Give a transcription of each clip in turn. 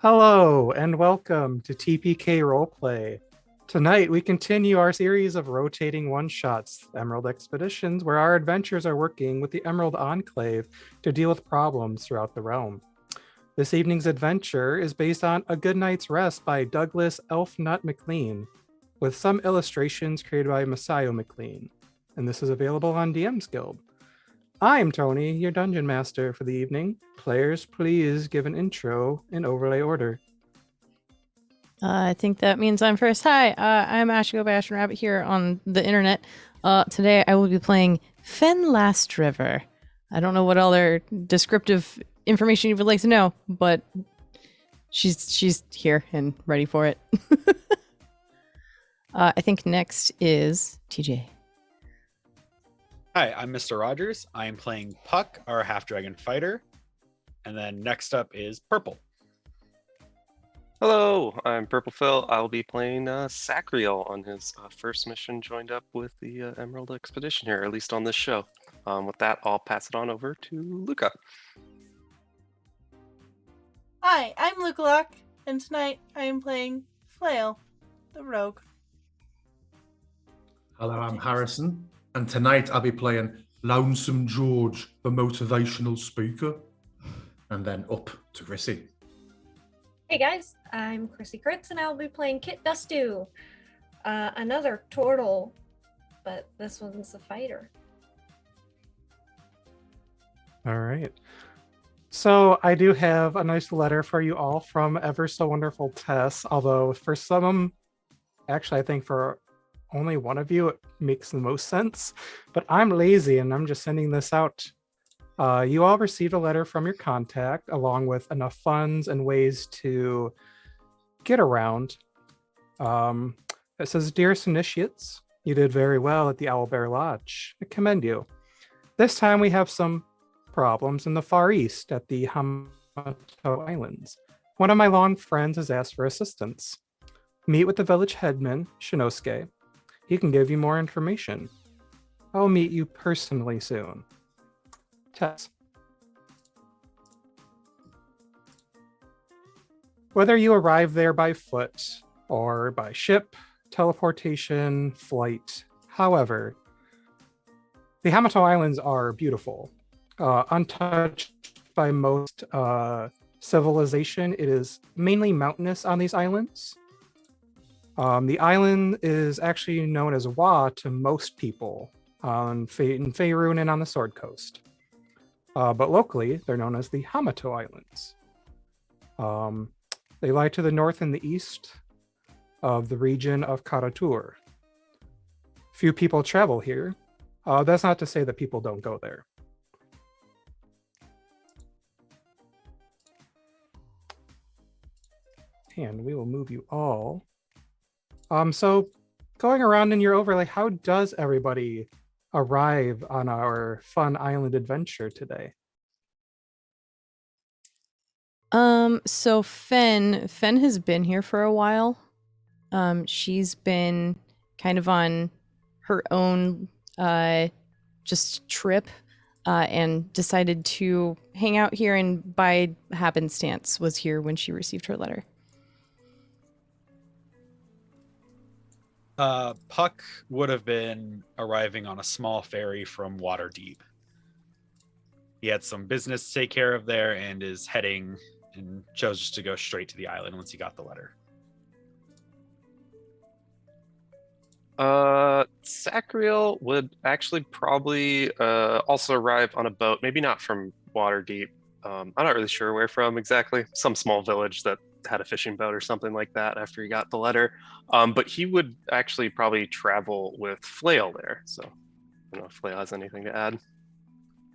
Hello and welcome to TPK Roleplay. Tonight we continue our series of rotating one-shots, Emerald Expeditions, where our adventurers are working with the Emerald Enclave to deal with problems throughout the realm. This evening's adventure is based on A Good Night's Rest by Douglas Elfnut McLean, with some illustrations created by Masayo McLean, and this is available on DM's Guild. I'm Tony, your dungeon master for the evening. Players, please give an intro in overlay order. I think that means I'm first. Hi, I'm Ashko Bastion Rabbit here on the internet. Today I will be playing Fen Last River. I don't know what other descriptive information you would like to know, but she's here and ready for it. I think next is TJ. Hi, I'm Mr. Rogers. I am playing Puck, our half-dragon fighter. And then next up is Purple. Hello, I'm Purple Phil. I'll be playing Sacriel on his first mission joined up with the Emerald Expedition here, at least on this show. With that, I'll pass it on over to Luca. Hi, I'm Luca Locke, and tonight I am playing Flail, the rogue. Hello, I'm Harrison, and tonight I'll be playing Lonesome George, the motivational speaker, and then up to Chrissy. Hey guys, I'm Chrissy Kritz, and I'll be playing Kit Dustu, another turtle, but this one's a fighter. All right. So I do have a nice letter for you all from Ever So Wonderful Tess, although for some, actually I think for only one of you it makes the most sense, but I'm lazy and I'm just sending this out. You all received a letter from your contact along with enough funds and ways to get around. It says, "Dearest initiates, you did very well at the Owlbear Lodge. I commend you. This time we have some problems in the Far East at the Hamato Islands. One of my long friends has asked for assistance. Meet with the village headman, Shinosuke. He can give you more information. I'll meet you personally soon. Tess." Whether you arrive there by foot or by ship, teleportation, flight, however, the Hamato Islands are beautiful. Untouched by most civilization, it is mainly mountainous on these islands. The island is actually known as Wa to most people in Faerun and on the Sword Coast. But locally, they're known as the Hamato Islands. They lie to the north and the east of the region of Kara-Tur. Few people travel here. That's not to say that people don't go there. And we will move you all. So going around in your overlay, how does everybody arrive on our fun island adventure today? So Fen has been here for a while. She's been kind of on her own just trip and decided to hang out here, and by happenstance was here when she received her letter. Puck would have been arriving on a small ferry from Waterdeep. He had some business to take care of there and is heading and chose just to go straight to the island once he got the letter. Sacriel would actually probably also arrive on a boat, maybe not from Waterdeep. I'm not really sure where from exactly. Some small village that had a fishing boat or something like that after he got the letter. But he would actually probably travel with Flail there. So I don't know if Flail has anything to add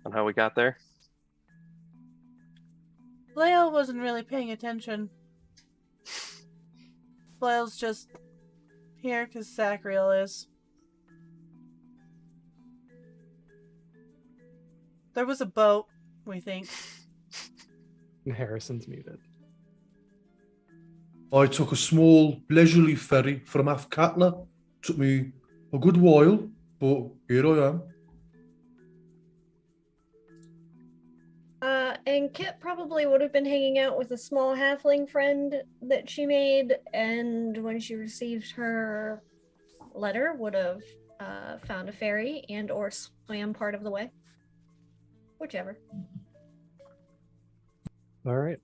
on how we got there. Flail wasn't really paying attention. Flail's just here because Sacriel is. There was a boat, we think. And Harrison's muted. I took a small leisurely ferry from Afkatla. Took me a good while, but here I am. And Kit probably would have been hanging out with a small halfling friend that she made, and when she received her letter, would have found a ferry and or swam part of the way. Whichever. All right.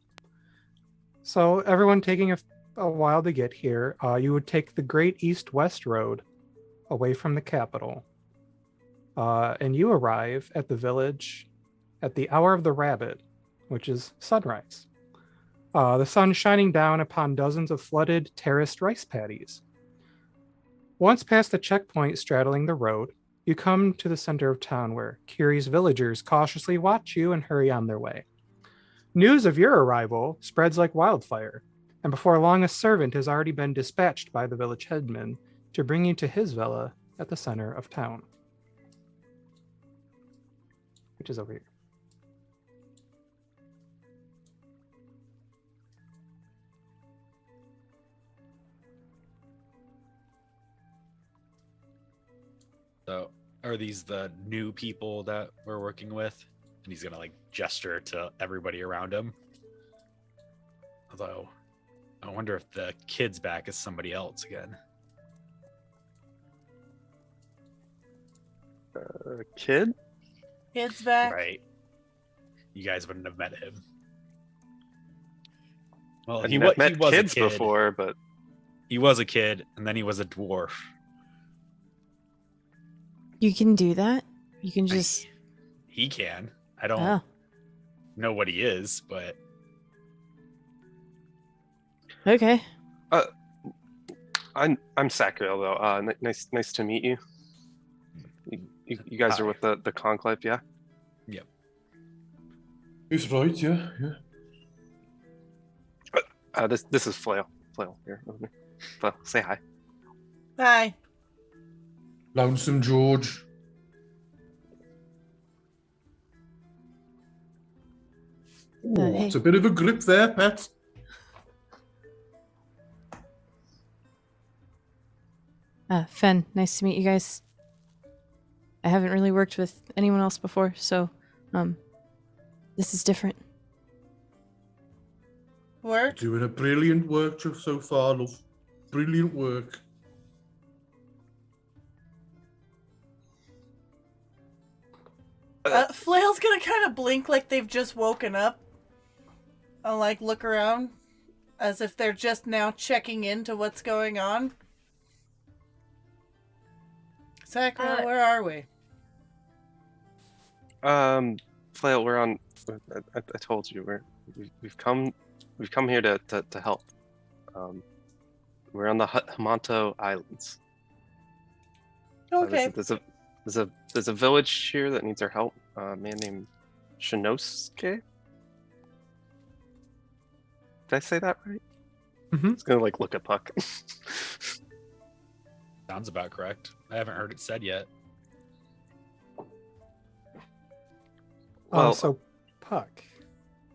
So everyone taking a while to get here, you would take the Great East-West Road away from the capital. And you arrive at the village at the hour of the rabbit, which is sunrise. The sun shining down upon dozens of flooded, terraced rice paddies. Once past the checkpoint straddling the road, you come to the center of town where curious villagers cautiously watch you and hurry on their way. News of your arrival spreads like wildfire, and before long a servant has already been dispatched by the village headman to bring you to his villa at the center of town, which is over here. So, are these the new people that we're working with? And he's gonna like gesture to everybody around him. Although, I wonder if the kid's back as somebody else again. Kid? Kid's back. Right. You guys wouldn't have met him. Well, I he mean, I've was met a kids kid. before, but He was a kid, and then he was a dwarf. You can do that? You can just... He can. I don't Oh. know what he is, but Okay. I'm Sakuel though. Nice to meet you. You guys are with the Conclave, yeah? He's right, yeah. This is Flail. Flail here. Flail, say hi. Hi. Lonesome George. Oh, hey. it's a bit of a grip there, pet. Fen, nice to meet you guys. I haven't really worked with anyone else before, so this is different. Work? Doing a brilliant work so far, love. Brilliant work. Flail's gonna kind of blink like they've just woken up. I'll like look around as if they're just now checking into what's going on. Sakura, where are we? Flail, we're on. I told you we've come here to help. We're on the Hamato Islands. Okay. There's a village here that needs our help. A man named Shinosuke. Did I say that right? Mhm. It's gonna look at Puck. sounds about correct. I haven't heard it said yet. Well- So, Puck,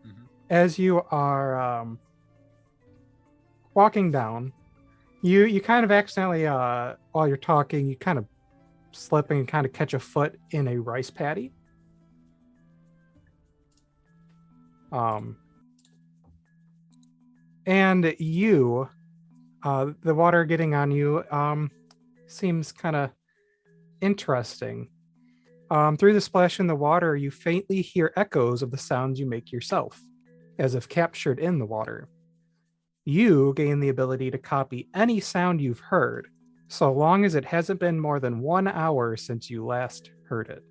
Mhm. as you are walking down, you kind of accidentally, while you're talking, you kind of slip and kind of catch a foot in a rice paddy. And you, the water getting on you, seems kind of interesting. Through the splash in the water, you faintly hear echoes of the sounds you make yourself, as if captured in the water. You gain the ability to copy any sound you've heard, so long as it hasn't been more than 1 hour since you last heard it.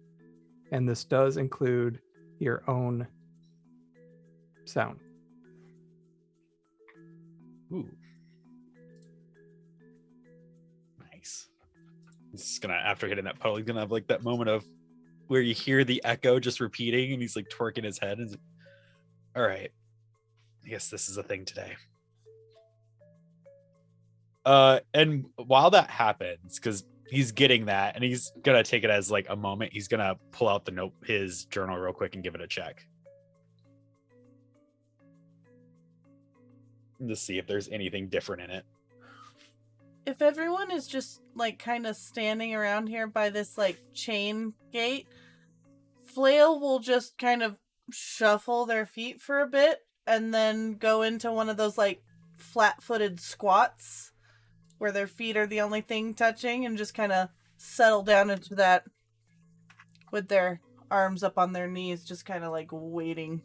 And this does include your own sound. Ooh. Nice. He's gonna, after hitting that puddle, he's gonna have like that moment of where you hear the echo just repeating and he's like twerking his head. And all right. I guess this is a thing today. And while that happens, because he's getting that and he's gonna take it as like a moment, he's gonna pull out his journal real quick and give it a check. To see if there's anything different in it. If everyone is just like kind of standing around here by this like chain gate, Flail will just kind of shuffle their feet for a bit and then go into one of those like flat-footed squats where their feet are the only thing touching and just kind of settle down into that with their arms up on their knees, just kind of like waiting.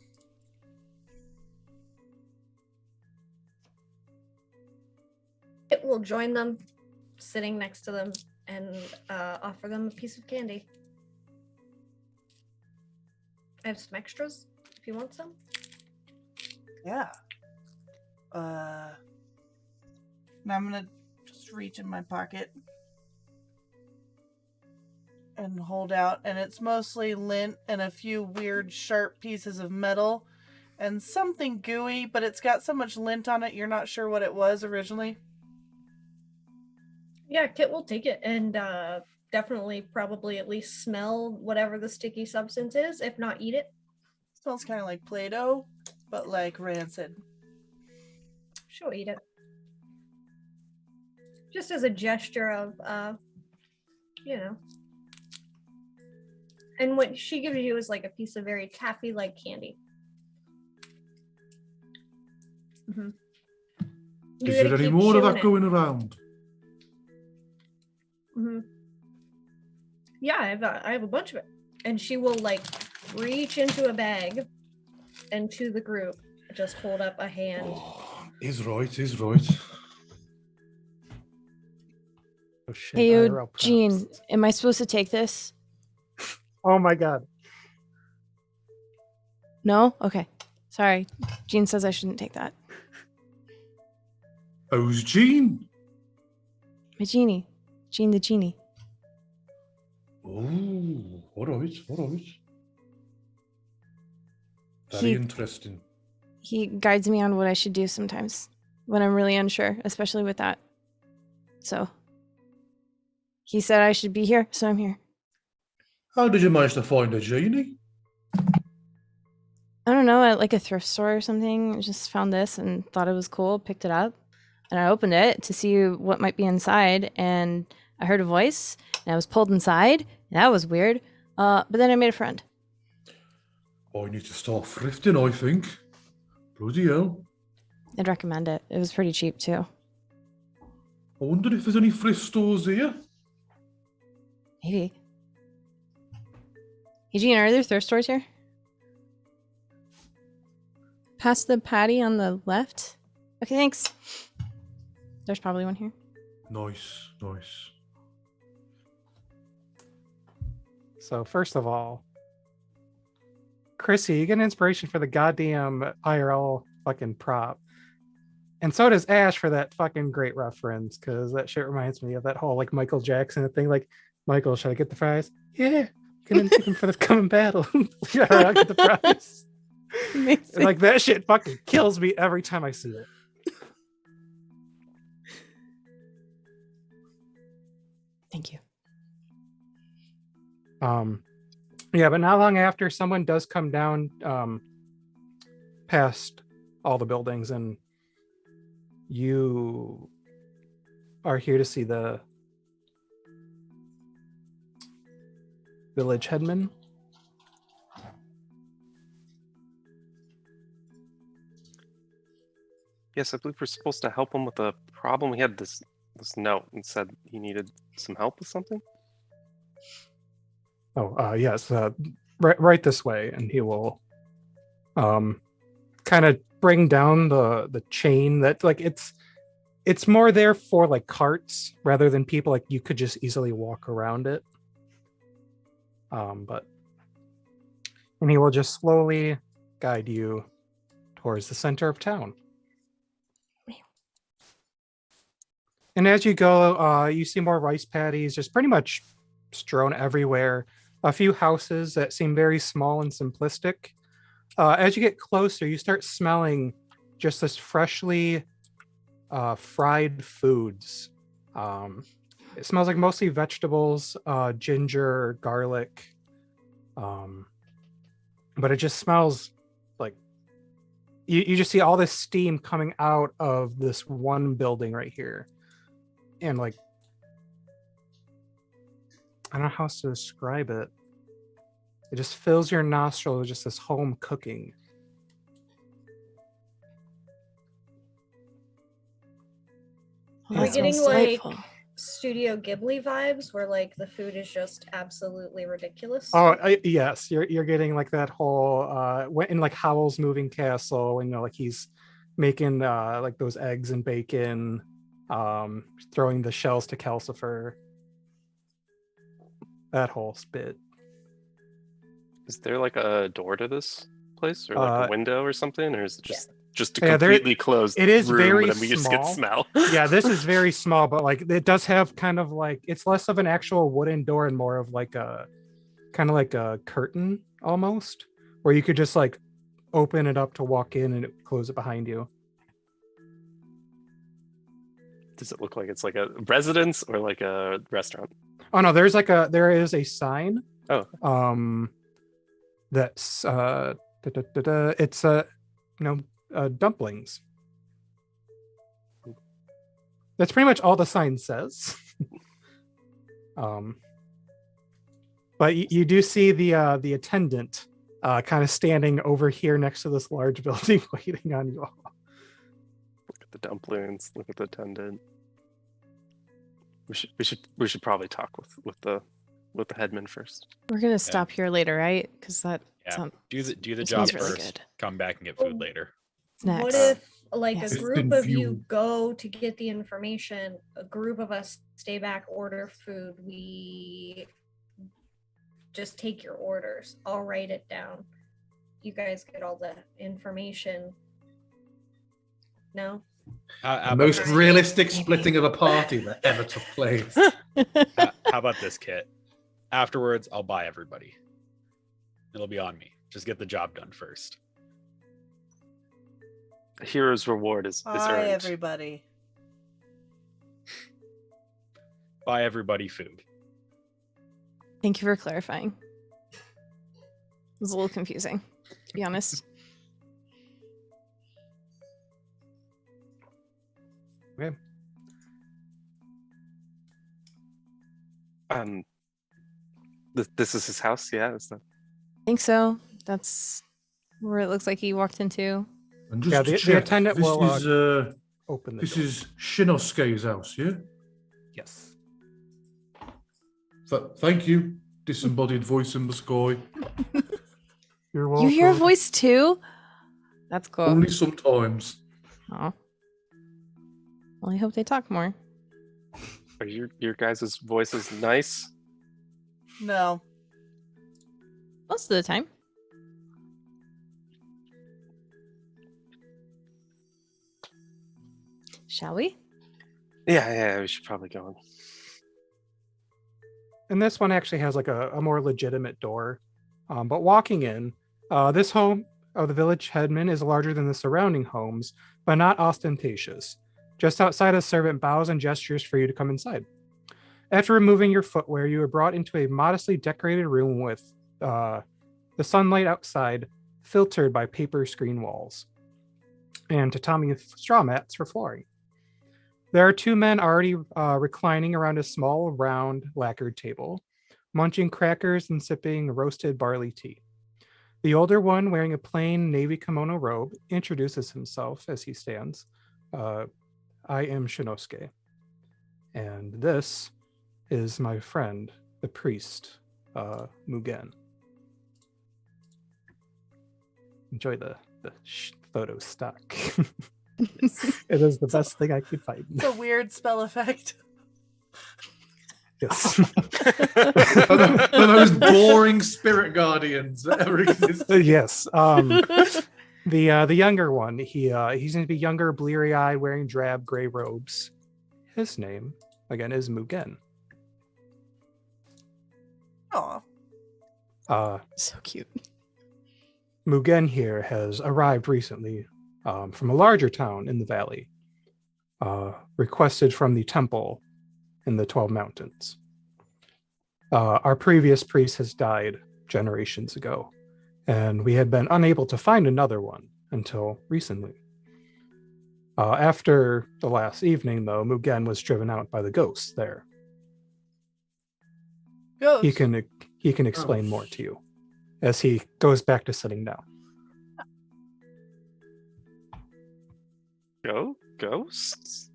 It will join them, sitting next to them, and offer them a piece of candy. I have some extras if you want some. Yeah. Now I'm gonna just reach in my pocket and hold out, and it's mostly lint and a few weird sharp pieces of metal and something gooey, but it's got so much lint on it you're not sure what it was originally. Yeah, Kit will take it and definitely probably at least smell whatever the sticky substance is, if not eat it. Smells kind of like Play-Doh, but like rancid. She'll eat it. Just as a gesture of, you know. And what she gives you is like a piece of very taffy-like candy. Mm-hmm. Is there any more of that going around? Mm-hmm. Yeah, I have a bunch of it. And she will like reach into a bag and to the group just hold up a hand. Oh, he's right. Oh shit! Hey, IRL props. Jean, am I supposed to take this? Oh my god. No? Okay. Sorry. Jean says I shouldn't take that. How's Jean? My genie. Jean the genie. Oh, all right. Very interesting. He guides me on what I should do sometimes when I'm really unsure, especially with that. So he said I should be here, so I'm here. How did you manage to find a genie? I don't know, at like a thrift store or something. I just found this and thought it was cool, picked it up, and I opened it to see what might be inside, and I heard a voice, and I was pulled inside. That was weird. But then I made a friend. I need to start thrifting, I think. Bloody hell. I'd recommend it. It was pretty cheap too. I wonder if there's any thrift stores here. Maybe. Hey, Jean, are there thrift stores here? Past the patty on the left? Okay, thanks. There's probably one here. Nice. So first of all, Chrissy, you get an inspiration for the goddamn IRL fucking prop. And so does Ash for that fucking great reference, because that shit reminds me of that whole like Michael Jackson thing. Like, Michael, should I get the fries? Yeah. Gonna take him for the coming battle. Yeah, I'll get the fries. Amazing. Like, that shit fucking kills me every time I see it. Thank you. Yeah, but not long after, someone does come down past all the buildings, and you are here to see the village headman. Yes, I believe we're supposed to help him with a problem. We had this note and said he needed some help with something. Oh, yes, right this way, and he will kind of bring down the chain that, like, it's more there for like carts rather than people. Like, you could just easily walk around it. And he will just slowly guide you towards the center of town. And as you go, you see more rice paddies, just pretty much strewn everywhere. A few houses that seem very small and simplistic. As you get closer, you start smelling just this freshly fried foods. It smells like mostly vegetables, ginger, garlic. But it just smells like you just see all this steam coming out of this one building right here. And like, I don't know how else to describe it. It just fills your nostrils with just this home cooking. Well, Are we that getting sounds like delightful. Studio Ghibli vibes where like the food is just absolutely ridiculous? Oh, yes, you're getting like that whole in like Howl's Moving Castle, and like he's making like those eggs and bacon, throwing the shells to Calcifer. That whole bit. Is there like a door to this place, or like a window or something, or is it just a completely closed it is room very and we just get small. smell? Yeah, this is very small, but like it does have kind of like, it's less of an actual wooden door and more of like a kind of like a curtain almost, where you could just like open it up to walk in and close it behind you. Does it look like it's like a residence or like a restaurant? Oh no, there is a sign. Oh. That's it's dumplings. That's pretty much all the sign says. But you do see the attendant kind of standing over here next to this large building waiting on you all. Look at the dumplings, look at the attendant. We should probably talk with the headman first. We're gonna stop here later, right? Because that do the this job smells really first. good. Come back and get food later. Snacks. What if like Yes. a group of you go to get the information, a group of us stay back, order food, we just take your orders. I'll write it down. You guys get all the information. No? The most realistic splitting of a party that ever took place. How about this, Kit? Afterwards, I'll buy everybody. It'll be on me. Just get the job done first. A hero's reward is Bye, earned. everybody. Buy everybody food. Thank you for clarifying. It was a little confusing, to be honest. Okay. This is his house, yeah? Is that... I think so. That's where it looks like he walked into. And just Yeah, to the check, attendant this will is open the this door. is Shinosuke's house, yeah? Yes. Thank you, disembodied voice in the sky. You're You welcome. hear a voice too? That's cool. Only sometimes. Aw. Well, I hope they talk more. Are your guys' voices nice? No. Most of the time. Shall we? Yeah, we should probably go on. And this one actually has like a more legitimate door. But walking in, this home of the village headman is larger than the surrounding homes, but not ostentatious. Just outside, a servant bows and gestures for you to come inside. After removing your footwear, you are brought into a modestly decorated room with the sunlight outside filtered by paper screen walls and tatami straw mats for flooring. There are two men already reclining around a small, round, lacquered table, munching crackers and sipping roasted barley tea. The older one, wearing a plain navy kimono robe, introduces himself as he stands. I am Shinosuke, and this is my friend, the priest, Mugen. Enjoy the photo stock. It is the best thing I could find. It's a weird spell effect. Yes. The most boring spirit guardians that ever existed. Yes. The younger one, he's going to be younger, bleary-eyed, wearing drab gray robes. His name, again, is Mugen. Aw. So cute. Mugen here has arrived recently from a larger town in the valley, requested from the temple in the 12 Mountains. Our previous priest has died generations ago, and we had been unable to find another one until recently. After the last evening, though, Mugen was driven out by the ghosts there. Ghost. He can explain more to you. as he goes back to sitting down. Ghosts?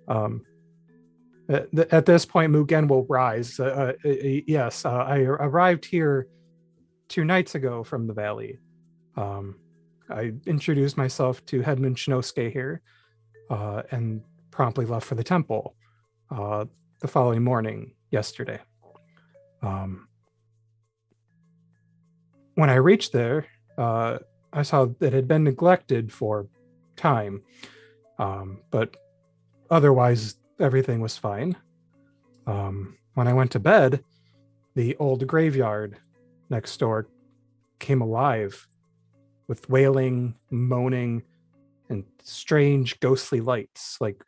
At this point, Mugen will rise. Yes, I arrived here 2 nights ago from the valley. I introduced myself to Headman Shinosuke here, and promptly left for the temple the following morning, yesterday. When I reached there, I saw that it had been neglected for time, but otherwise everything was fine. When I went to bed, the old graveyard next door came alive with wailing, moaning, and strange ghostly lights, like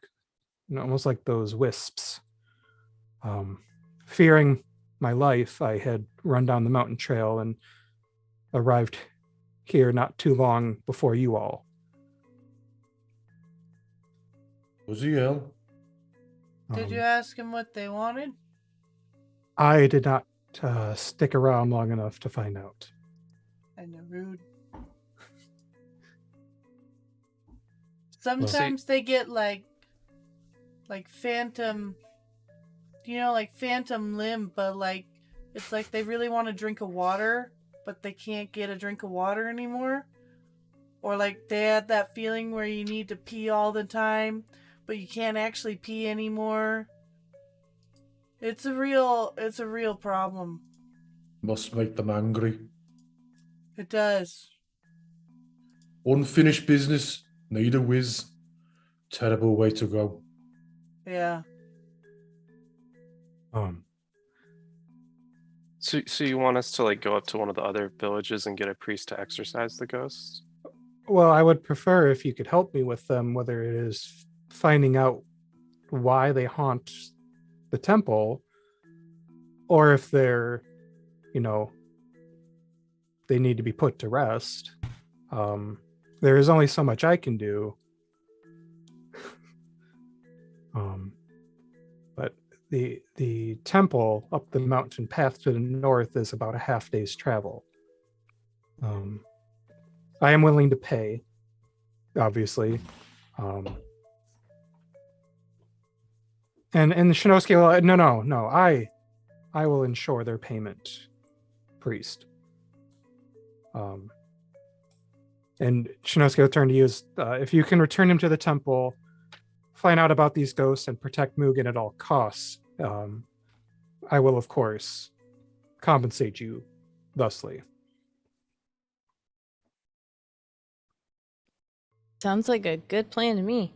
almost like those wisps. Fearing my life, I had run down the mountain trail and arrived here not too long before you all. Was he ill? Did you ask him what they wanted? I did not stick around long enough to find out. And they're rude. Sometimes they get like phantom, like phantom limb, but like it's like they really want a drink of water, but they can't get a drink of water anymore. Or like they had that feeling where you need to pee all the time, but you can't actually pee anymore. It's a real problem. Must make them angry. It does. Unfinished business, need a whiz. Terrible way to go. Yeah. So you want us to like go up to one of the other villages and get a priest to exorcise the ghosts? Well, I would prefer if you could help me with them, whether it is finding out why they haunt the temple, or if they're, they need to be put to rest. There is only so much I can do. But the temple up the mountain path to the north is about a half day's travel. I am willing to pay, obviously. And the Shinosuke will, no, I will ensure their payment, priest. And Shinosuke will turn to you as, if you can return him to the temple, find out about these ghosts, and protect Mugen at all costs, I will, of course, compensate you thusly. Sounds like a good plan to me.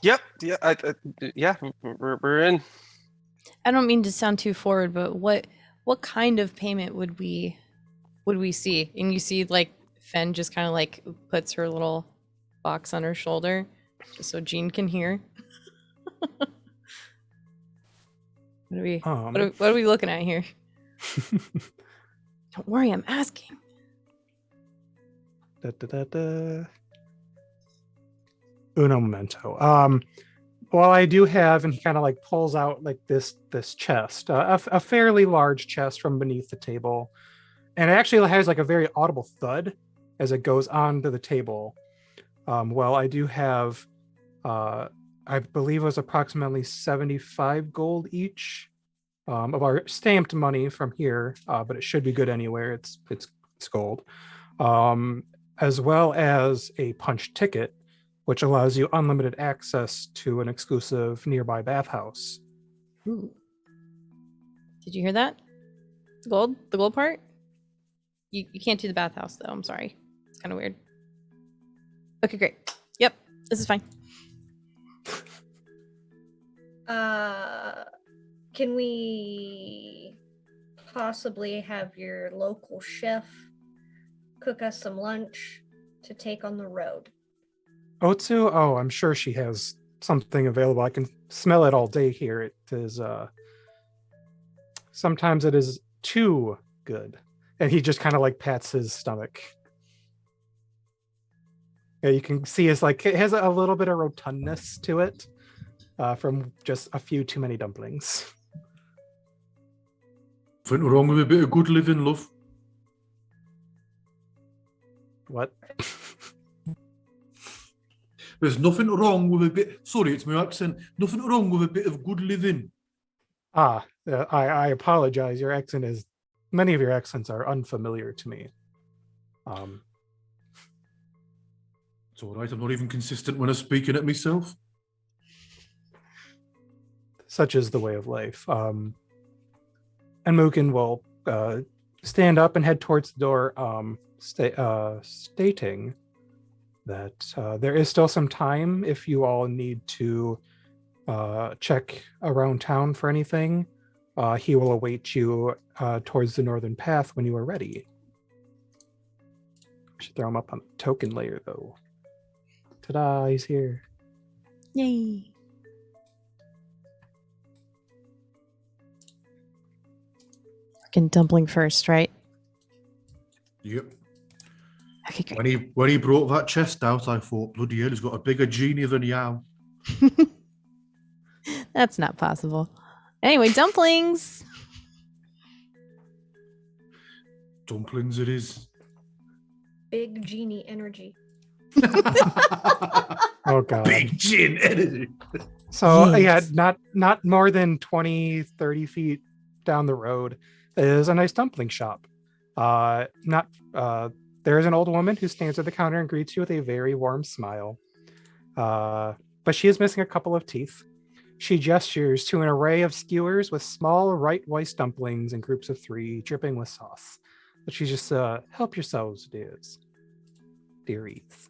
Yep. Yeah. We're in. I don't mean to sound too forward, but what kind of payment would we see? And you see, like, Fen just kind of like puts her little box on her shoulder, just so Jean can hear. What are we looking at here? Don't worry, I'm asking. Uno momento. Well, I do have, and he kind of like pulls out like this chest, a fairly large chest from beneath the table, and it actually has like a very audible thud as it goes onto the table. Well, I do have, I believe it was approximately 75 gold each of our stamped money from here, but it should be good anywhere. It's gold, as well as a punch ticket, which allows you unlimited access to an exclusive nearby bathhouse. Ooh. Did you hear that? The gold part? You can't do the bathhouse though, I'm sorry. It's kind of weird. Okay, great. Yep, this is fine. Can we possibly have your local chef cook us some lunch to take on the road? Otsu? Oh, I'm sure she has something available. I can smell it all day here. It is, sometimes it is too good. And he just kind of like pats his stomach. Yeah, you can see it's like, it has a little bit of rotundness to it from just a few too many dumplings. Nothing wrong with a bit of good living, love. What? There's nothing wrong with a bit. Sorry, it's my accent. Nothing wrong with a bit of good living. I apologize. Your accent is. Many of your accents are unfamiliar to me. It's all right. I'm not even consistent when I'm speaking at myself. Such is the way of life. And Mugen will stand up and head towards the door, stating that there is still some time if you all need to check around town for anything. He will await you towards the northern path when you are ready. I should throw him up on the token layer, though. Ta-da, he's here. Yay. Fucking dumpling first, right? Yep. Okay, great. When he brought that chest out, I thought, bloody hell, he's got a bigger genie than Yao. That's not possible. Anyway, dumplings. Dumplings it is. Big genie energy. Oh, God. Big gin energy. So, Yes. not more than 20, 30 feet down the road is a nice dumpling shop. There is an old woman who stands at the counter and greets you with a very warm smile. But she is missing a couple of teeth. She gestures to an array of skewers with small white dumplings in groups of 3, dripping with sauce. But she's just, help yourselves, dearies.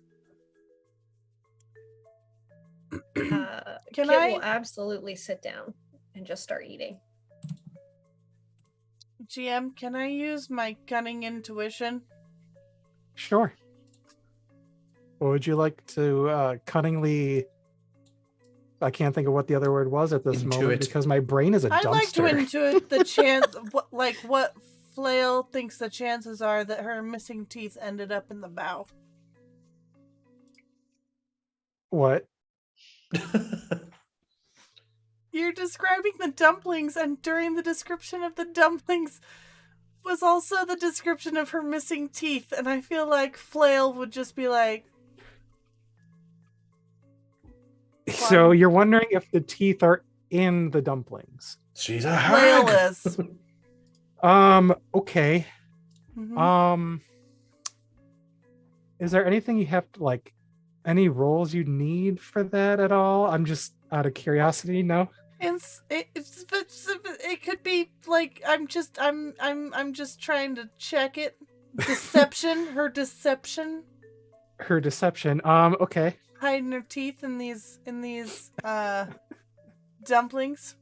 Kit I- will absolutely sit down and just start eating. GM, can I use my cunning intuition? Sure. What would you like to cunningly... I can't think of what the other word was at this moment Intuit. because my brain is a I'd like to dumpster. intuit the chance, what Flail thinks the chances are that her missing teeth ended up in the bow. What? You're describing the dumplings, and during the description of the dumplings was also the description of her missing teeth, and I feel like Flail would just be like, So you're wondering if the teeth are in the dumplings. She's a Flail hag. is. Okay. Mhm. Is there anything you have to any roles you need for that at all? I'm just out of curiosity. No. It could be like I'm just trying to check it. Deception, her deception, Her deception. Okay. hiding her teeth in these dumplings.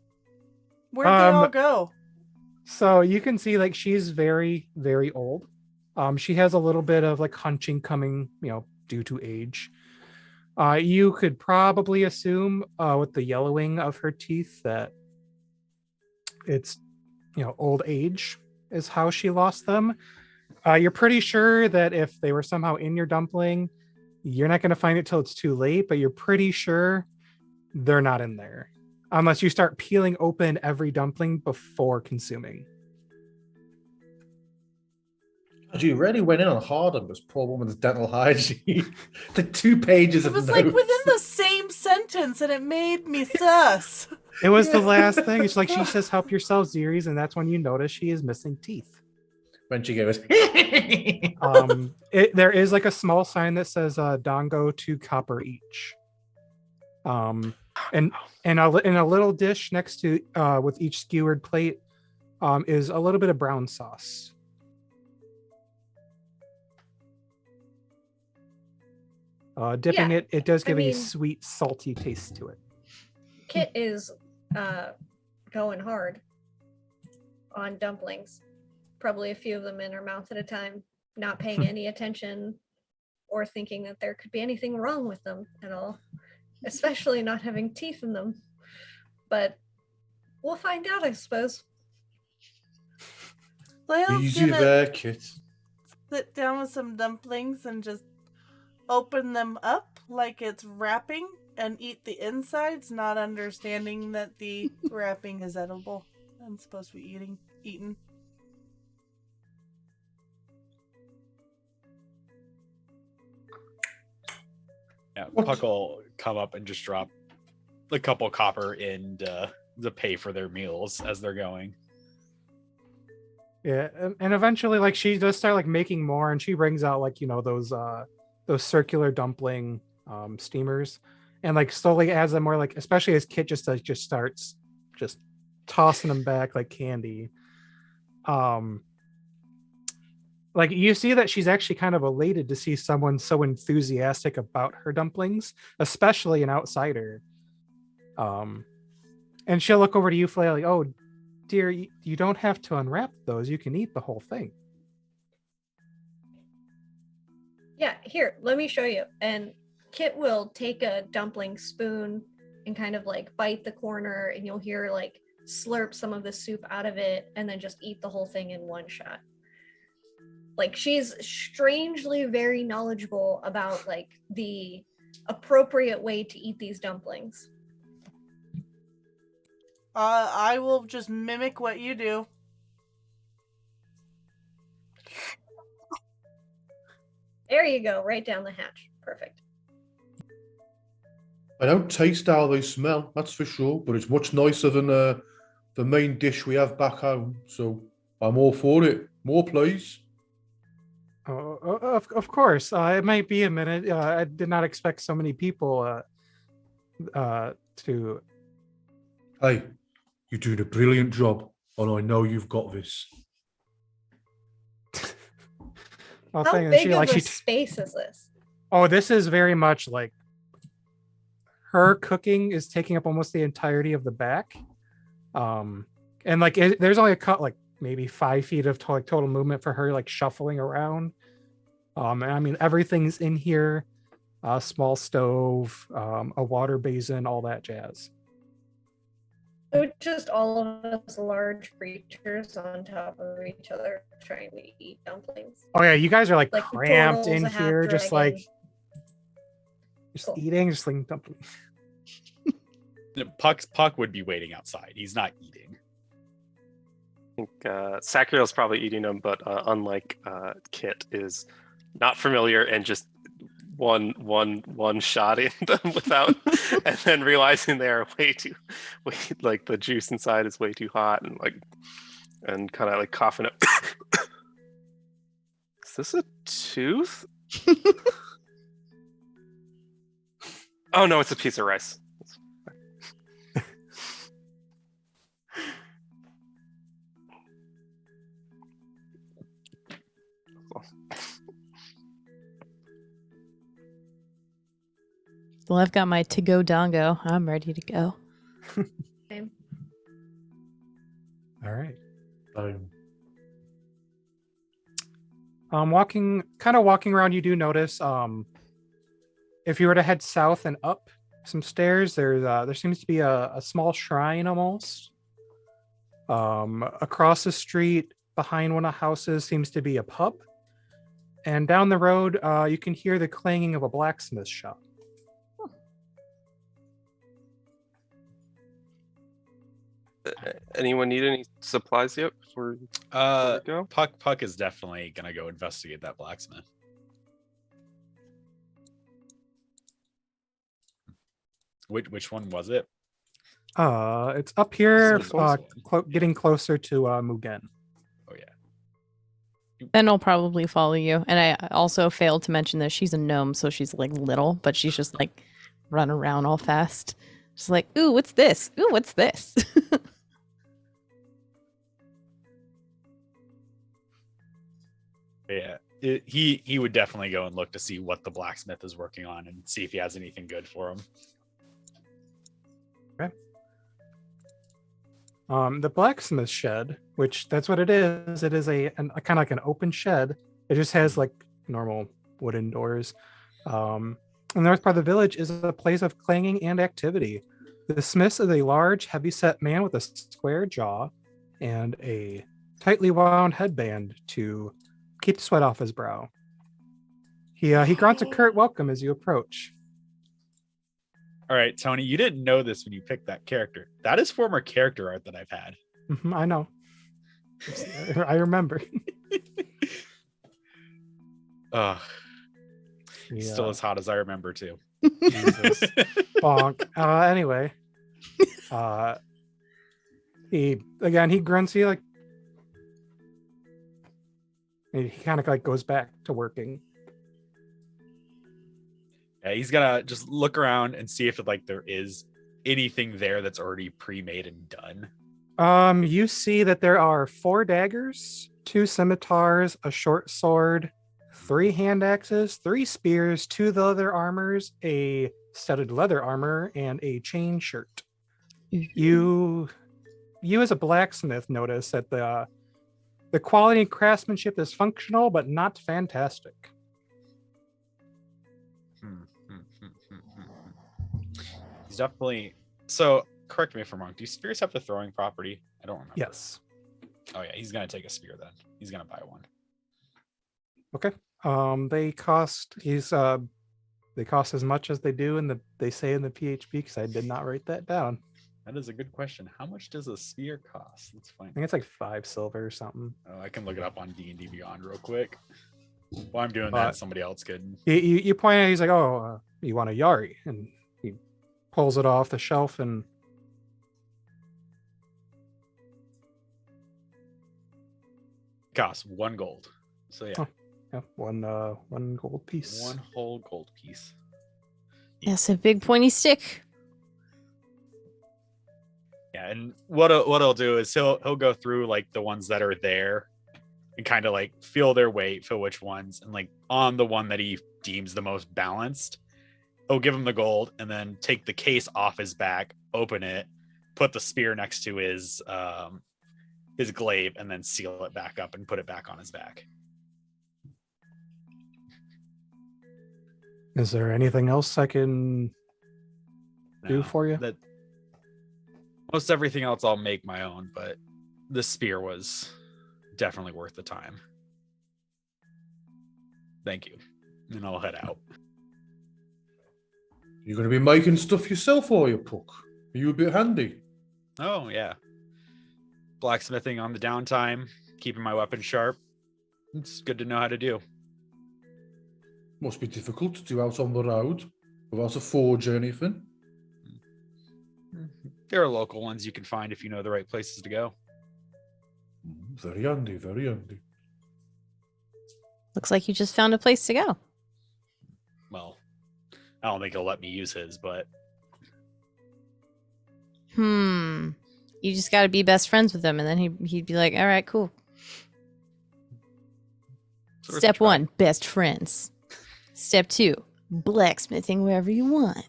Where'd they all go? So you can see she's very, very old. She has a little bit of hunching coming, due to age. You could probably assume with the yellowing of her teeth that it's, old age is how she lost them. You're pretty sure that if they were somehow in your dumpling, you're not going to find it till it's too late, but you're pretty sure they're not in there unless you start peeling open every dumpling before consuming. God, you really went in on hard on this poor woman's dental hygiene. The 2 pages It of was notes. within the same sentence, and it made me sus. It was the last thing. It's she says, help yourselves, dearies, and that's when you notice she is missing teeth. When she goes, There is a small sign that says Dongo 2 copper each. And in a little dish next to with each skewered plate is a little bit of brown sauce. Dipping it does give a sweet, salty taste to it. Kit is going hard on dumplings. Probably a few of them in her mouth at a time, not paying any attention or thinking that there could be anything wrong with them at all, especially not having teeth in them. But we'll find out, I suppose. Flail's easy gonna there, Kit. sit down with some dumplings and just open them up like it's wrapping and eat the insides, not understanding that the wrapping is edible and supposed to be eaten. Yeah, What? Puck will come up and just drop a couple copper in the pay for their meals as they're going. Yeah, and eventually, like, she does start like making more, and she brings out like those circular dumpling steamers, and like slowly adds them more, like especially as Kit just starts just tossing them back like candy. Like you see that she's actually kind of elated to see someone so enthusiastic about her dumplings, especially an outsider. And she'll look over to you, Flay, like, "Oh, dear, you don't have to unwrap those. You can eat the whole thing." Yeah, here, let me show you. And Kit will take a dumpling spoon and kind of like bite the corner, and you'll hear like slurp some of the soup out of it and then just eat the whole thing in one shot. Like, she's strangely very knowledgeable about like the appropriate way to eat these dumplings. I will just mimic what you do. There you go, right down the hatch. Perfect. I don't taste how they smell, that's for sure, but it's much nicer than the main dish we have back home. So I'm all for it. More, please. Oh, of course. It might be a minute. I did not expect so many people to. Hey, you're doing a brilliant job, and I know you've got this. Well, How thank- big she, of like, a she, space is this? Oh, this is very much like her cooking is taking up almost the entirety of the back. And like there's only a cut like maybe 5 feet of total movement for her, like shuffling around. And I mean everything's in here, a small stove, a water basin, all that jazz. So just all of us large creatures on top of each other trying to eat dumplings. Oh yeah, you guys are like Like cramped turtles, in a half here, just like dragon. just Cool. eating, just like dumpling. Puck would be waiting outside. He's not eating. I think Sacriel's probably eating them, but unlike Kit, is not familiar and just one shot in them without, and then realizing they are like the juice inside is way too hot and kind of like coughing up. Is this a tooth? Oh no, it's a piece of rice. Well, I've got my to-go dongo. I'm ready to go. Same. All right. Walking around, you do notice if you were to head south and up some stairs, there seems to be a small shrine almost. Across the street behind one of the houses seems to be a pub, and down the road you can hear the clanging of a blacksmith shop. Anyone need any supplies yet before we go? Puck is definitely gonna go investigate that blacksmith. Which one was it? It's up here, This one? getting closer to Mugen. Oh yeah. Ben will probably follow you. And I also failed to mention that she's a gnome, so she's like little, but she's just like run around all fast. She's like, ooh, what's this? Ooh, what's this? Yeah. He would definitely go and look to see what the blacksmith is working on and see if he has anything good for him. The blacksmith shed, which that's what it is. It is a kind of like an open shed. It just has like normal wooden doors. The north part of the village is a place of clanging and activity. The smith is a large, heavy-set man with a square jaw and a tightly wound headband to keep the sweat off his brow. He grunts a curt welcome as you approach. All right, Tony, you didn't know this when you picked that character. That is former character art that I've had. I know. I remember. He's still as hot as I remember too. Jesus. Bonk. Anyway. He grunts, he kind of like goes back to working. Yeah, he's gonna just look around and see if there is anything there that's already pre-made and done. You see that there are 4 daggers, 2 scimitars, a short sword, 3 hand axes, 3 spears, 2 leather armors, a studded leather armor, and a chain shirt. You as a blacksmith notice that the quality and craftsmanship is functional but not fantastic. He's definitely. So correct me if I'm wrong. Do spears have the throwing property? I don't remember. Yes. Oh yeah, he's gonna take a spear then. He's gonna buy one. Okay. They cost as much as they do they say in the PHP, because I did not write that down. That is a good question. How much does a spear cost? Let's find. I think it's like 5 silver or something. Oh, I can look it up on D&D Beyond real quick. While I'm doing that, somebody else could. You point out, he's like, "Oh, you want a Yari?" And he pulls it off the shelf and Costs 1 gold. So yeah. Oh, yeah, one gold piece. 1 whole gold piece. Yes, a big pointy stick. Yeah, and what he'll do is he'll go through the ones that are there and kind of feel their weight, feel which ones, and on the one that he deems the most balanced, he'll give him the gold and then take the case off his back, open it, put the spear next to his glaive, and then seal it back up and put it back on his back. Is there anything else I can do for you? That most everything else I'll make my own, but the spear was definitely worth the time. Thank you. And I'll head out. You're going to be making stuff yourself, are you, Puck? Are you a bit handy? Oh, yeah. Blacksmithing on the downtime, keeping my weapon sharp. It's good to know how to do. Must be difficult to do out on the road without a forge or anything. There are local ones you can find if you know the right places to go. Very handy, very handy. Looks like you just found a place to go. Well, I don't think he'll let me use his, but... You just got to be best friends with him, and then he'd be like, all right, cool. Step 1, best friends. Step 2, blacksmithing wherever you want.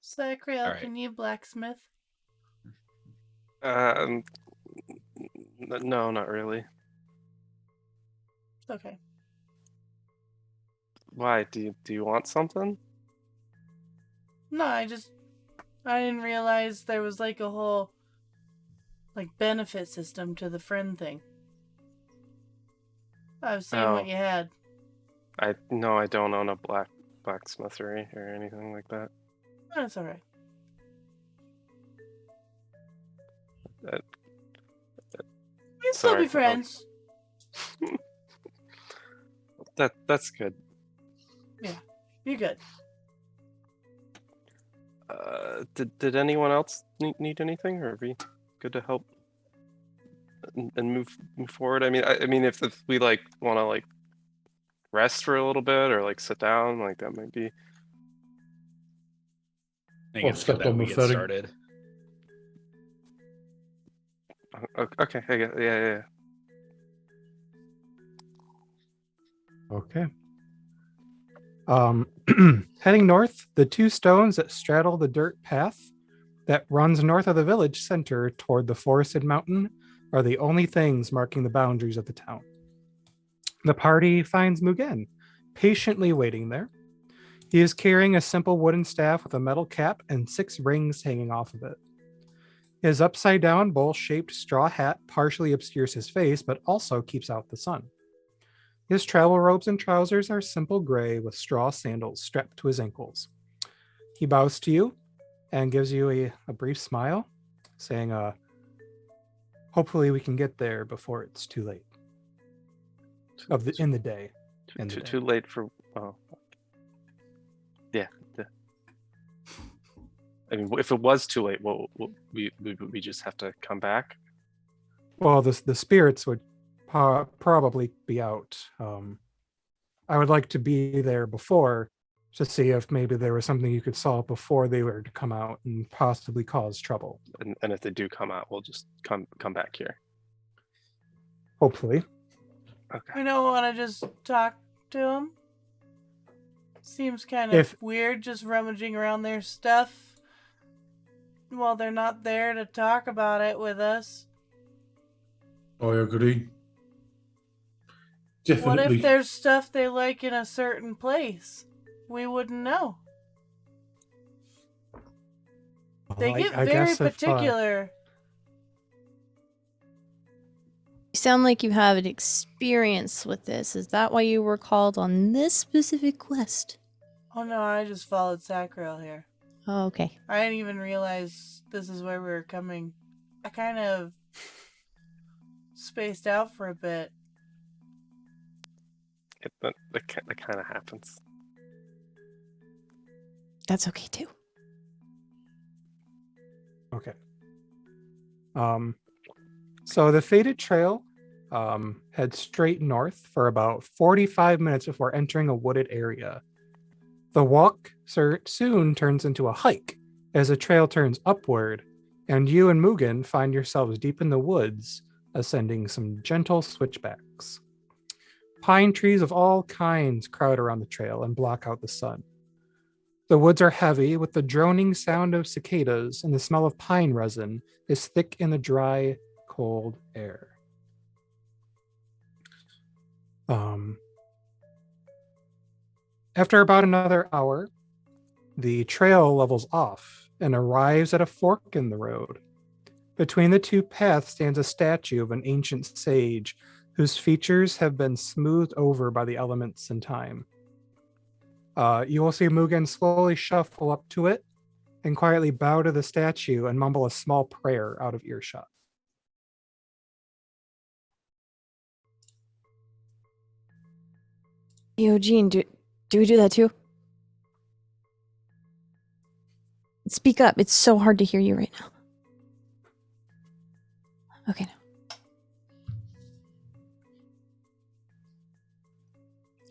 Sacriel, All right. can you blacksmith? No, not really. It's okay. Why? Do you want something? No, I didn't realize there was a whole benefit system to the friend thing. I was seeing what you had. I don't own a blacksmithery or anything like that. That's all right. Uh, We can still sorry. be friends. That's good. You're good. Did anyone else need anything, or are we good to help and move forward? I mean, if we want to rest for a little bit or sit down, that might be. I think it's good that we get started. Okay. Yeah. Okay. Heading north, the 2 stones that straddle the dirt path that runs north of the village center toward the forested mountain are the only things marking the boundaries of the town. The party finds Mugen patiently waiting there. He is carrying a simple wooden staff with a metal cap and 6 rings hanging off of it. His upside-down bowl-shaped straw hat partially obscures his face, but also keeps out the sun. His travel robes and trousers are simple gray with straw sandals strapped to his ankles. He bows to you and gives you a brief smile, saying, hopefully we can get there before it's too late. in the day. Too late for. Oh. Yeah. I mean, if it was too late, well, we just have to come back. Well, the spirits would probably be out. I would like to be there before to see if maybe there was something you could solve before they were to come out and possibly cause trouble. And if they do come out, we'll just come back here. Hopefully. Okay. We don't want to just talk to them. Seems kind of weird just rummaging around their stuff while they're not there to talk about it with us. I agree. Definitely. What if there's stuff they like in a certain place? We wouldn't know. They get very particular. You sound like you have an experience with this. Is that why you were called on this specific quest? Oh no, I just followed Sacriel here. Oh, okay. I didn't even realize this is where we were coming. I kind of spaced out for a bit. That kind of happens. That's okay too. Okay. So the Fated Trail heads straight north for about 45 minutes before entering a wooded area. The walk soon turns into a hike as the trail turns upward, and you and Mugen find yourselves deep in the woods, ascending some gentle switchbacks. Pine trees of all kinds crowd around the trail and block out the sun. The woods are heavy with the droning sound of cicadas, and the smell of pine resin is thick in the dry, cold air. After about another hour, the trail levels off and arrives at a fork in the road. Between the two paths stands a statue of an ancient sage whose features have been smoothed over by the elements and time. You will see Mugen slowly shuffle up to it and quietly bow to the statue and mumble a small prayer out of earshot. Yo, Gene, do we do that too? Speak up. It's so hard to hear you right now. Okay.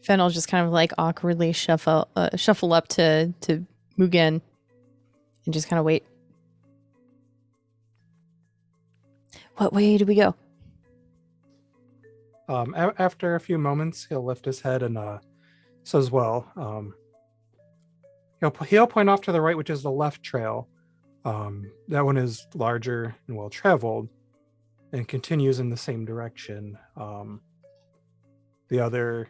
Fen will just kind of like awkwardly shuffle up to Mugen and just kind of wait. What way do we go? After a few moments, he'll lift his head and says, "Well, he'll point off to the right, which is the left trail. That one is larger and well traveled, and continues in the same direction. The other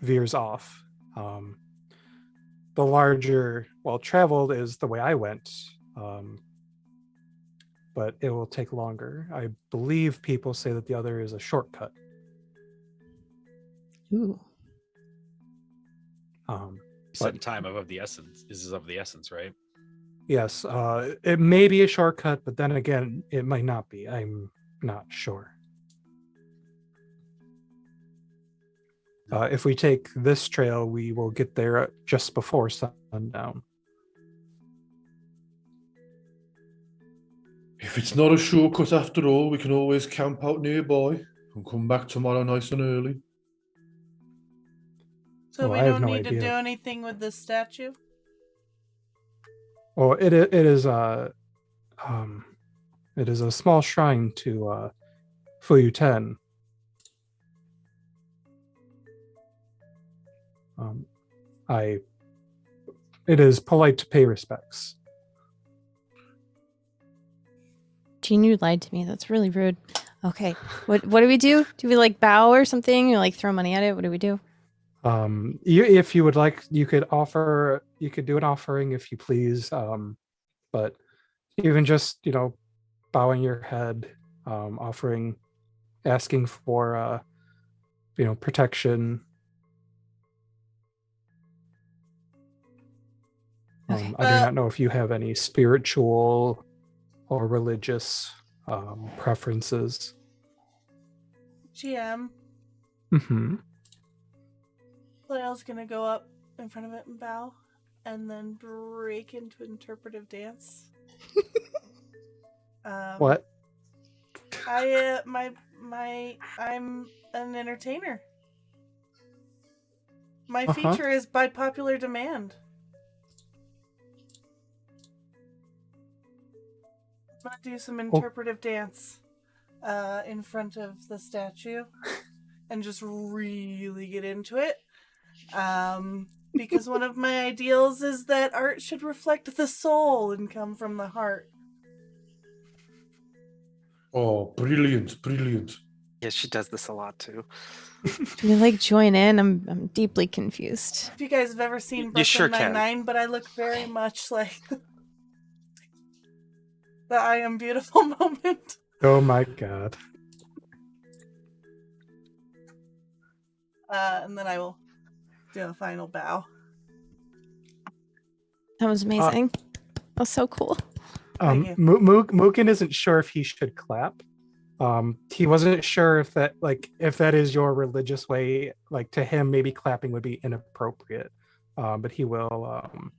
veers off. The larger, well traveled, is the way I went, but it will take longer. I believe people say that the other is a shortcut." Ooh. Set time of the essence. This is of the essence, right? Yes, it may be a shortcut, but then again, it might not be. I'm not sure. If we take this trail, we will get there just before sundown. If it's not a shortcut after all, we can always camp out nearby and come back tomorrow nice and early. So we I have don't no need to idea. do anything with this statue? Well, it is a small shrine to Fuyuten. It is polite to pay respects. Gene, you lied to me. That's really rude. Okay. What do we do? Do we like bow or something? Or like throw money at it? What do we do? If you would like, you could do an offering if you please. But even just, bowing your head, asking for, protection. Okay. I do not know if you have any spiritual or religious preferences. GM, Mm-hmm. Flail's gonna go up in front of it and bow, and then break into interpretive dance. What? I'm an entertainer. My Uh-huh. feature is by popular demand. I'm gonna do some interpretive dance in front of the statue and just really get into it. Because one of my ideals is that art should reflect the soul and come from the heart. Oh, brilliant, brilliant. Yeah, she does this a lot too. Do you like join in? I'm deeply confused. If you guys have ever seen You Brooklyn sure can. Nine-Nine, but I look very much like the I Am Beautiful moment. Oh my god. And then I will do a final bow. That was amazing. That was so cool. Thank you. Mugen isn't sure if he should clap. He wasn't sure if that is your religious way. Like, to him, maybe clapping would be inappropriate. But he will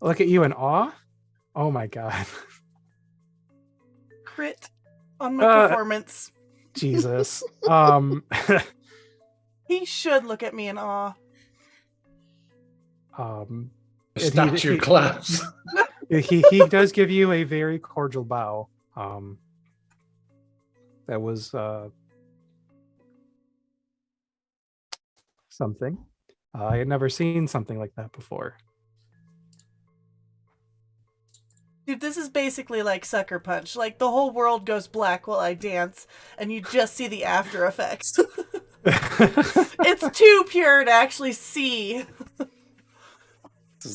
look at you in awe. Oh my god. Crit on my performance. Jesus. He should look at me in awe. Statue claps. He does give you a very cordial bow. That was something. I had never seen something like that before. Dude, this is basically like Sucker Punch. Like, the whole world goes black while I dance, and you just see the after effects. It's too pure to actually see.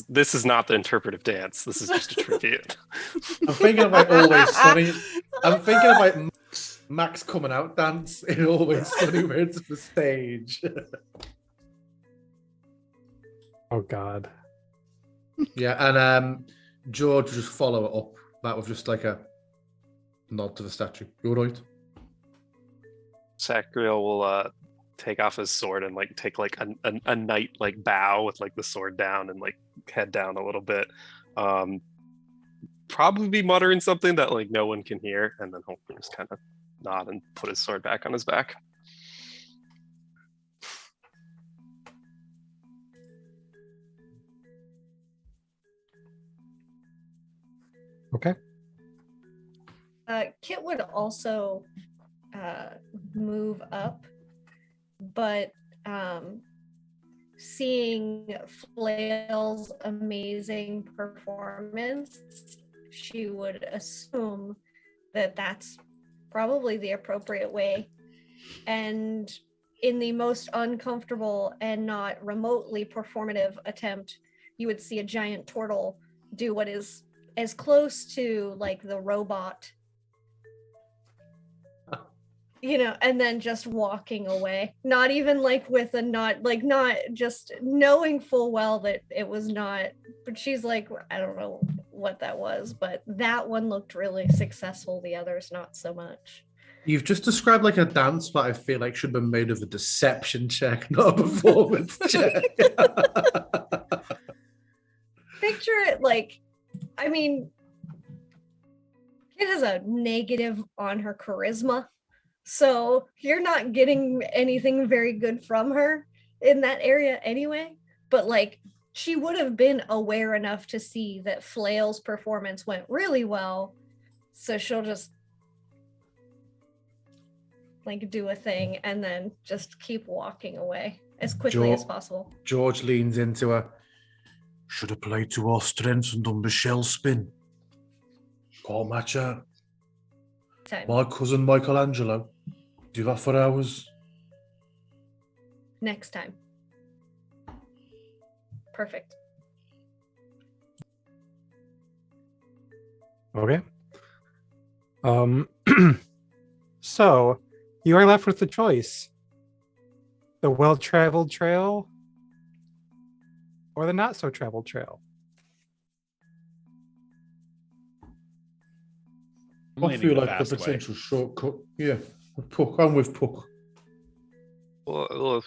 This is not the interpretive dance. This is just a tribute. I'm thinking about Always Sunny. I'm thinking about Max coming out dance in Always Sunny where it's the stage. Oh god. Yeah, and George will just follow it up. That was just like a nod to the statue. You're right. Sacriel will take off his sword and like take like a knight like bow with like the sword down and like head down a little bit. Probably be muttering something that like no one can hear, and then hopefully just kind of nod and put his sword back on his back. Okay. Kit would also move up, but seeing Flail's amazing performance, she would assume that that's probably the appropriate way. And in the most uncomfortable and not remotely performative attempt, you would see a giant turtle do what is as close to like the robot, you know, and then just walking away. Not even like with a not just knowing full well that it was not, but she's like, I don't know what that was, but that one looked really successful. The others not so much. You've just described like a dance that I feel like should have been made of a deception check, not a performance check. Picture it like, I mean, it has a negative on her charisma, so you're not getting anything very good from her in that area anyway. But like, she would have been aware enough to see that Flail's performance went really well, so she'll just like do a thing and then just keep walking away as quickly as possible. George leans into her. Should have played to our strengths and done the shell spin. Can't match her. Time. My cousin Michelangelo. Do that for hours. Next time. Perfect. Okay. So you are left with the choice: the well-traveled trail or the not-so-traveled trail. I'm I leaning feel the like the fast way. potential shortcut. Yeah, Puck. I'm with Puck. Well,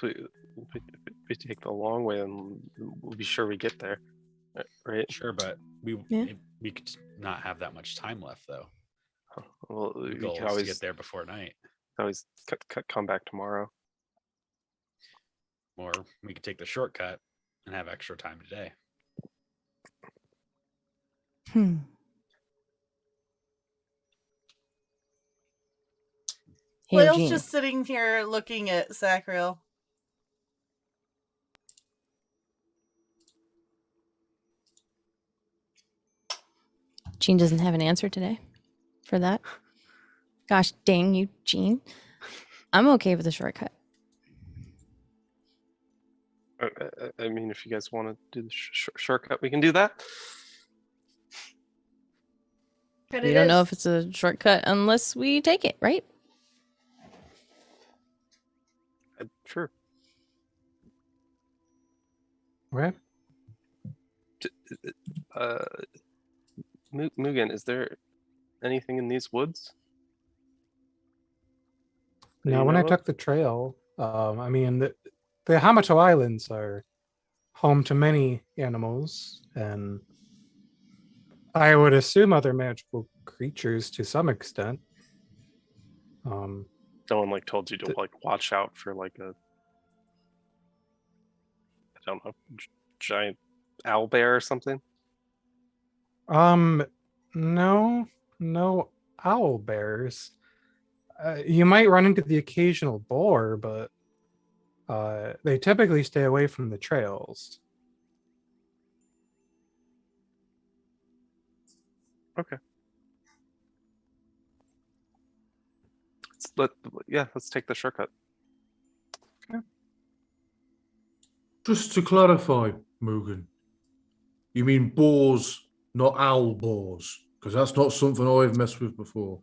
we take the long way and we'll be sure we get there, right? Sure, but Yeah. we could not have that much time left, though. Well, The we goal can is to always get there before night, come back tomorrow. or we could take the shortcut and have extra time today. Hmm. Hey, Flail's Eugene. just sitting here looking at Sacriel. Gene doesn't have an answer today for that. Gosh dang you, Gene. I'm okay with the shortcut. I mean, if you guys want to do the shortcut, we can do that. But We it don't know is. if it's a shortcut unless we take it, right? Sure. Okay. Mugen, is there anything in these woods? that Now, you when I know of? took the trail, I mean, the Hamato Islands are home to many animals, and I would assume other magical creatures to some extent. No one like told you to like watch out for like a, I don't know, giant owlbear or something. No owl bears. You might run into the occasional boar, but they typically stay away from the trails. Okay. Let's take the shortcut. Just to clarify, Mugen, you mean boars, not owl boars? Because that's not something I've messed with before.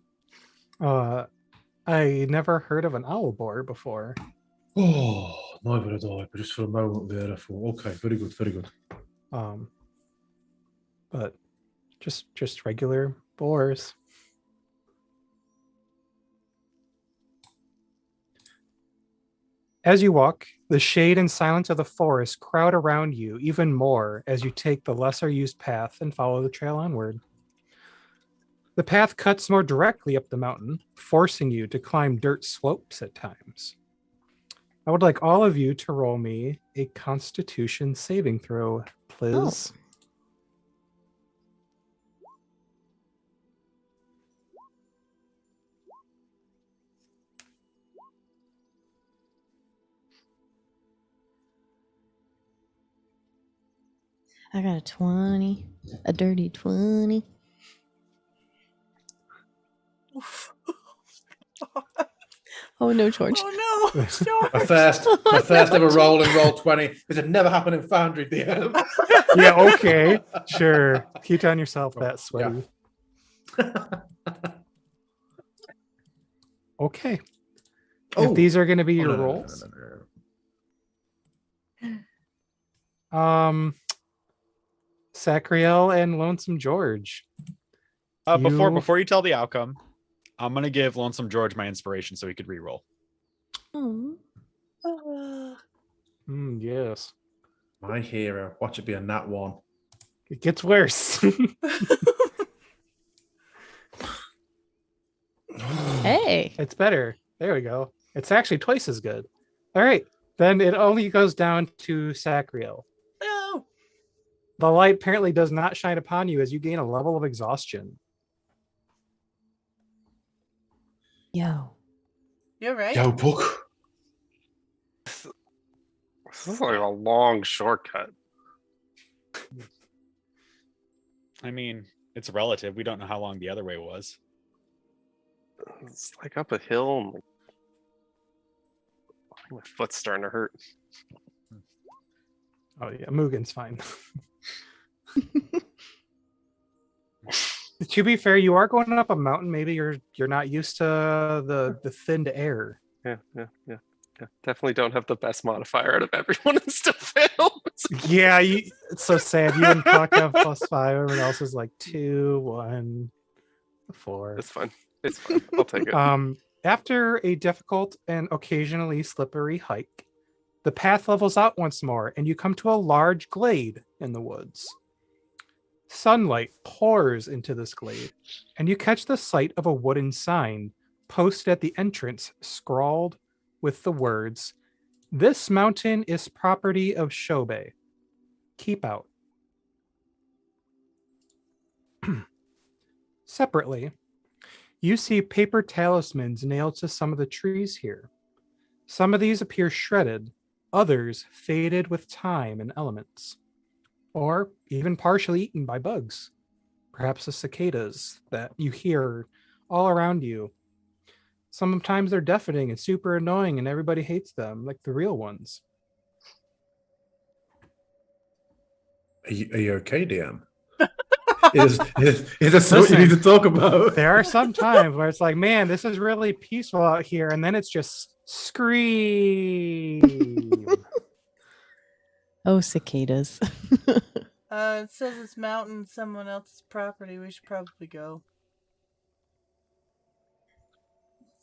I never heard of an owl boar before. Oh, neither did I, but just for a moment there, I thought, okay, very good, very good. But just regular boars. As you walk, the shade and silence of the forest crowd around you even more as you take the lesser used path and follow the trail onward. The path cuts more directly up the mountain, forcing you to climb dirt slopes at times. I would like all of you to roll me a Constitution saving throw, please. I got a 20, a dirty 20. Oh no, George. Oh no, George. My first ever roll and roll 20. This had never happened in Foundry, DM. Yeah, okay, sure. Keep on yourself that sweaty. Okay. If these are going to be your rolls, Sacriel and Lonesome George. Before you tell the outcome, I'm gonna give Lonesome George my inspiration so he could reroll. Oh. Yes. My hero. Watch it be a nat 1. It gets worse. Hey. It's better. There we go. It's actually twice as good. All right. Then it only goes down to Sacriel. No. The light apparently does not shine upon you as you gain a level of exhaustion. Yo. You're right. Yo, Puck. This is like a long shortcut. I mean, it's relative. We don't know how long the other way was. It's like up a hill. And like, I think my foot's starting to hurt. Oh yeah, Mugen's fine. To be fair, you are going up a mountain. Maybe you're not used to the thinned air. Yeah. Definitely don't have the best modifier out of everyone and still fail. Yeah, it's so sad. You and Puck have +5. Everyone else is like 2, 1, 4. It's fine. It's fine. I'll take it. After a difficult and occasionally slippery hike, The path levels out once more, and you come to a large glade in the woods. Sunlight pours into this glade, and you catch the sight of a wooden sign posted at the entrance, scrawled with the words, "This mountain is property of Shobe. Keep out." Separately, you see paper talismans nailed to some of the trees here. Some of these appear shredded, others faded with time and elements, or even partially eaten by bugs. Perhaps the cicadas that you hear all around you. Sometimes they're deafening and super annoying, and everybody hates them, like the real ones. Are you okay, DM? Is there something you need to talk about? There are some times where it's like, man, this is really peaceful out here, and then it's just scream. Oh, cicadas. It says this mountain's someone else's property. We should probably go.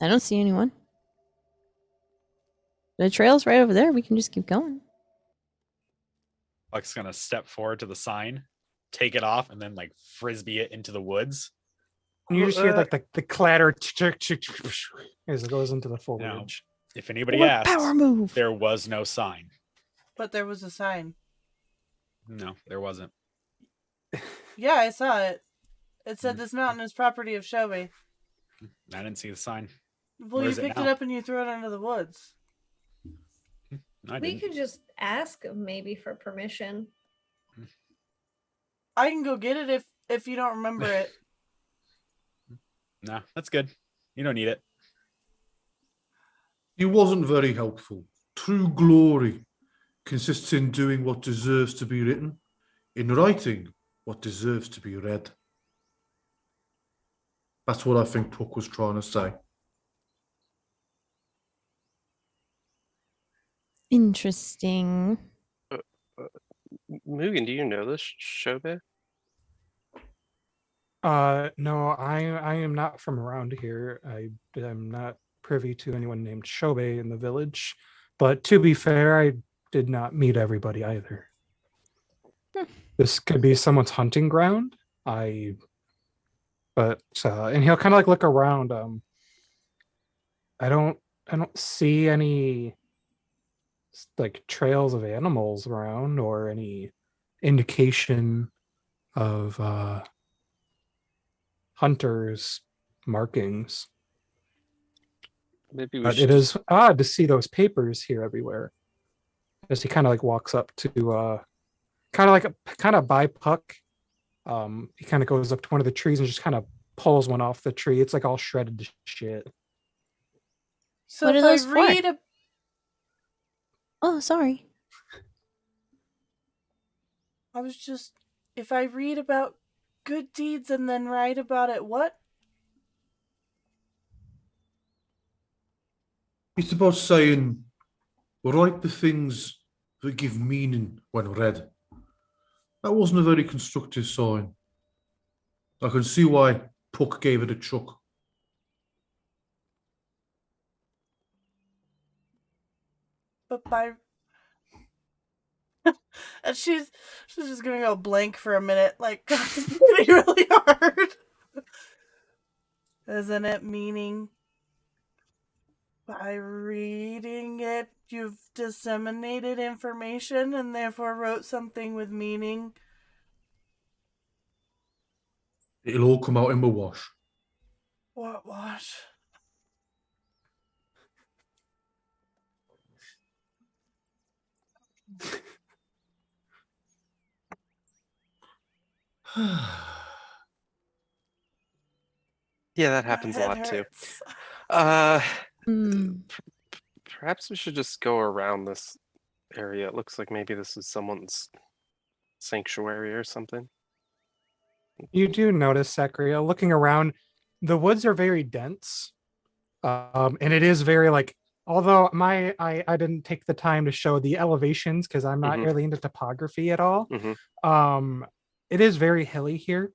I don't see anyone. The trail's right over there. We can just keep going. Buck's gonna step forward to the sign, take it off, and then like frisbee it into the woods. And you just hear like the clatter as it goes into the Now, foliage. if anybody What asks, power move? there was no sign. But there was a sign. No, there wasn't. Yeah, I saw it. It said this mountain is property of Shobe. I didn't see the sign. Well, Where you is it picked it now? up and you threw it into the woods. I We didn't. could just ask maybe for permission. I can go get it if you don't remember it. No, that's good. You don't need it. You wasn't very helpful. True glory consists in doing what deserves to be written, in writing what deserves to be read. That's what I think Puck was trying to say. Interesting. Mugen, do you know this Shobe? No, I am not from around here. I am not privy to anyone named Shobe in the village. But to be fair, I did not meet everybody either. This could be someone's hunting ground. And he'll kind of like look around. I don't see any like trails of animals around or any indication of hunters markings. Maybe we But should. it is odd to see those papers here everywhere. As he kind of like walks up to kind of by Puck. He kind of goes up to one of the trees and just kind of pulls one off the tree. It's like all shredded to shit. So What if are those I for? read a Oh, sorry. if I read about good deeds and then write about it, what? It's about saying, write the things that give meaning when read. That wasn't a very constructive sign. I can see why Puck gave it a chuck. But by and she's just gonna go blank for a minute, like, God, this is getting really hard. Isn't it meaning by reading it you've disseminated information and therefore wrote something with meaning? It'll all come out in the wash. What wash? Yeah, that My happens a head lot too. hurts. Hmm. Perhaps we should just go around this area. It looks like maybe this is someone's sanctuary or something. You do notice, Sakria, looking around, the woods are very dense. And it is very like, although I didn't take the time to show the elevations because I'm not Mhm. really into topography at all. Mhm. It is very hilly here.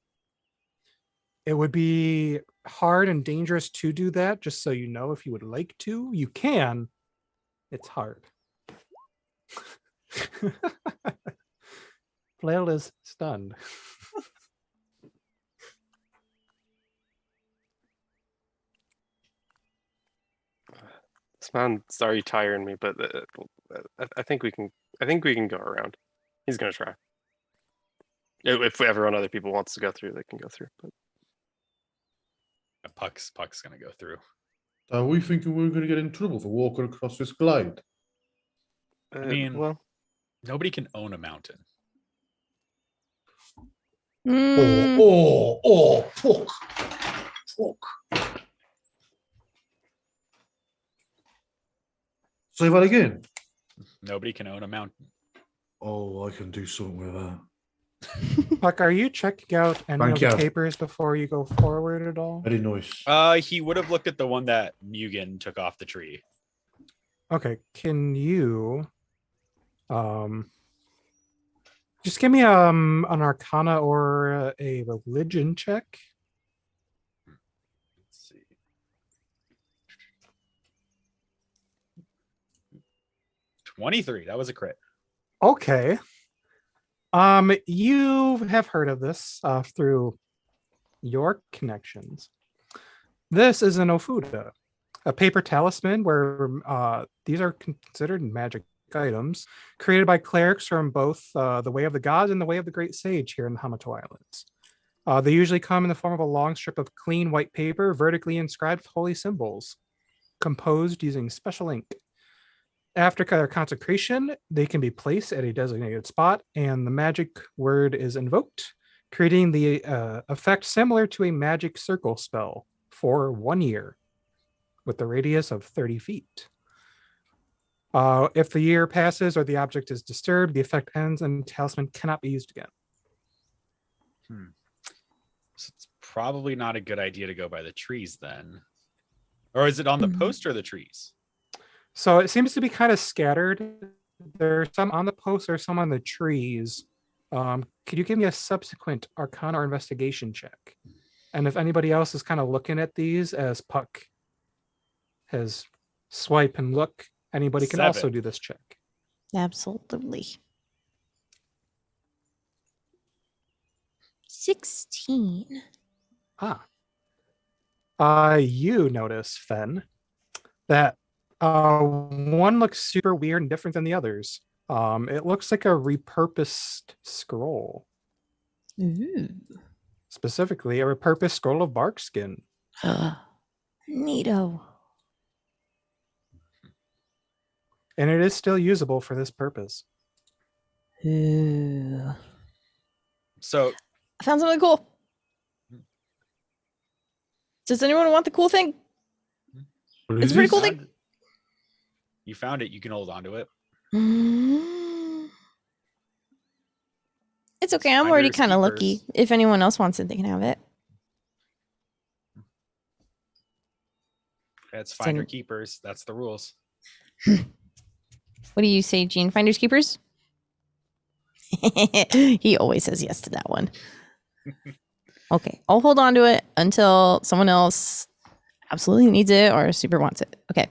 It would be hard and dangerous to do that, just so you know. If you would like to, you can. It's hard. Flail is stunned. This man's already tiring me, but I think we can. I think we can go around. He's gonna try. If everyone, other people wants to go through, they can go through. But Puck's gonna go through. Are we thinking we're going to get in trouble for walking across this glide? I mean, well, nobody can own a mountain. Mm, Puck. Puck. Say that again. Nobody can own a mountain. Oh, I can do something with that. Puck, are you checking out any Thank of the you. papers before you go forward at all? Very nice. He would have looked at the one that Mugen took off the tree. Okay, can you just give me an arcana or a religion check? Let's see. 23. That was a crit. Okay. You have heard of this through your connections. This is an ofuda, a paper talisman where these are considered magic items created by clerics from both the Way of the Gods and the Way of the Great Sage here in the Hamato Islands. They usually come in the form of a long strip of clean white paper, vertically inscribed with holy symbols, composed using special ink. After their consecration, they can be placed at a designated spot, and the magic word is invoked, creating the effect similar to a magic circle spell for 1 year, with a radius of 30 feet. If the year passes or the object is disturbed, the effect ends and the talisman cannot be used again. So it's probably not a good idea to go by the trees then. Or is it on the post or the trees? So it seems to be kind of scattered. There's some on the post or some on the trees. Could you give me a subsequent arcana or investigation check? And if anybody else is kind of looking at these as Puck has swipe and look, anybody can also 7. do this check. absolutely. 16. You notice, Fen, that one looks super weird and different than the others. It looks like a repurposed scroll. Ooh. Specifically, a repurposed scroll of bark skin. Neato. And it is still usable for this purpose. Ooh. So I found something cool. Does anyone want the cool thing? What It's is a pretty this? cool thing. you found it. You can hold on to it. It's okay. I'm already Finders kind of keepers. lucky. If anyone else wants it, they can have it. That's So- finder keepers. That's the rules. What do you say, Gene? Finders keepers? He always says yes to that one. Okay, I'll hold on to it until someone else absolutely needs it or super wants it. Okay.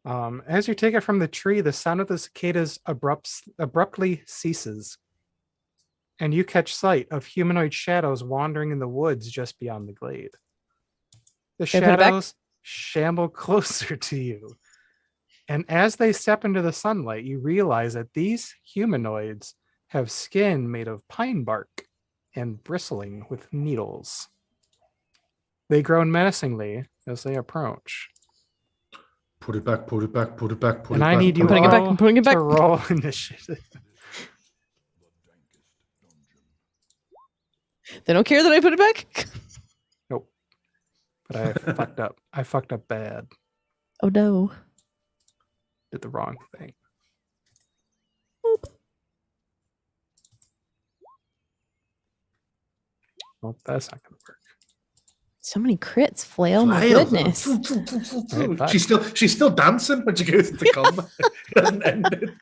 As you take it from the tree, the sound of the cicadas abruptly ceases. And you catch sight of humanoid shadows wandering in the woods just beyond the glade. The Can I put it back? shadows shamble closer to you. And as they step into the sunlight, you realize that these humanoids have skin made of pine bark and bristling with needles. They groan menacingly as they approach. Put it back, put it back, put it back, put And it I back. need you putting it back, all I'm putting it back. to roll initiative. They don't care that I put it back? But I fucked up. I fucked up bad. Oh no. Did the wrong thing. Well, that's not gonna work. So many crits, Flail. My Flail. goodness. Right, but- She's still dancing when she goes into combat. It hasn't ended.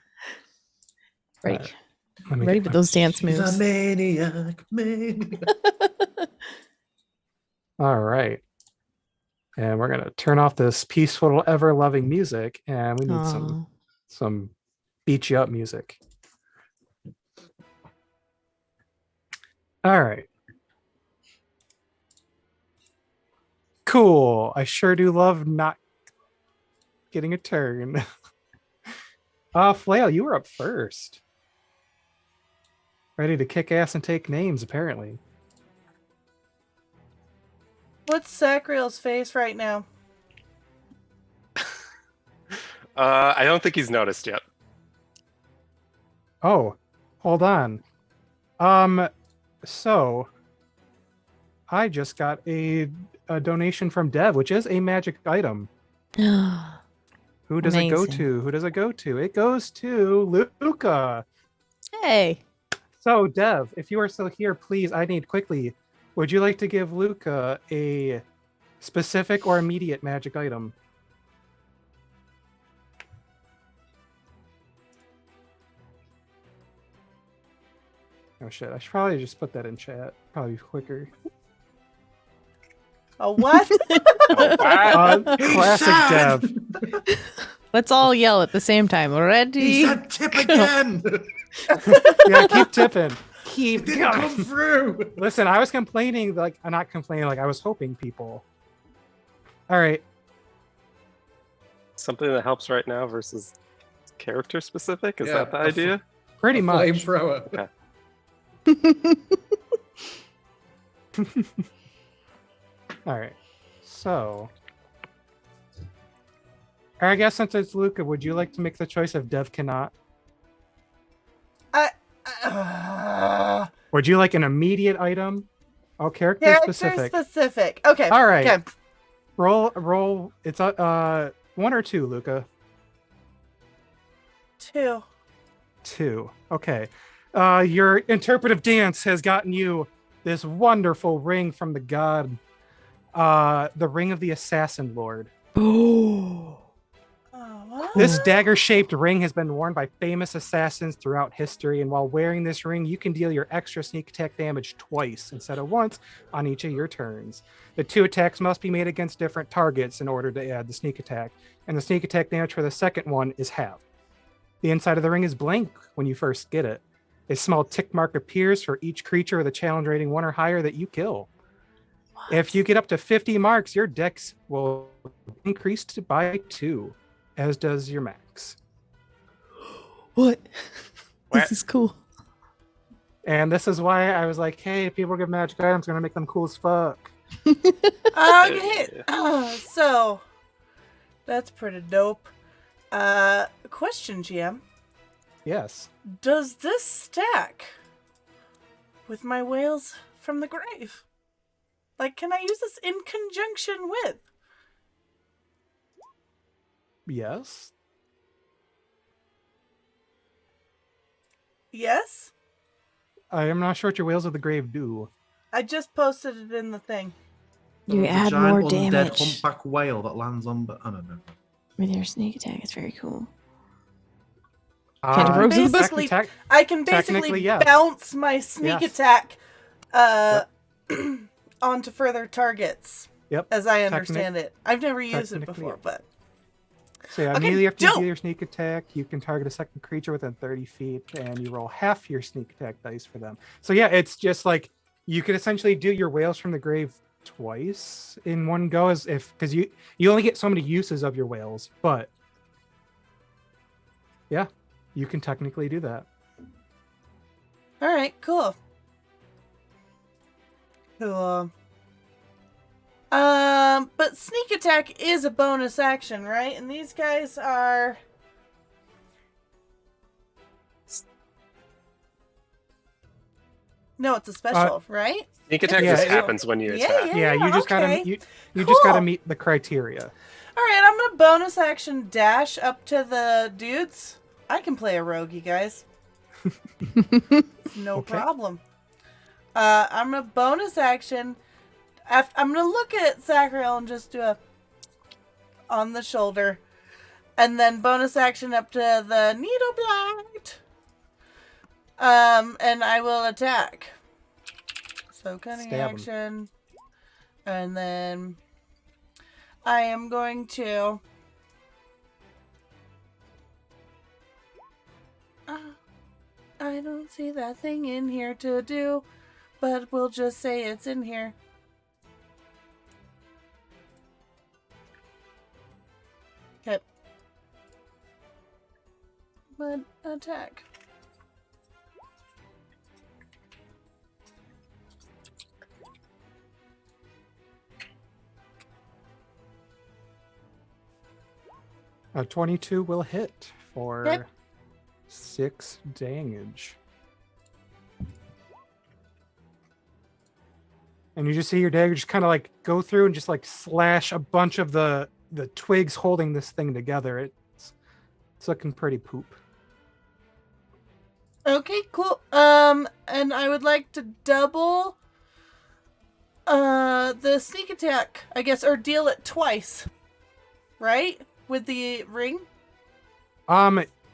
Right. Let me Ready get with my- those dance She's a moves. maniac. All right. And we're gonna turn off this peaceful, ever-loving music, and we need some some beat you up music. All right. Cool. I sure do love not getting a turn. Flail, you were up first. Ready to kick ass and take names, apparently. What's Sacriel's face right now? I don't think he's noticed yet. Oh, hold on. So I just got a donation from Dev, which is a magic item. Who does it go Amazing. to? Who does it go to? It goes to Luca. Hey. So, Dev, if you are still here, please, I need quickly. Would you like to give Luca a specific or immediate magic item? Oh shit! I should probably just put that in chat. Probably quicker. A what? Classic Dev. Let's all yell at the same time. He Ready? said tip again. Yeah, keep tipping. Keep It didn't come going. through. Listen, I was complaining, like, I'm not complaining, like, I was hoping people. All right. Something that helps right now versus character specific? Is Yeah, that the idea? Pretty much. Flamethrower. All right. So, or I guess since it's Luca, would you like to make the choice of Dev cannot? Would you like an immediate item? Oh, character specific. specific. Okay. All right. Okay. Roll. It's 1 or 2, Luca. 2. 2. Okay. Your interpretive dance has gotten you this wonderful ring from the god, the Ring of the Assassin Lord. Oh. What? This dagger-shaped ring has been worn by famous assassins throughout history, and while wearing this ring, you can deal your extra sneak attack damage twice instead of once on each of your turns. The 2 attacks must be made against different targets in order to add the sneak attack, and the sneak attack damage for the second one is half. The inside of the ring is blank when you first get it. A small tick mark appears for each creature with a challenge rating 1 or higher that you kill. If you get up to 50 marks, your dex will increase by 2, as does your max. What? What? This is cool. And this is why I was like, hey, if people give magic items, I'm going to make them cool as fuck. Okay. So, that's pretty dope. Question, GM. Yes. Does this stack with my whales from the grave? Like, can I use this in conjunction with? Yes. Yes? I am not sure what your Whales of the Grave do. I just posted it in the thing. You There's a add giant more undead damage humpback whale that lands on. But I don't know. with your sneak attack. It's very cool. Uh, Canterbury's are the best. Basically, tech- I can technically, basically yes. bounce my sneak Yes. attack onto further targets. Yep. As I understand it. I've never used it technically, before, but So yeah, Okay, immediately after you dope. do your sneak attack, you can target a second creature within 30 feet, and you roll half your sneak attack dice for them. So yeah, it's just like you could essentially do your Whales from the Grave twice in one go, as if because you only get so many uses of your whales, but yeah, you can technically do that. all right, cool. Cool. But sneak attack is a bonus action, right? And these guys are. No, it's a special, right? Sneak attack Yeah, just it- happens when you Yeah, attack. Yeah, you just okay. gotta you just gotta Cool. meet the criteria. All right, I'm gonna bonus action dash up to the dudes. I can play a rogue, you guys. No Okay. problem. I'm gonna bonus action. I'm gonna look at Zachariel and just do a on the shoulder, and then bonus action up to the needle blight. And I will attack. So cunning Stab 'em. action, and then I am going to I don't see that thing in here to do, but we'll just say it's in here. Okay. But attack. A 22 will hit for Yep. 6 damage. And you just see your dagger just kind of like go through and just like slash a bunch of the twigs holding this thing together. It's looking pretty poop. Okay, cool. And I would like to double the sneak attack, I guess, or deal it twice. Right? With the ring?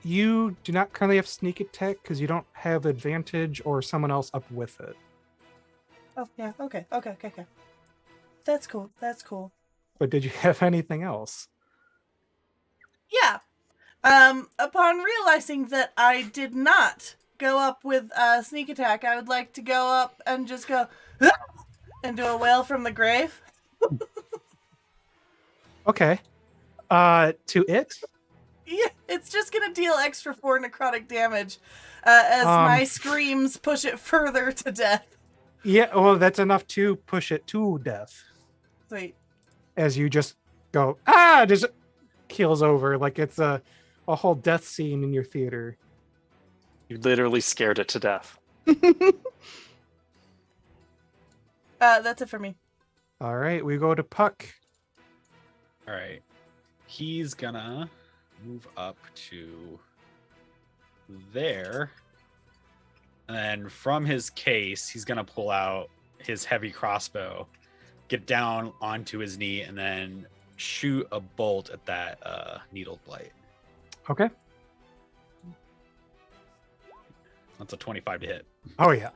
You do not currently have sneak attack because you don't have advantage or someone else up with it. Oh, yeah. Okay. That's cool. But did you have anything else? Yeah. Upon realizing that I did not go up with sneak attack, I would like to go up and just go "Ah!" and do a wail from the grave. Okay. To it? Yeah, it's just gonna deal extra 4 necrotic damage as my screams push it further to death. Yeah, well, that's enough to push it to death. Sweet. As you just go, just keels over like it's a whole death scene in your theater. You literally scared it to death. That's it for me. All right, we go to Puck. All right. He's gonna move up to there. And then from his case, he's gonna pull out his heavy crossbow, get down onto his knee, and then shoot a bolt at that needle blight. Okay. That's a 25 to hit. Oh, yeah.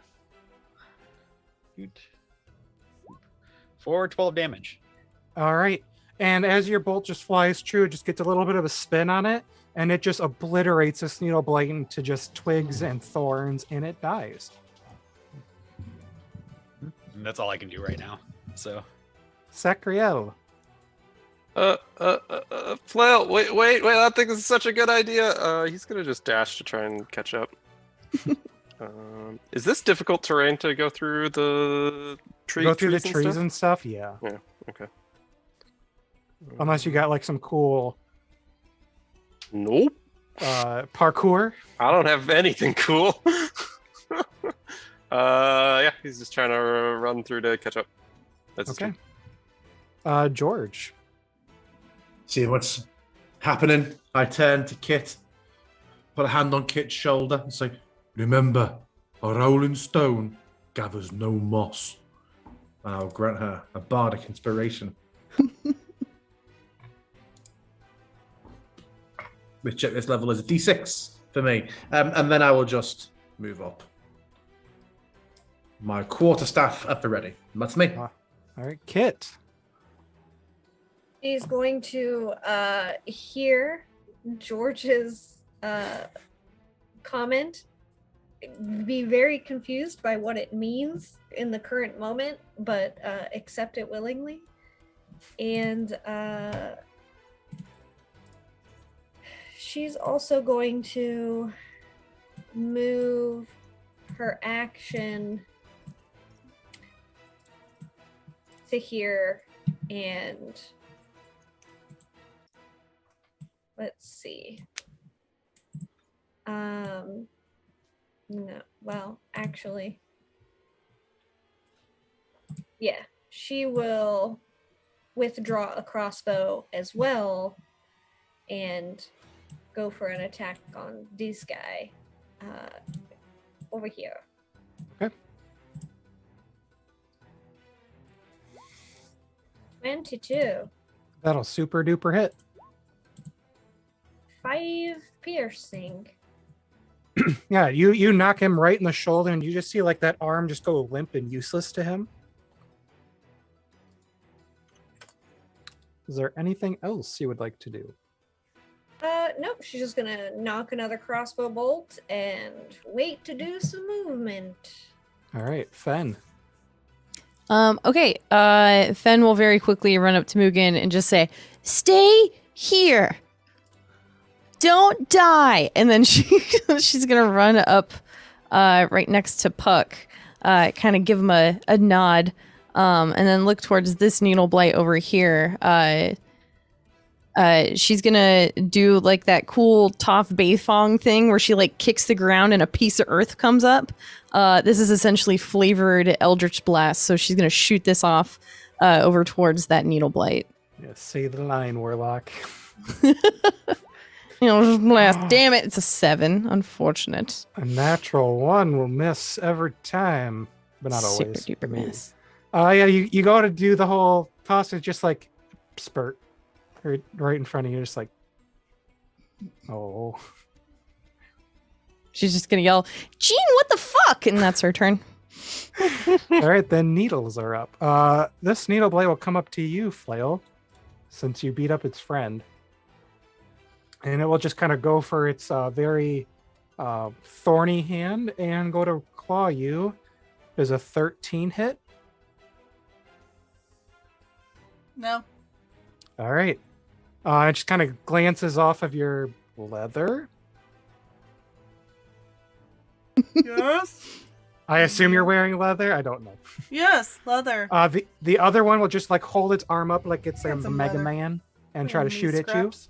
For 12 damage. All right. And as your bolt just flies true, it just gets a little bit of a spin on it, and it just obliterates this needle blight into just twigs and thorns, and it dies. And that's all I can do right now. So Sacriel. Flail, wait, I don't think this is such a good idea. He's gonna just dash to try and catch up. Is this difficult terrain to go through the trees? Go through the and trees stuff? and stuff? Yeah. Yeah, okay. Unless you got like some cool Nope. parkour. I don't have anything cool. Yeah, he's just trying to run through to catch up. That's Okay. George. See what's happening. I turn to Kit, put a hand on Kit's shoulder and say, remember, a rolling stone gathers no moss. And I'll grant her a bardic inspiration. Which at this level is a D6 for me. And then I will just move up. My quarterstaff at the ready. That's me. All right, Kit. He's going to hear George's comment, be very confused by what it means in the current moment, but accept it willingly. And she's also going to move her action to here and let's see. No, well, actually, yeah, she will withdraw a crossbow as well and go for an attack on this guy over here. Okay. 22. That'll super duper hit. 5 piercing. Yeah, you knock him right in the shoulder, and you just see like that arm just go limp and useless to him. Is there anything else you would like to do? Nope. She's just gonna knock another crossbow bolt and wait to do some movement. All right, Fen. Okay. Fen will very quickly run up to Mugen and just say, "Stay here. Don't die." And then she's gonna run up, right next to Puck, kind of give him a nod, and then look towards this needle blight over here. She's gonna do like that cool Toph Beifong thing where she like kicks the ground and a piece of earth comes up. This is essentially flavored Eldritch Blast, so she's gonna shoot this off over towards that needle blight. Yeah, say the line, Warlock. Eldritch Blast. Damn it! It's a 7. Unfortunate. A natural 1 will miss every time, but not Super always. duper miss. Yeah, you go to do the whole toss, it's just like spurt right in front of you, just like, oh. She's just gonna yell, "Jean, what the fuck?" And that's her turn. All right, then needles are up. This needle blade will come up to you, Flail, since you beat up its friend. And it will just kind of go for its very thorny hand and go to claw you. There's a 13 hit. No. All right. It just kind of glances off of your leather. Yes. I assume you're wearing leather. I don't know. Yes, leather. The other one will just like hold its arm up like it's a Got some Mega leather. Man and try to Knee shoot at you. scraps.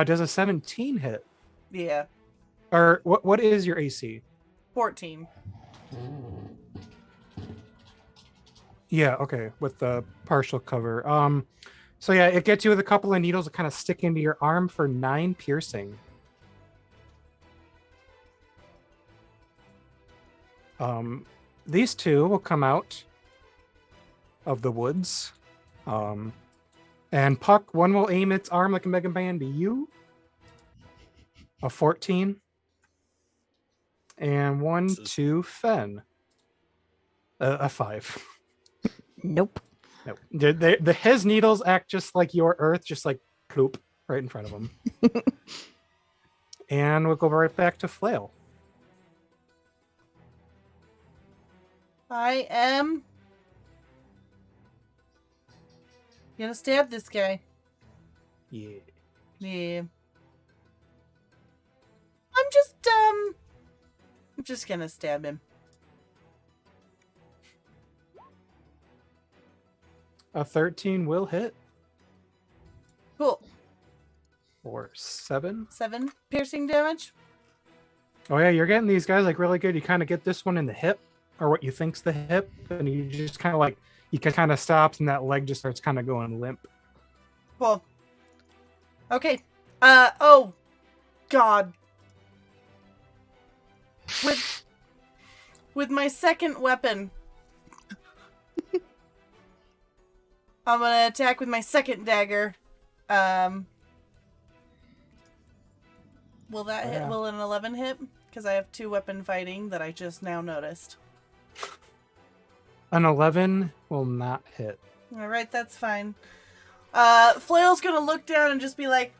Does a 17 hit? Yeah. Or what is your AC? 14. Yeah, okay, with the partial cover. So yeah, it gets you with a couple of needles that kind of stick into your arm for 9 piercing. These two will come out of the woods. And Puck, one will aim its arm like a Mega Man to you. A 14. And one to Fen. A 5. Nope. No. His needles act just like your earth, just like poop right in front of him. And we'll go right back to Flail. I am gonna stab this guy. Yeah. Yeah. I'm just gonna stab him. A 13 will hit Cool. for 7. 7 piercing damage. Oh yeah, you're getting these guys like really good. You kind of get this one in the hip, or what you think's the hip, and you just kind of like he kind of stops, and that leg just starts kind of going limp. Cool. Okay. Oh, God. With my second weapon, I'm gonna attack with my second dagger. Will that hit? Yeah. Will an 11 hit? Because I have 2 weapon fighting that I just now noticed. An 11 will not hit. All right, that's fine. Flail's gonna look down and just be like,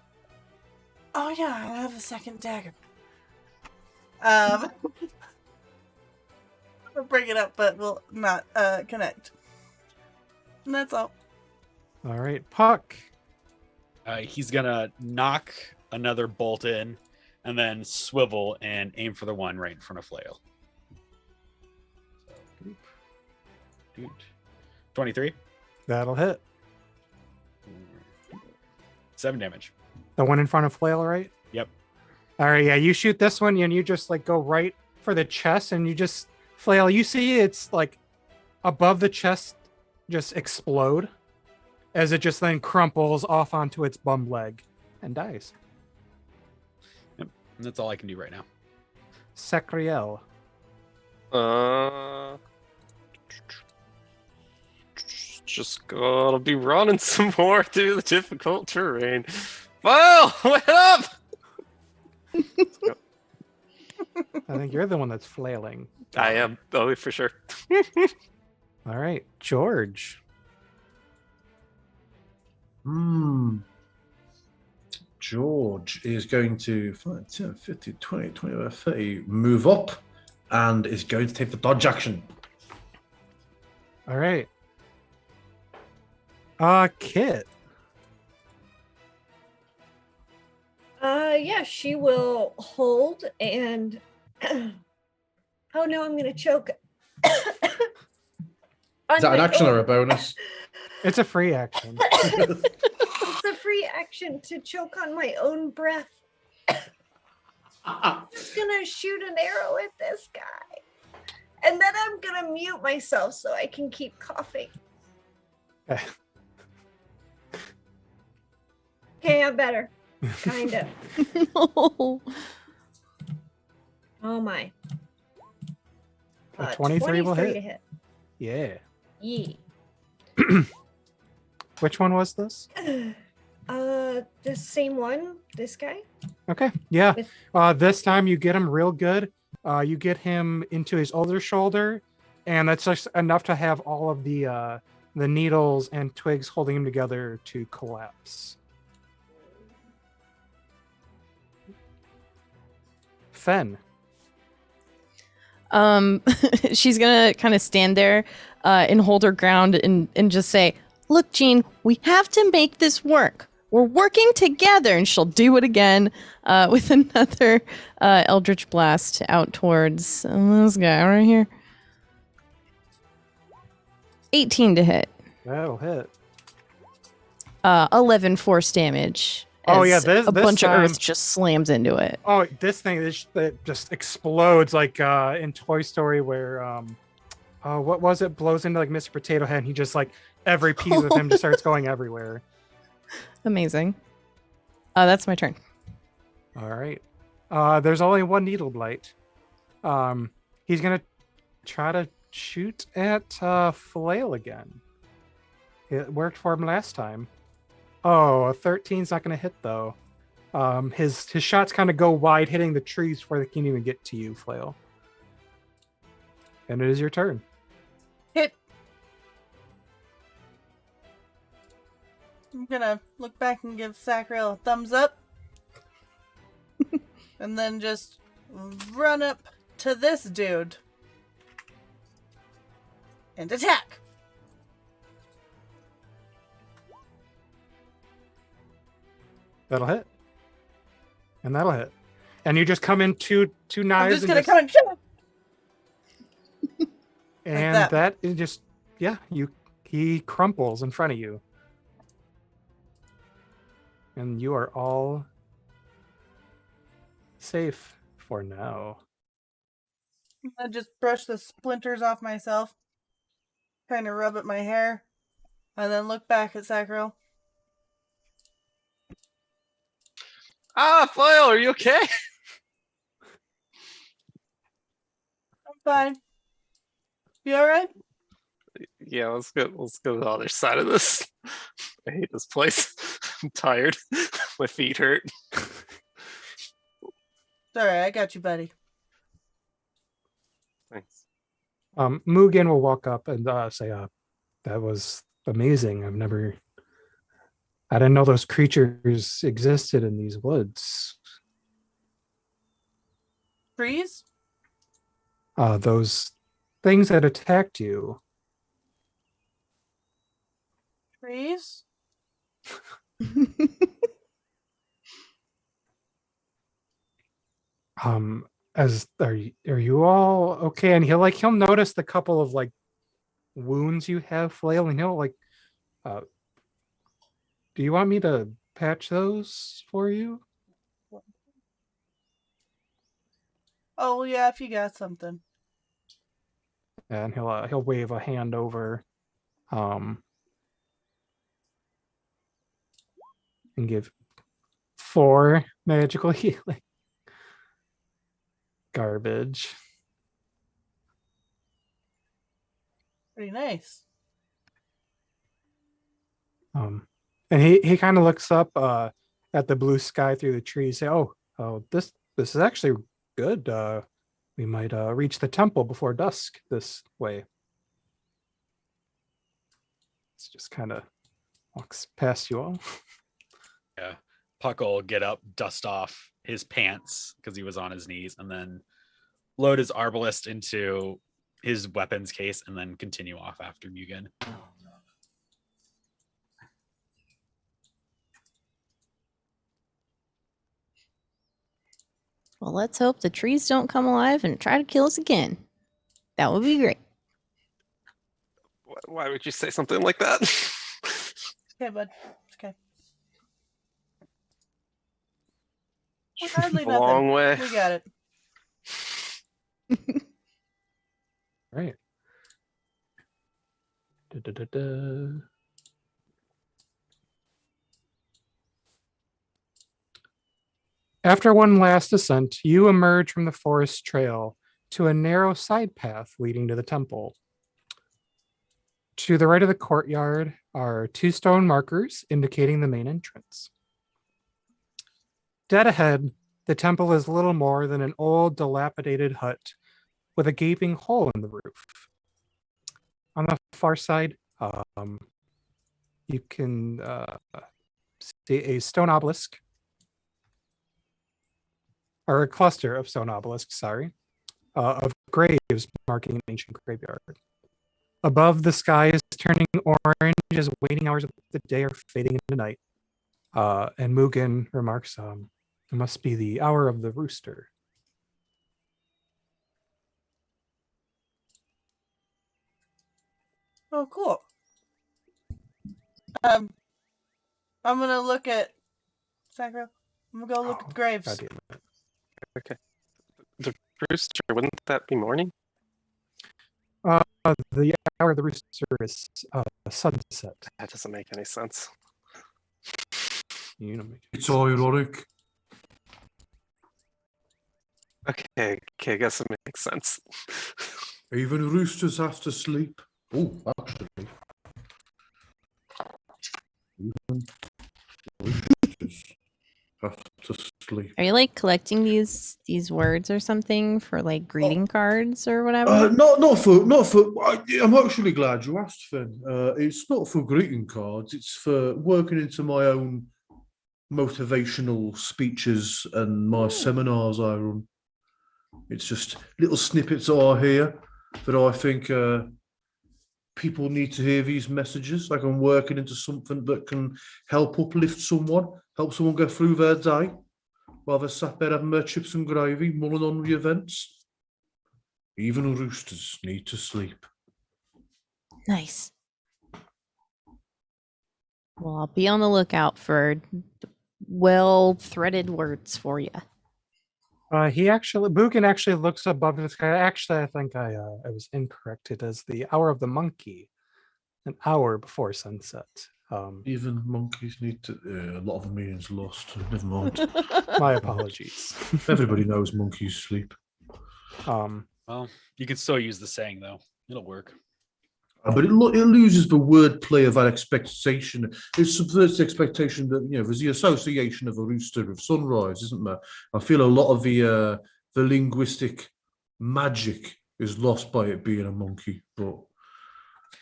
"Oh yeah, I have a second dagger." I'll bring it up, but we'll not connect. And that's all. All right, Puck. He's gonna knock another bolt in, and then swivel and aim for the one right in front of Flail. 23. That'll hit. 7 damage. The one in front of Flail, right? Yep. All right, yeah, you shoot this one, and you just like go right for the chest, and you just Flail. You see it's like above the chest, just explode, as it just then crumples off onto its bum leg and dies. Yep. And that's all I can do right now. Sacriel. Just gotta be running some more through the difficult terrain. Well, wait up! I think you're the one that's flailing. I am. Oh, for sure. All right, George. George is going to 5, 10, 15, 20, 25, 30, move up and is going to take the dodge action. All right. Kit. Yeah, she will hold and oh no, I'm gonna choke. Is that an action or a bonus? It's a free action. It's a free action to choke on my own breath. I'm just gonna shoot an arrow at this guy. And then I'm gonna mute myself so I can keep coughing. Okay. Okay, I'm better. Kind of. No. Oh my. A 23 will 23 hit. to hit. Yeah. Yeah. Which one was this? The same one. This guy. Okay. Yeah. With- This time you get him real good. You get him into his other shoulder, and that's just enough to have all of the needles and twigs holding him together to collapse. Fen. She's gonna kind of stand there and hold her ground and just say, "Look, Jean, we have to make this work. We're working together." And she'll do it again with another Eldritch Blast out towards this guy right here. 18 to hit. That'll hit. 11 force damage. Oh, yeah, as this bunch of time- earth just slams into it. Oh, this thing that just explodes like in Toy Story where what was it? Blows into like Mr. Potato Head and he just like every piece of him just starts going everywhere. Amazing. That's my turn. All right. There's only one needle blight. He's gonna try to shoot at Flail again. It worked for him last time. Oh, a 13's not gonna hit though. His shots kind of go wide, hitting the trees before they can even get to you, Flail. And it is your turn. Hit. I'm gonna look back and give Sacriel a thumbs up. And then just run up to this dude. And attack! That'll hit. And that'll hit. And you just come in two I'm knives. just gonna come and kill him! And that. that is just, yeah, he crumples in front of you. And you are all safe for now. I just brush the splinters off myself. Kind of rub at my hair. And then look back at Sacriel. Flail, are you okay? I'm fine. You alright? Yeah, let's go to the other side of this. I hate this place. I'm tired. My feet hurt. Sorry, I got you, buddy. Thanks. Mugen will walk up and say, that was amazing. I didn't know those creatures existed in these woods. Freeze? Those things that attacked you. Freeze? Are you all okay? And he'll notice the couple of like wounds you have, Flail, and he'll like do you want me to patch those for you? Oh, yeah, if you got something. And he'll wave a hand over and give 4 magical healing. Garbage. Pretty nice. And he kind of looks up at the blue sky through the trees. Say, oh, this is actually good. We might reach the temple before dusk this way. It's just kind of walks past you all. Yeah. Puck will get up, dust off his pants because he was on his knees, and then load his arbalist into his weapons case, and then continue off after Mugen. Well, let's hope the trees don't come alive and try to kill us again. That would be great. Why would you say something like that? Okay, bud. It's okay. Hardly A long nothing. way. We got it. Right. Da-da-da-da. After one last ascent, you emerge from the forest trail to a narrow side path leading to the temple. To the right of the courtyard are 2 stone markers indicating the main entrance. Dead ahead, the temple is little more than an old, dilapidated hut with a gaping hole in the roof. On the far side, you can see a stone obelisk, or a cluster of stone obelisks, of graves marking an ancient graveyard. Above, the sky is turning orange as waning hours of the day are fading into night. And Mugen remarks, it must be the hour of the rooster. Oh, cool. I'm gonna look at Sakura. I'm gonna go look at the graves. God damn it. Okay. The rooster, wouldn't that be morning? The hour of the rooster is sunset. That doesn't make any sense. You know, It's ironic. Okay, I guess it makes sense. Even roosters have to sleep. Oh, actually. Even roosters have to sleep. Are you like collecting these words or something for like greeting cards or whatever? Not for. I'm actually glad you asked, Finn. It's not for greeting cards. It's for working into my own motivational speeches and my seminars I run. It's just little snippets I hear that I think people need to hear these messages. Like I'm working into something that can help uplift someone, help someone get through their day while they're sat there having their chips and gravy, mulling on the events. Even roosters need to sleep. Nice. Well, I'll be on the lookout for well-threaded words for you. Mugen actually looks above the sky. Actually, I think I was incorrect. It is the hour of the monkey, an hour before sunset. Even monkeys need to. A lot of the meaning's lost. Never mind. My apologies. Everybody knows monkeys sleep. Well, you can still use the saying though; it'll work. But it loses the wordplay of that expectation. It subverts the expectation that there's the association of a rooster with sunrise, isn't there? I feel a lot of the linguistic magic is lost by it being a monkey. But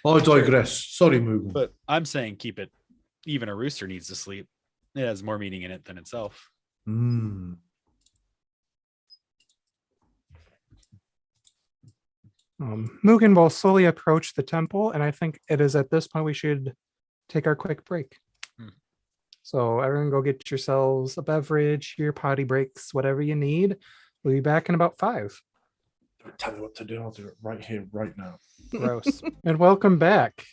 I digress. Sorry, Mugen. But I'm saying keep it. Even a rooster needs to sleep. It has more meaning in it than itself. Mugen will slowly approach the temple, and I think it is at this point we should take our quick break. So everyone go get yourselves a beverage, your potty breaks, whatever you need. We'll be back in about 5. Don't tell me what to do. I'll do it right here, right now. Gross. And welcome back.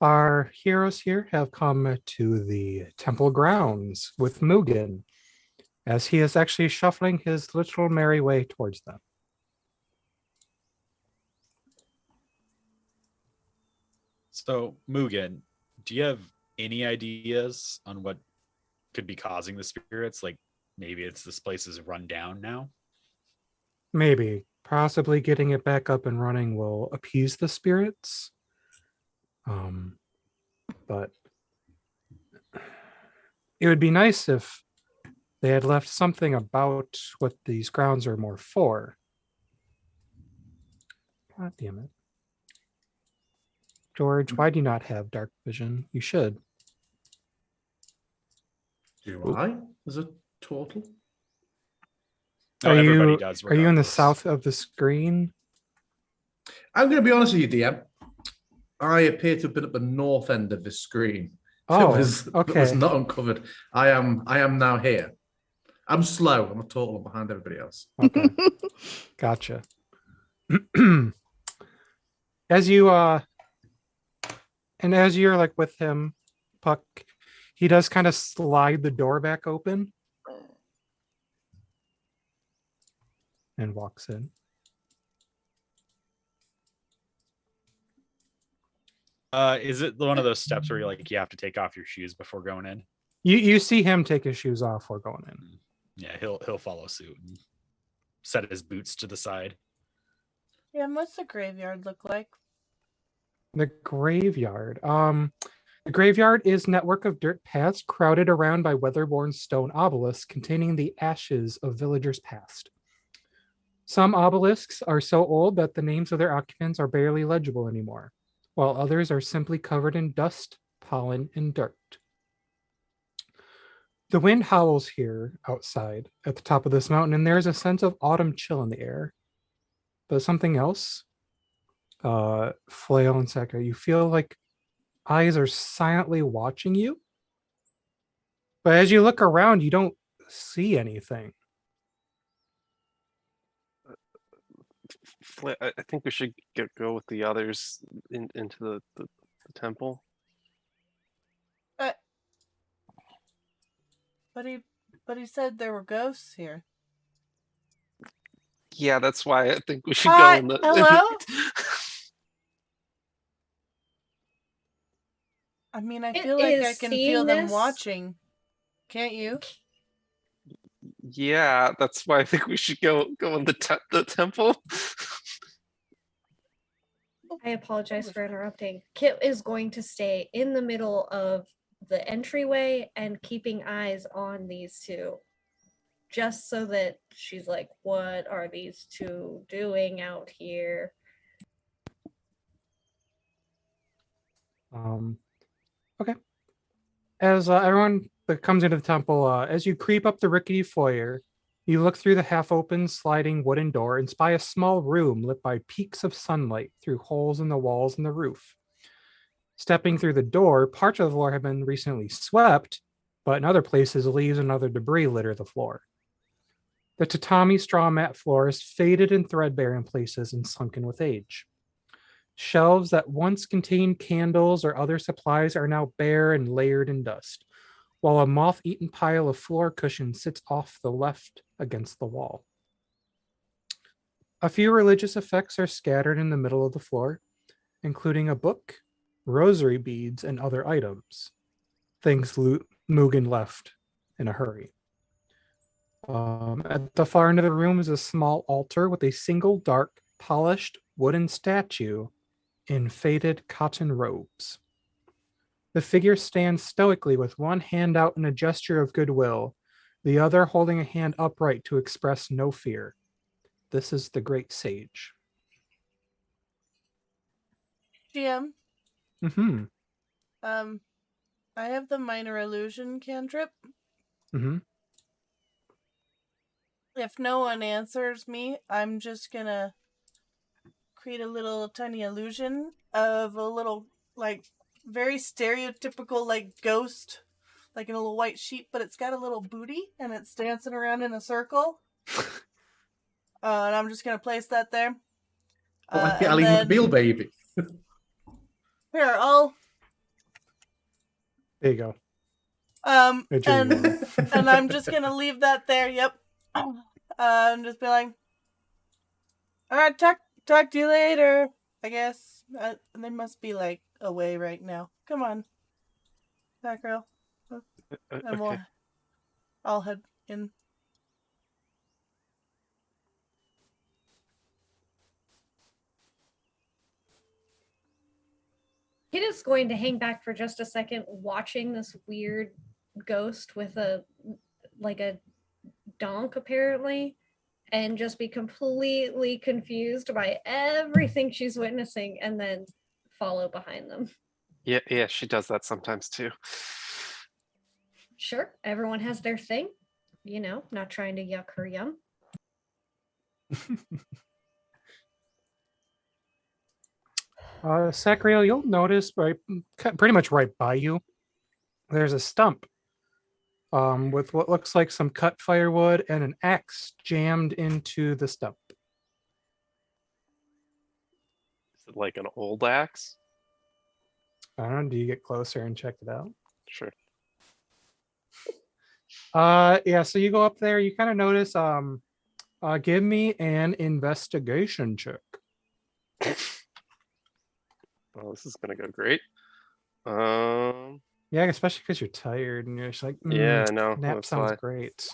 Our heroes here have come to the temple grounds with Mugen, as he is actually shuffling his little merry way towards them. So, Mugen, do you have any ideas on what could be causing the spirits? Like maybe it's this place is run down now? Maybe. Possibly getting it back up and running will appease the spirits. But it would be nice if they had left something about what these grounds are more for. God damn it. George, why do you not have dark vision? You should. Do I? As a total? No, everybody does. Are you in the regardless. south of the screen? I'm going to be honest with you, DM. I appear to have been at the north end of this screen. Oh, that was okay. not uncovered. I am now here. I'm slow. I'm a total behind everybody else. Okay. Gotcha. As you're like with him, Puck, he does kind of slide the door back open and walks in. Is it one of those steps where you have to take off your shoes before going in? You see him take his shoes off before going in. Yeah, he'll follow suit and set his boots to the side. Yeah, and what's the graveyard look like? The graveyard. The graveyard is a network of dirt paths crowded around by weather-worn stone obelisks containing the ashes of villagers past. Some obelisks are so old that the names of their occupants are barely legible anymore, while others are simply covered in dust, pollen, and dirt. The wind howls here outside at the top of this mountain, and there's a sense of autumn chill in the air. But something else, Flail and Seka, you feel like eyes are silently watching you. But as you look around, you don't see anything. I think we should go with the others into the temple. But he said there were ghosts here. Yeah, that's why I think we should Hi, go in the. hello? I mean, I feel like I can feel them watching. Can't you? Yeah, that's why I think we should go in the temple. I apologize for interrupting. Kit is going to stay in the middle of the entryway and keeping eyes on these two, just so that she's like, what are these two doing out here? Okay. As everyone that comes into the temple, as you creep up the rickety foyer, you look through the half-open sliding wooden door and spy a small room lit by peaks of sunlight through holes in the walls and the roof. Stepping through the door, parts of the floor have been recently swept, but in other places, leaves and other debris litter the floor. The tatami straw mat floor is faded and threadbare in places and sunken with age. Shelves that once contained candles or other supplies are now bare and layered in dust, while a moth-eaten pile of floor cushions sits off the left against the wall. A few religious effects are scattered in the middle of the floor, including a book, rosary beads, and other items. Things Mugen left in a hurry. At the far end of the room is a small altar with a single dark, polished wooden statue in faded cotton robes. The figure stands stoically with one hand out in a gesture of goodwill, the other holding a hand upright to express no fear. This is the great sage. GM. Mm-hmm. I have the minor illusion cantrip. Mm-hmm. If no one answers me, I'm just gonna create a little tiny illusion of a little, like, very stereotypical, like, ghost, like in a little white sheet, but it's got a little booty and it's dancing around in a circle. And I'm just gonna place that there. Like the Ally McBeal baby. Here, There you go. and I'm just gonna leave that there. Yep. And just be like, all right, talk to you later. I guess they must be like away right now. Come on, that girl, and Okay. I'll head in. Kit is going to hang back for just a second, watching this weird ghost with a donk apparently, and just be completely confused by everything she's witnessing, and then follow behind them. Yeah, she does that sometimes too. Sure, everyone has their thing. You know, not trying to yuck her yum. Sacriel, you'll notice pretty much right by you, there's a stump with what looks like some cut firewood and an axe jammed into the stump. Is it like an old axe? I don't know. Do you get closer and check it out? Sure. Yeah. So you go up there. You kind of notice. Give me an investigation check. Well, this is gonna go great. Yeah, especially because you're tired and you're just like, Yeah, I know. nap That's sounds why. great.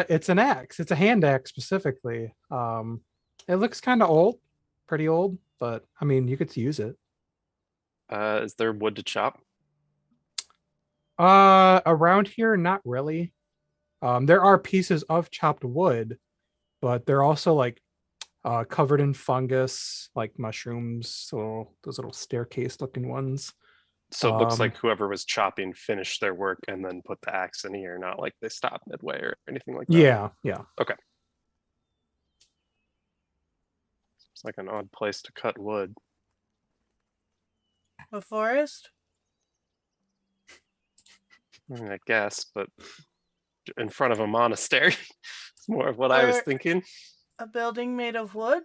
It's an axe. It's a hand axe specifically. It looks kind of old, pretty old, but I mean, you could use it. Is there wood to chop? Around here, not really. There are pieces of chopped wood, but they're also like covered in fungus, like mushrooms, so those little staircase looking ones. So it looks Um, like whoever was chopping finished their work and then put the axe in here, not like they stopped midway or anything like that. Yeah. It's like an odd place to cut wood. A forest? I mean, I guess, but in front of a monastery. It's more of what I was Or- thinking. A building made of wood?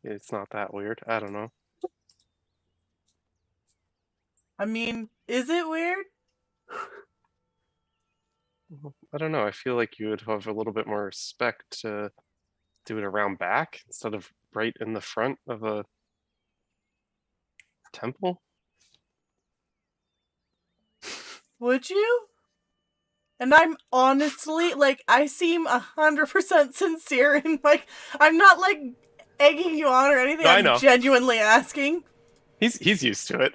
It's not that weird. I don't know. I mean, is it weird? I don't know. I feel like you would have a little bit more respect to do it around back instead of right in the front of a temple. Would you? And I'm honestly, like, I seem 100% sincere and, like, I'm not, like, egging you on or anything. No, I I'm know. genuinely asking. He's used to it.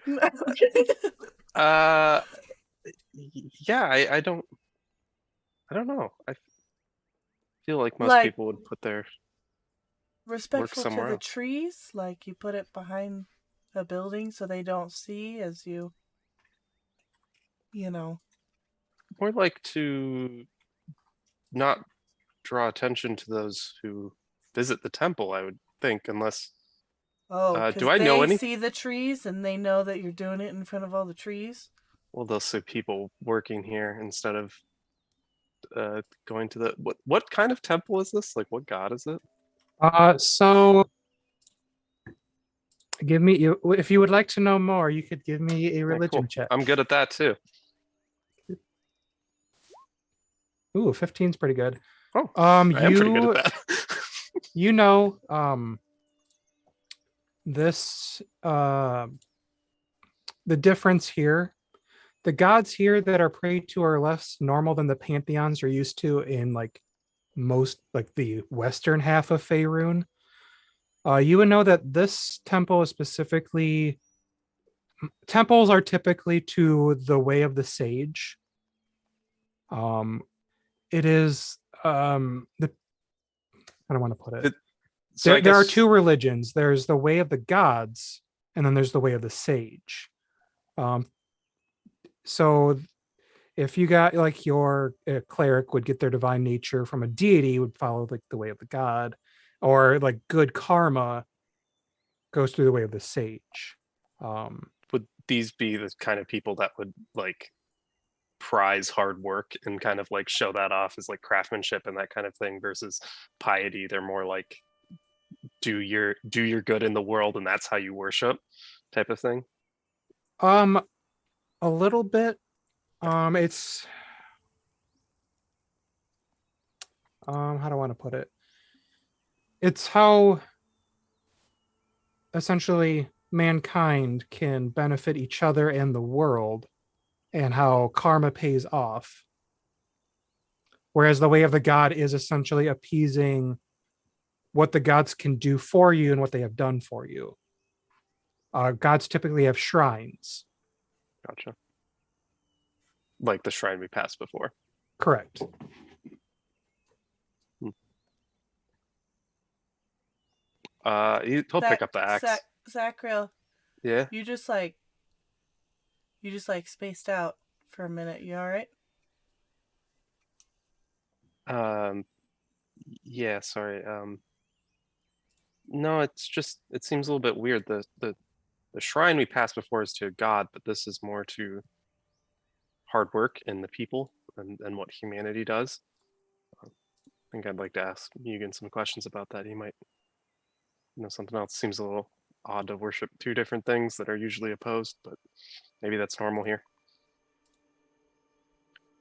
Yeah, I don't know. I feel like most Like- people would put their Respectful to somewhere the else. trees, like you put it behind a building so they don't see as you know. more like to not draw attention to those who visit the temple, I would think, unless Oh, do because I know they any? see the trees and they know that you're doing it in front of all the trees. Well, they'll see people working here instead of going to the what kind of temple is this? Like, what god is it? So give me you if you would like to know more, you could give me a Yeah, religion cool. check. I'm good at that too. Ooh, 15's pretty good. Oh, I am pretty good at that. You know, this the difference here, the gods here that are prayed to are less normal than the pantheons you're used to in like most like the western half of Faerun. You would know that this temple is specifically temples are typically to the way of the sage. It is the I don't want to put it. So I There are guess- two religions. There's the way of the gods, and then there's the way of the sage. So if you got like your cleric would get their divine nature from a deity, would follow like the way of the god, or like good karma goes through the way of the sage. Would these be the kind of people that would like prize hard work and kind of like show that off as like craftsmanship and that kind of thing versus piety? They're more like do your good in the world and that's how you worship type of thing. A little bit. It's how do I want to put it? It's how essentially mankind can benefit each other and the world, and how karma pays off. Whereas the way of the god is essentially appeasing what the gods can do for you and what they have done for you. Gods typically have shrines. Gotcha. Like the shrine we passed before. Correct. He'll pick up the axe. Zachriel, Yeah. you just like You just like spaced out for a minute. You all right? Yeah, sorry. No, it's just it seems a little bit weird. The shrine we passed before is to a god, but this is more to hard work and the people and what humanity does. I think I'd like to ask Mugen some questions about that. He might know something else. Seems a little odd to worship two different things that are usually opposed, but maybe that's normal here.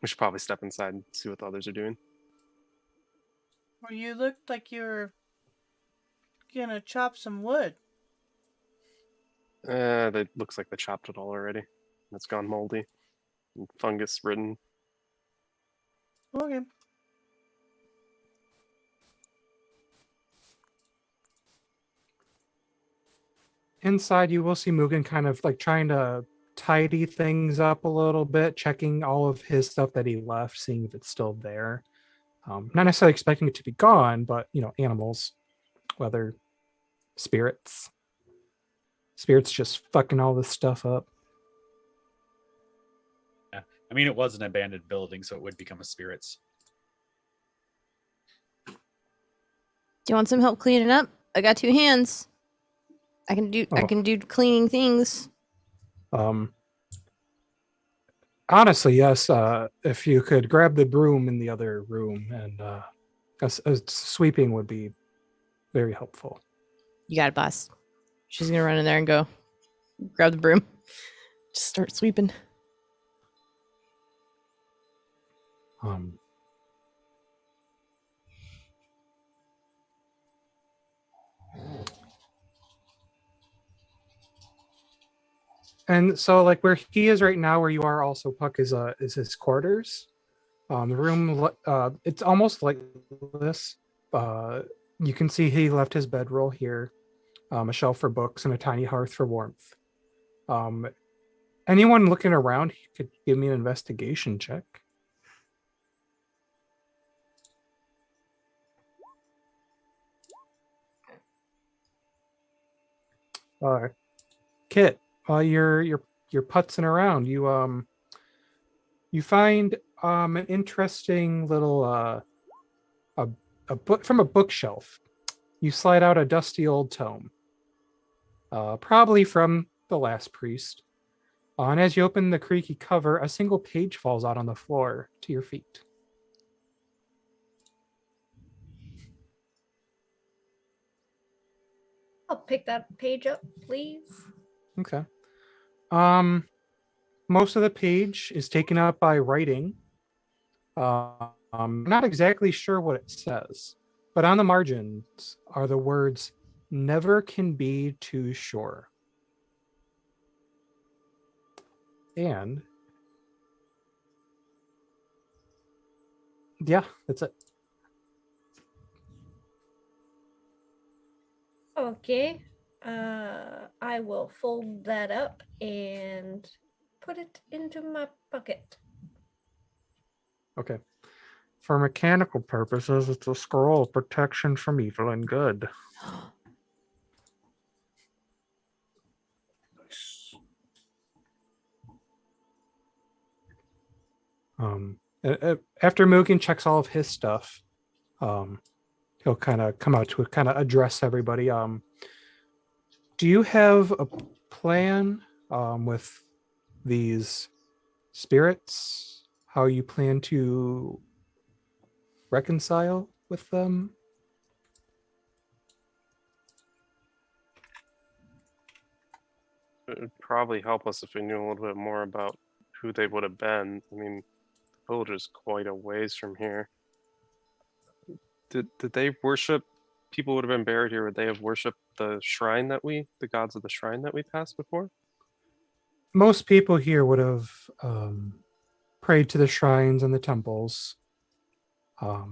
We should probably step inside and see what the others are doing. Well, you looked like you were gonna chop some wood. That looks like they chopped it all already. It's gone moldy and fungus ridden. Okay. Inside, you will see Mugen kind of like trying to tidy things up a little bit, checking all of his stuff that he left, seeing if it's still there. Not necessarily expecting it to be gone, but animals, whether spirits just fucking all this stuff up. Yeah. I mean, it was an abandoned building, so it would become a spirits. Do you want some help cleaning up? I got 2 hands. I can do cleaning things. Honestly, yes. If you could grab the broom in the other room, and a sweeping would be very helpful. You got it, boss. She's gonna run in there and go grab the broom. Just start sweeping. And so, like where he is right now, where you are also, Puck, is his quarters. The room, it's almost like this. You can see he left his bedroll here, a shelf for books, and a tiny hearth for warmth. Anyone looking around could give me an investigation check. Kit, while you're putzing around, you find an interesting little a book from a bookshelf. You slide out a dusty old tome, probably from the last priest. And as you open the creaky cover, a single page falls out on the floor to your feet. I'll pick that page up, please. Okay. Most of the page is taken up by writing. Not exactly sure what it says, but on the margins are the words, "Never can be too sure." And yeah, that's it. Okay. I will fold that up and put it into my pocket. Okay. For mechanical purposes, it's a scroll of protection from evil and good. Nice. After Mugen checks all of his stuff, he'll kind of come out to kind of address everybody. Do you have a plan with these spirits? How you plan to reconcile with them? It would probably help us if we knew a little bit more about who they would have been. I mean, the village is quite a ways from here. Did they worship? People would have been buried here. Would they have worshipped the gods of the shrine that we passed before? Most people here would have prayed to the shrines and the temples. I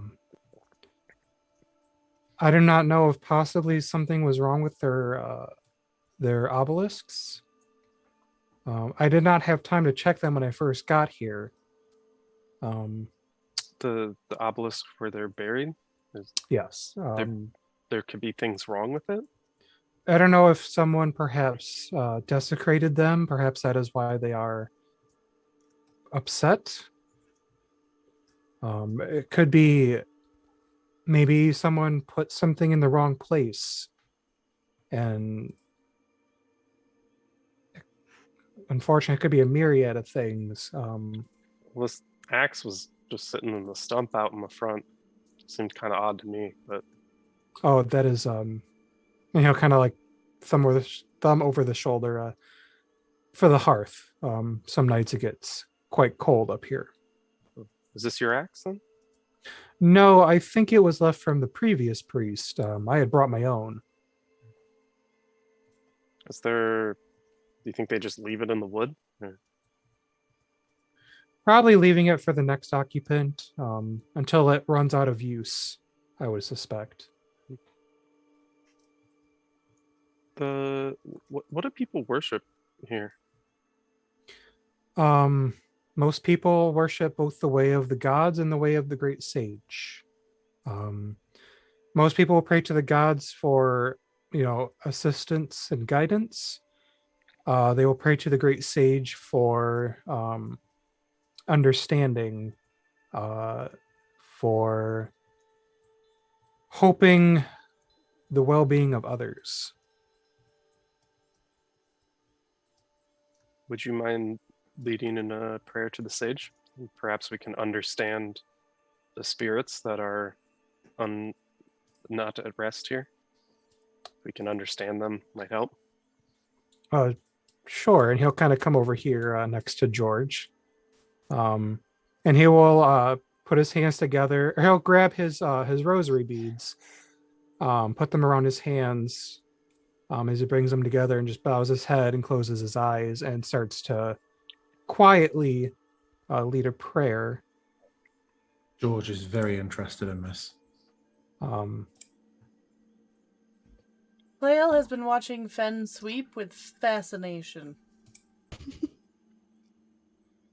do not know if possibly something was wrong with their obelisks. I did not have time to check them when I first got here. The obelisk where they're buried? Yes. There could be things wrong with it? I don't know if someone perhaps desecrated them. Perhaps that is why they are upset. It could be maybe someone put something in the wrong place, and unfortunately, it could be a myriad of things. This axe was just sitting in the stump out in the front. Seemed kind of odd to me, but Oh, that is kind of like thumb over the shoulder for the hearth. Some nights it gets quite cold up here. is this your axe then? No, I think it was left from the previous priest. I had brought my own. Is there? Do you think they just leave it in the wood? Probably leaving it for the next occupant until it runs out of use, I would suspect. What do people worship here? Most people worship both the way of the gods and the way of the great sage. Most people will pray to the gods for, assistance and guidance. They will pray to the great sage for understanding, for hoping the well-being of others. Would you mind leading in a prayer to the sage? Perhaps we can understand the spirits that are not at rest here. We can understand them, might help. Sure, and he'll kind of come over here next to George, and he will put his hands together. Or he'll grab his rosary beads, put them around his hands as he brings them together, and just bows his head and closes his eyes and starts to quietly lead a prayer. George is very interested in this. Flail has been watching Fen sweep with fascination.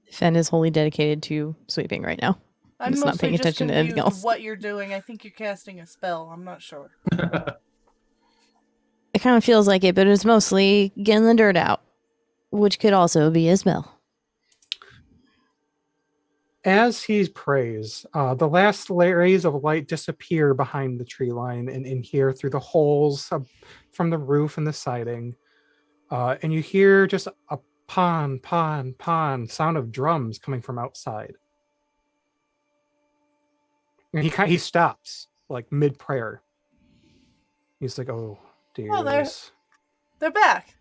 Fen is wholly dedicated to sweeping right now. I'm He's not paying mostly just attention to anything confused else. what you're doing. I think you're casting a spell. I'm not sure. It kind of feels like it, but it's mostly getting the dirt out, which could also be a spell. As he prays, the last rays of light disappear behind the tree line and in here through the holes from the roof and the siding. And you hear just a pon, pon, pon sound of drums coming from outside. And he stops, like mid-prayer. He's like, oh, dear. Oh, they're back.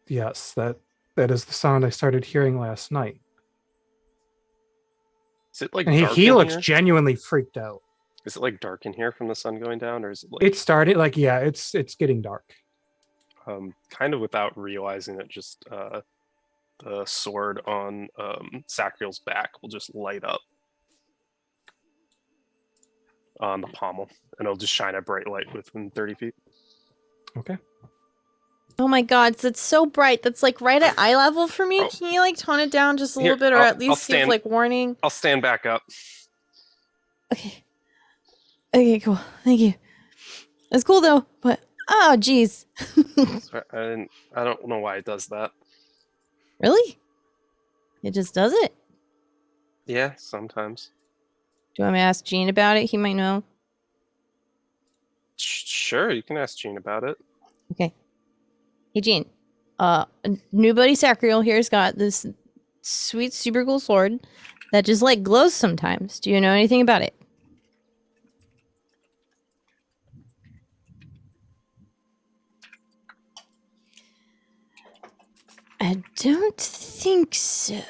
Yes, that is the sound I started hearing last night. Is it like And dark he in looks here? genuinely freaked out. Is it like dark in here from the sun going down, or is it like It started it's getting dark. kind of without realizing it? Just the sword on Sacriel's back will just light up on the pommel, and it'll just shine a bright light within 30 feet. Okay. Oh my god, that's so bright. That's like right at eye level for me. Oh. Can you like tone it down just a Here, little bit, or I'll- at I'll least give stand- like warning? I'll stand back up. Okay. Okay, cool. Thank you. It's cool though, but oh jeez. Sorry, I don't know why it does that. Really? It just does it? Yeah, sometimes. Do you want me to ask Gene about it? He might know. Sure, you can ask Gene about it. Okay. Hey Gene. New buddy Sacriel here's got this sweet, super cool sword that just like glows sometimes. Do you know anything about it? I don't think so.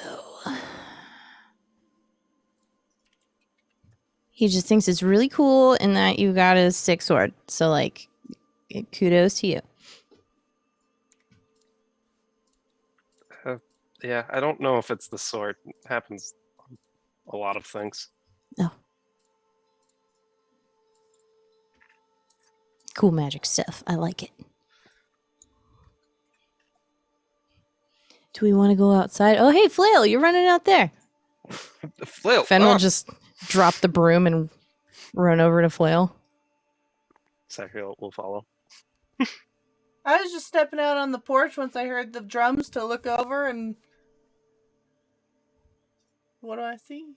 He just thinks it's really cool and that you got a sick sword. So, like, kudos to you. Yeah, I don't know if it's the sword. It happens on a lot of things. Oh. Cool magic stuff. I like it. Do we want to go outside? Oh, hey, Flail, you're running out there. Flail. Fen will just drop the broom and run over to Flail. Sacriel will follow. I was just stepping out on the porch once I heard the drums to look over, and What do I see?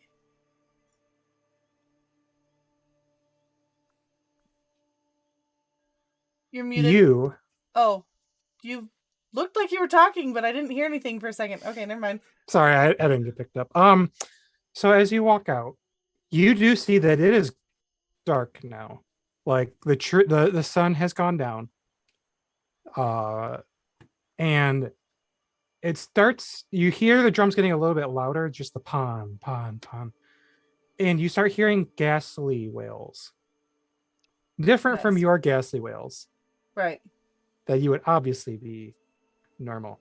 You're muted. You Oh, you looked like you were talking, but I didn't hear anything for a second. Okay, never mind. sorry, I didn't get picked up. So as you walk out, you do see that it is dark now. Like the sun has gone down. And it starts, you hear the drums getting a little bit louder, just the pon, pon, pon. And you start hearing ghastly wails. Different from Nice. your ghastly wails Right. that you would obviously be normal.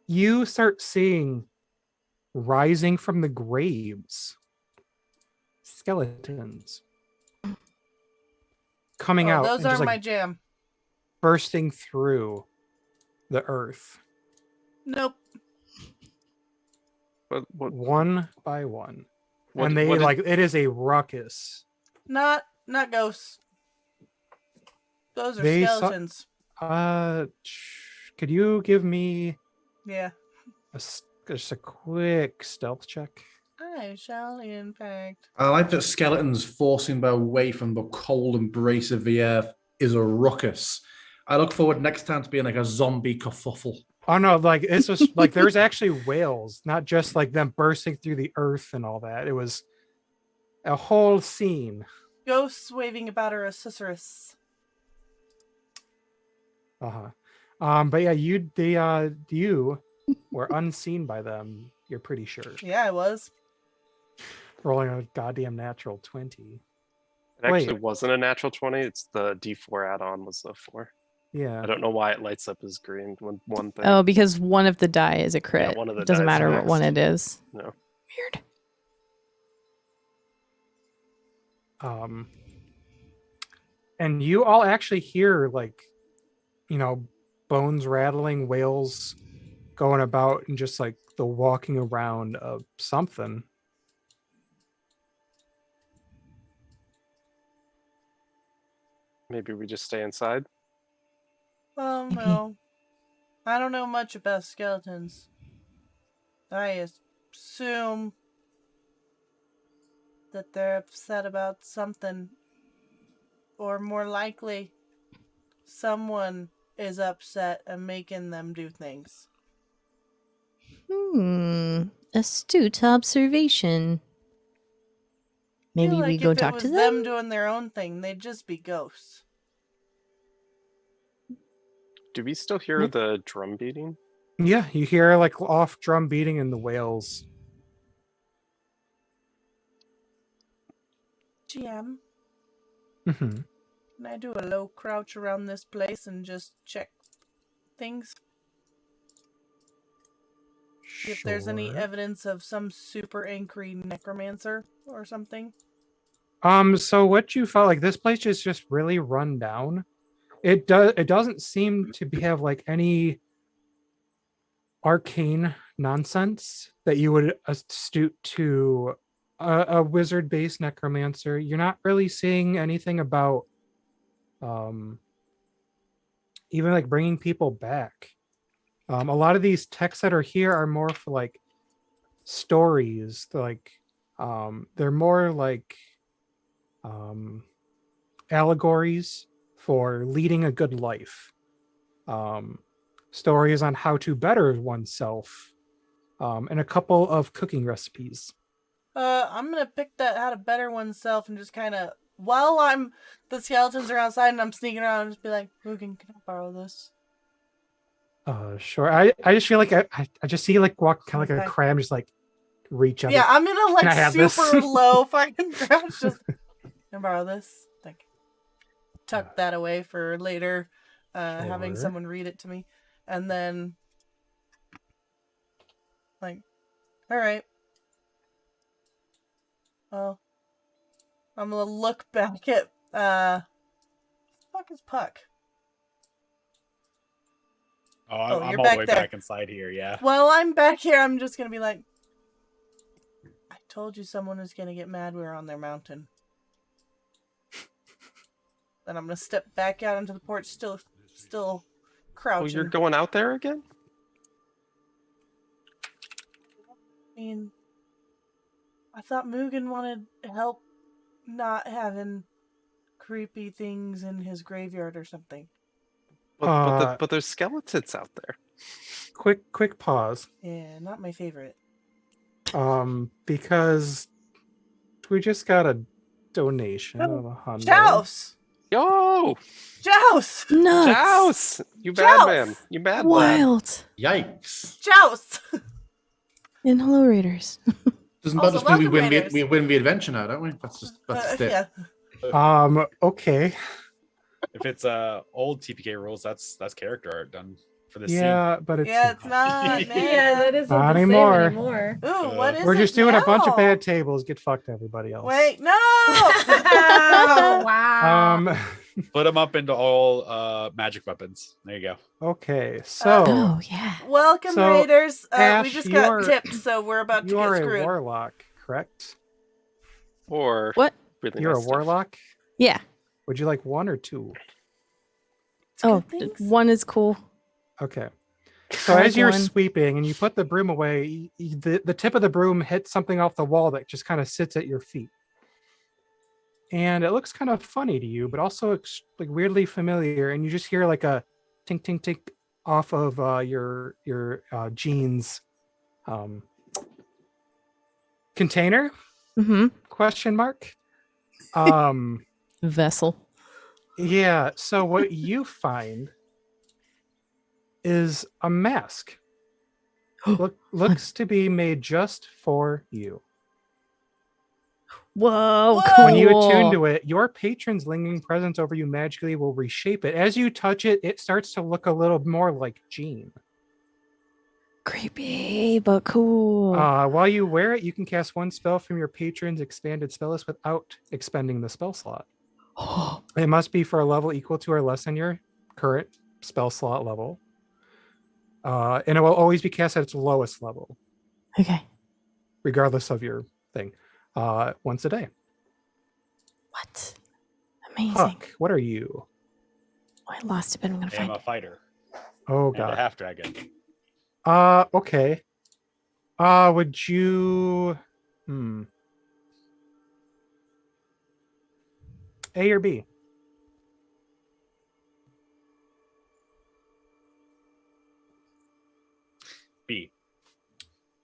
You start seeing rising from the graves skeletons coming out Those and are just my like jam. bursting through the earth What, one by one. what, And they what did- like it is a ruckus. Not ghosts. Those are They saw- skeletons. Could you give me Yeah. just a quick stealth check? I shall, in fact. I like that skeletons forcing their way from the cold embrace of the earth is a ruckus. I look forward next time to being like a zombie kerfuffle. Oh no, like it's just like there's actually whales, not just like them bursting through the earth and all that. It was a whole scene. Ghosts waving about are a susurrus. But yeah, you were unseen by them, you're pretty sure. Yeah, I was. Rolling a goddamn natural 20. It actually Wait. wasn't a natural 20. It's the D4 add-on was the 4. Yeah. I don't know why it lights up as green. One thing. Oh, because one of the die is a crit. one of the It doesn't dies matter what next. one it is. No. Weird. And you all actually hear like, bones rattling, whales going about, and just like the walking around of something. Maybe we just stay inside. Oh, no. I don't know much about skeletons. I assume that they're upset about something. Or more likely, someone is upset and making them do things. Astute observation. Maybe Feel we like go if talk it was to them them. doing their own thing, they'd just be ghosts. Do we still hear the drum beating? Yeah, you hear like off drum beating and the whales. GM, Mm-hmm. can I do a low crouch around this place and just check things? See if there's any evidence of some super angry necromancer or something. So what you felt like this place is just really run down. It doesn't seem to have like any arcane nonsense that you would astute to a wizard based necromancer. You're not really seeing anything about even like bringing people back. A lot of these texts that are here are more for like stories, like they're more like allegories for leading a good life, stories on how to better oneself, and a couple of cooking recipes. I'm gonna pick that how to better oneself and just kind of, while the skeletons are outside and I'm sneaking around, and just be like, Mugen, can I borrow this? Sure. I just feel like I just see like walk kind of like Okay. a crab, just like reach out. Yeah, I'm gonna Can I have like this? super low fucking crouch. Just, can I borrow this? Like, tuck that away for later, having Sure. someone read it to me, and then like, all right. Well, I'm gonna look back at fuck is Puck? Oh, I'm you're all back the way there. back inside here. Yeah. While I'm back here, I'm just gonna be like, I told you someone was gonna get mad we were on their mountain. Then I'm gonna step back out onto the porch, still Oh, crouching. you're going out there again? I mean, I thought Mugen wanted help not having creepy things in his graveyard or something. But there's skeletons out there. Quick pause. Yeah, not my favorite. Because we just got a donation of $100. Joust! Yo! Joust! Nuts. Joust! You bad Joust! man. You bad lad. Wild. Yikes. Joust! And hello, Raiders. Doesn't Also, that just mean we welcome, win, Raiders. we win the adventure now, don't we? That's just it. Yeah. Okay. If it's old TPK rules, that's character art done for the Yeah, but it's Yeah, it's not, man. Yeah, that isn't Not the same anymore. anymore. Ooh, what is We're it just doing a bunch of now? bad tables. Get fucked, everybody else. Wait, no! Oh, wow. Split them up into all magic weapons. There you go. Okay, so Oh, yeah. Welcome, So, Raiders. We Ash, just you got are- tipped, so we're about to you get are a screwed. warlock, correct? Or What? really You're nice a stuff. warlock. Yeah. Would you like 1 or 2? Oh, Good things. one is cool. Okay. So I as like you're one. sweeping and you put the broom away, the tip of the broom hits something off the wall that just kind of sits at your feet. And it looks kind of funny to you, but also like weirdly familiar. And you just hear like a tink tink tink off of your jeans container? Mm-hmm. Question mark. Vessel. Yeah. So what you find is a mask. Looks to be made just for you. Whoa, Whoa. cool. When you attune to it, your patron's lingering presence over you magically will reshape it. As you touch it, it starts to look a little more like Jean. Creepy, but cool. While you wear it, you can cast 1 spell from your patron's expanded spell list without expending the spell slot. It must be for a level equal to or less than your current spell slot level. And it will always be cast at its lowest level, Okay. regardless of your thing. Once a day. What? Amazing. Huck, what are you? Oh, I lost it, but I'm gonna I am find a it. fighter Oh and a god. half dragon. Okay. Would you A or B? B.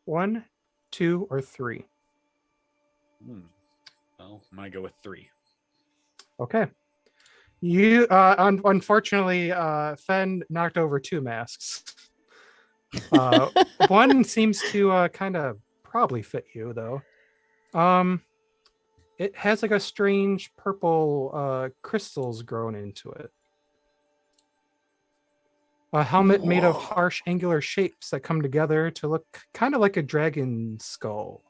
1, 2, or 3? Well, I'm gonna go with 3. Okay. You unfortunately Fen knocked over 2 masks. One seems to kind of probably fit you though. It has like a strange purple crystals grown into it. A helmet made of harsh angular shapes that come together to look kind of like a dragon skull.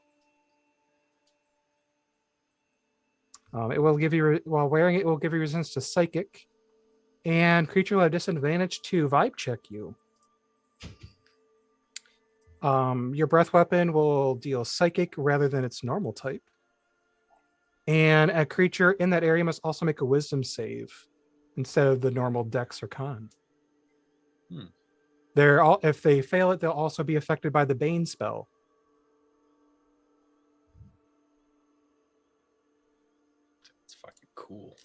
It will give you, while wearing it, will give you resistance to psychic, and creature will have disadvantage to vibe check you. Your breath weapon will deal psychic rather than its normal type. And a creature in that area must also make a wisdom save instead of the normal dex or con. If they fail it, they'll also be affected by the Bane spell. It's fucking cool.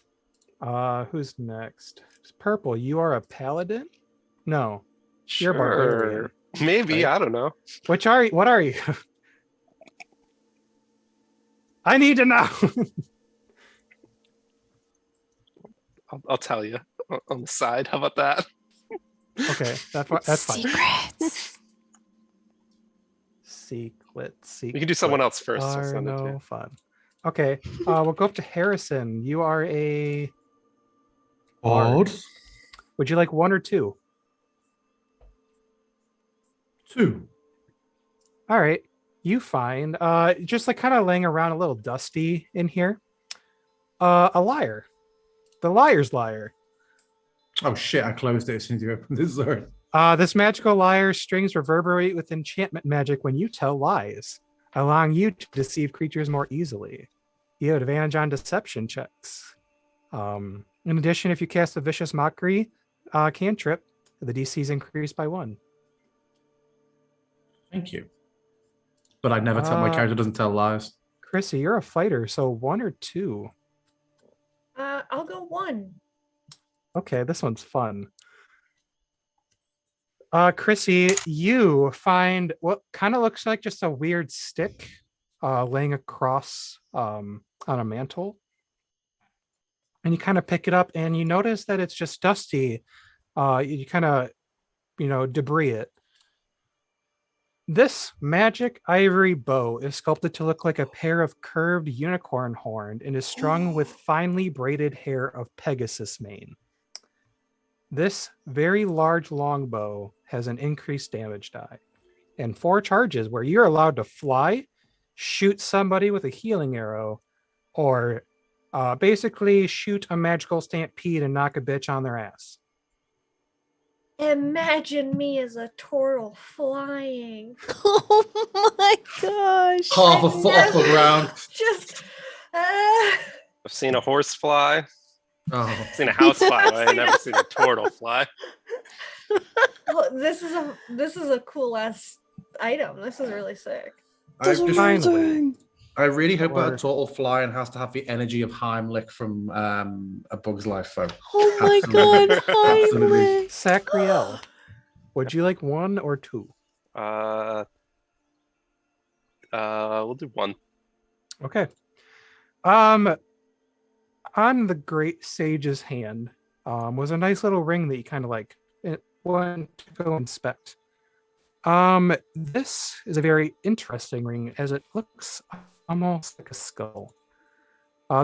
Who's next? Purple, you are a paladin? No. You're a Sure. barbarian. Maybe, right? I don't know. What are you? I need to know. I'll tell you on the side. How about that? Okay, that's fine. Secrets. Secrets. We can do someone else first. I'll Are send it to no you. fun. Okay, we'll go up to Harrison. You are a Odd. Would you like 1 or 2? 2. All right. You find just like kind of laying around a little dusty in here. A lyre. The liar's lyre. Oh shit! I closed it as soon as you opened this. Sorry. This magical lyre strings reverberate with enchantment magic when you tell lies, allowing you to deceive creatures more easily. You have advantage on deception checks. In addition, if you cast a vicious mockery cantrip, the DC is increased by 1. Thank you. But I never tell my character doesn't tell lies. Chrissy, you're a fighter, so 1 or 2? I'll go 1. Okay, this one's fun. Chrissy, you find what kind of looks like just a weird stick laying across on a mantle. And you kind of pick it up and you notice that it's just dusty. You kind of, debris it. This magic ivory bow is sculpted to look like a pair of curved unicorn horn and is strung with finely braided hair of Pegasus mane. This very large longbow has an increased damage die and 4 charges where you're allowed to fly, shoot somebody with a healing arrow, or basically shoot a magical stampede and knock a bitch on their ass. Imagine me as a Toril flying. Oh my gosh. Half a foot off the ground. Just. I've seen a horse fly. Oh. I've seen a house fly. But I've never seen a turtle fly. Well, this is a cool ass item. This is really sick. I really hope that a Or- total flying has to have the energy of Heimlich from A Bug's Life, though. Oh my god, Absolutely. Heimlich. Sacriel, would you like 1 or 2? We'll do 1. Okay. On the Great Sage's hand was a nice little ring that you kind of went to go inspect. This is a very interesting ring as it looks almost like a skull.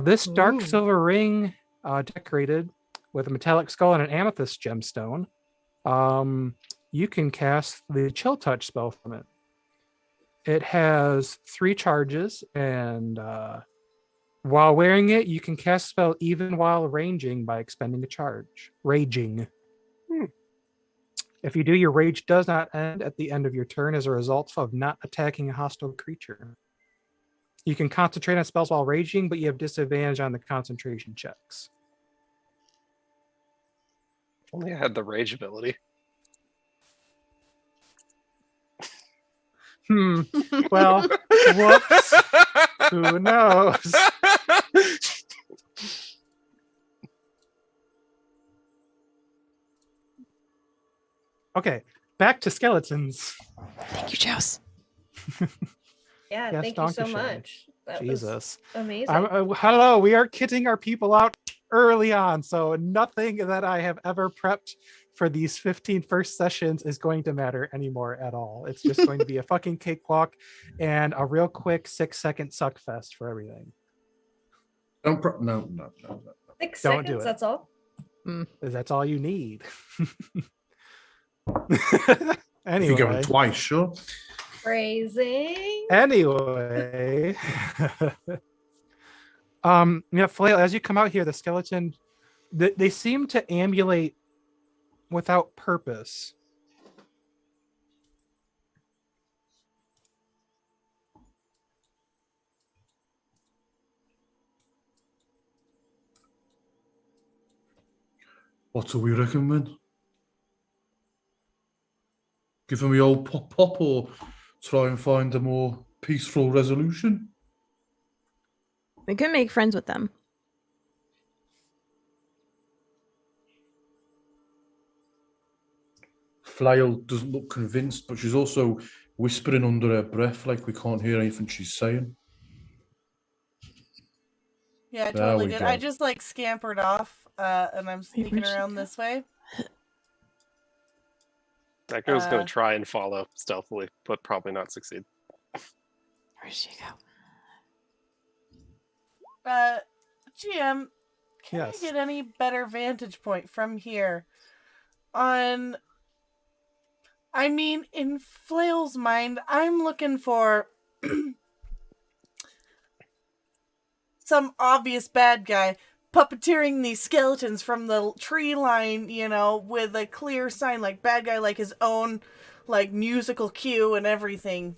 This dark Ooh. silver ring, decorated with a metallic skull and an amethyst gemstone, you can cast the Chill Touch spell from it. It has 3 charges, and while wearing it, you can cast spell even while ranging by expending a charge. Raging. If you do, your rage does not end at the end of your turn as a result of not attacking a hostile creature. You can concentrate on spells while raging, but you have disadvantage on the concentration checks. If only I had the rage ability. Well, whoops. Who knows? Okay, back to skeletons. Thank you, Jouse. Yeah, Yes, thank you so Dankeschön. much. That Jesus. was amazing. Hello, we are kitting our people out early on, so nothing that I have ever prepped for these 15 first sessions is going to matter anymore at all. It's just going to be a fucking cakewalk and a real quick 6-second suck fest for everything. No. 6 don't do seconds, it. that's all. That's all you need. If you're going Anyway. twice, sure. Phrasing. Anyway. Flail, as you come out here, the skeleton, they seem to ambulate without purpose. What do we recommend? Give them the old pop or try and find a more peaceful resolution? We can make friends with them. Flail doesn't look convinced, but she's also whispering under her breath like we can't hear anything she's saying. Yeah, I There totally we did. go. I just scampered off, and I'm sneaking where'd she around go? this way. That girl's Uh, going to try and follow stealthily, but probably not succeed. Where did she go? GM, can Yes. I get any better vantage point from here? In Flail's mind, I'm looking for some obvious bad guy puppeteering these skeletons from the tree line, with a clear sign, bad guy, his own, musical cue and everything,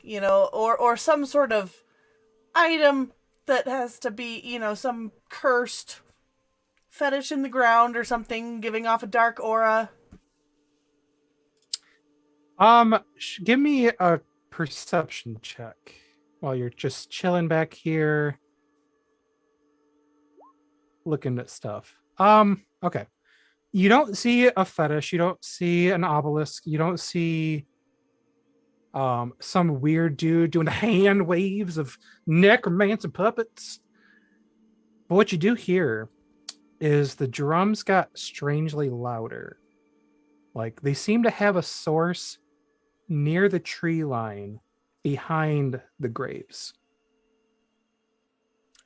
or some sort of item that has to be, some cursed fetish in the ground or something, giving off a dark aura. Give me a perception check. while you're just chilling back here, looking at stuff. Okay. You don't see a fetish. You don't see an obelisk. You don't see some weird dude doing the hand waves of necromancer puppets. But what you do hear is the drums got strangely louder. Like they seem to have a source near the tree line behind the graves.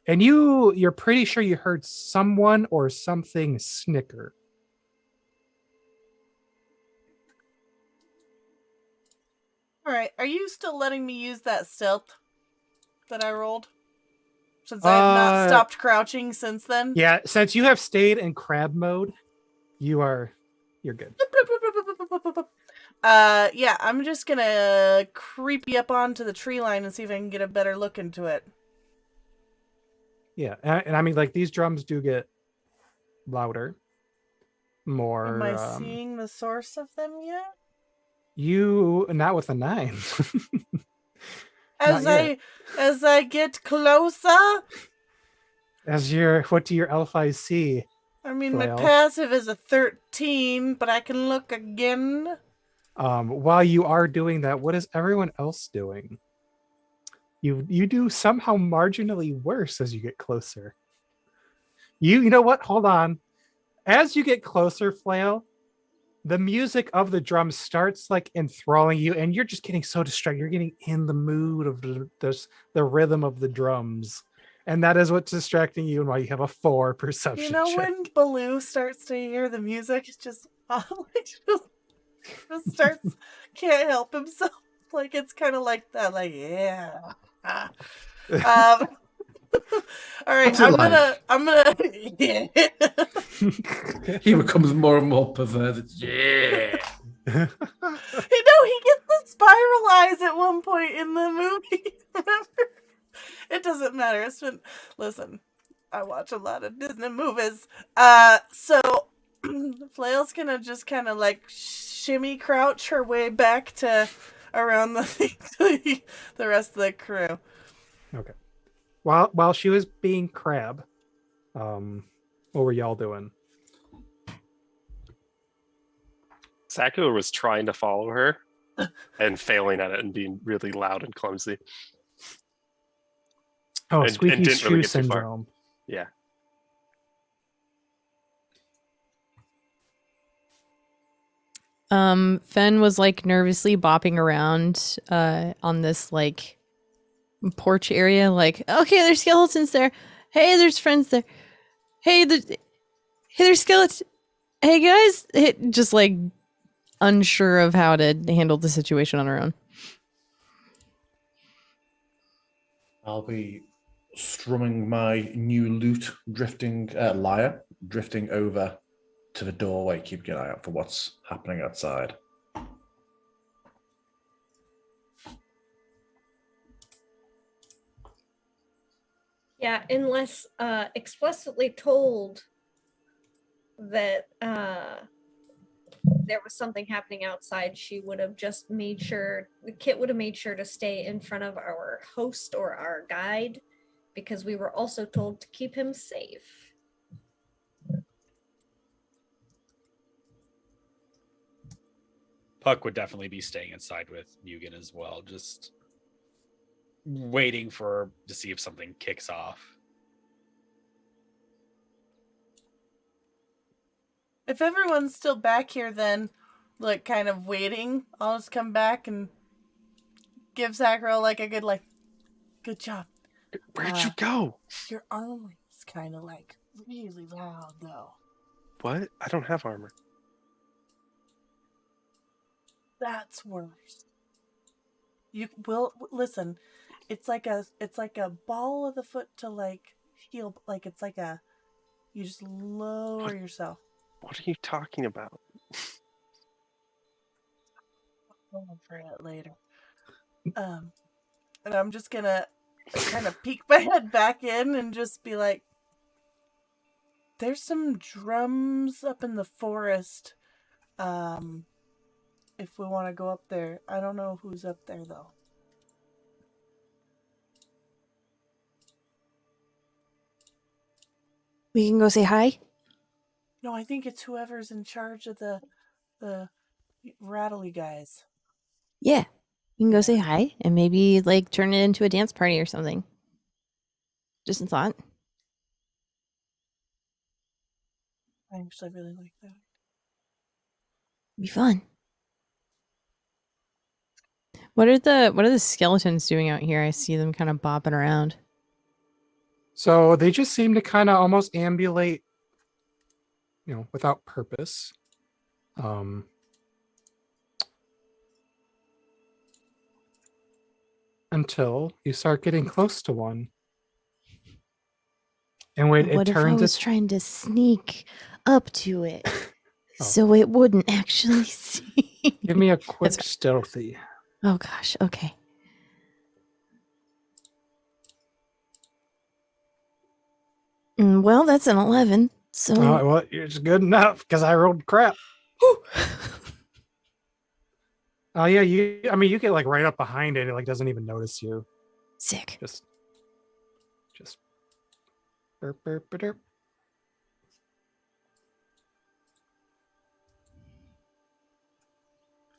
And you're pretty sure you heard someone or something snicker. All right, are you still letting me use that stealth that I rolled? Since I have not stopped crouching since then. Yeah, since you have stayed in crab mode, you're good. Yeah, I'm just gonna creepy up onto the tree line and see if I can get a better look into it. Yeah, and I mean, like these drums do get louder, more. Am I seeing the source of them yet? You not with a 9. As I get closer. What do your elf eyes see? I mean, Flail? my passive is a 13, but I can look again. While you are doing that, what is everyone else doing? You do somehow marginally worse as you get closer. You know what? Hold on. As you get closer, Flail, the music of the drums starts like enthralling you, and you're just getting so distracted. You're getting in the mood of the rhythm of the drums, and that is what's distracting you. And why you have a 4 perception. You know, check. when Baloo starts to hear the music, it's just starts, can't help himself. Like it's kind of like that. Like yeah. All right, I'm gonna. Yeah. He becomes more and more perverted. Yeah. You know, he gets the spiral eyes at one point in the movie. Remember? It doesn't matter. Listen, I watch a lot of Disney movies. So Flail's gonna just kind of like shimmy crouch her way back to around the rest of the crew. Okay. While she was being crab, what were y'all doing? Saku was trying to follow her and failing at it and being really loud and clumsy. Oh, and squeaky didn't shoe really get too far. syndrome. Yeah. Fen was like nervously bopping around on this like porch area, like, okay, there's skeletons there. Hey, there's friends there. Hey, there's skeletons. Hey guys, just like unsure of how to handle the situation on her own. I'll be strumming my new lute, lyre, drifting over to the doorway, keeping an eye out for what's happening outside. Yeah, unless explicitly told that there was something happening outside, she would have just made sure, the Kit would have made sure to stay in front of our host or our guide, because we were also told to keep him safe. Puck would definitely be staying inside with Mugen as well, just waiting to see if something kicks off. If everyone's still back here, then, like, kind of waiting, I'll just come back and give Sakura, like, a good, like, good job. Where'd you go? Your armor is kind of, like, really loud, though. What? I don't have armor. That's worse. You will listen. It's like a ball of the foot to like heal. Like it's like you just lower yourself. What are you talking about? I'll look for it later. And I'm just gonna kind of peek my head back in and just be like, "There's some drums up in the forest. If we want to go up there, I don't know who's up there though." We can go say hi? No, I think it's whoever's in charge of the rattly guys. Yeah. We can go Yeah. say hi and maybe like turn it into a dance party or something. Just a thought. I actually really like that. Be fun. What are the skeletons doing out here? I see them kind of bopping around. So they just seem to kind of almost ambulate, without purpose. Until you start getting close to one. And when What it if I turns was its trying to sneak up to it Oh. so it wouldn't actually see? give me a quick That's- stealthy. Oh gosh, okay. Well, that's an 11. So Oh, well, it's good enough because I rolled crap. Oh yeah, you get like right up behind it. It like doesn't even notice you. sick. Just burp, burp, burp, burp.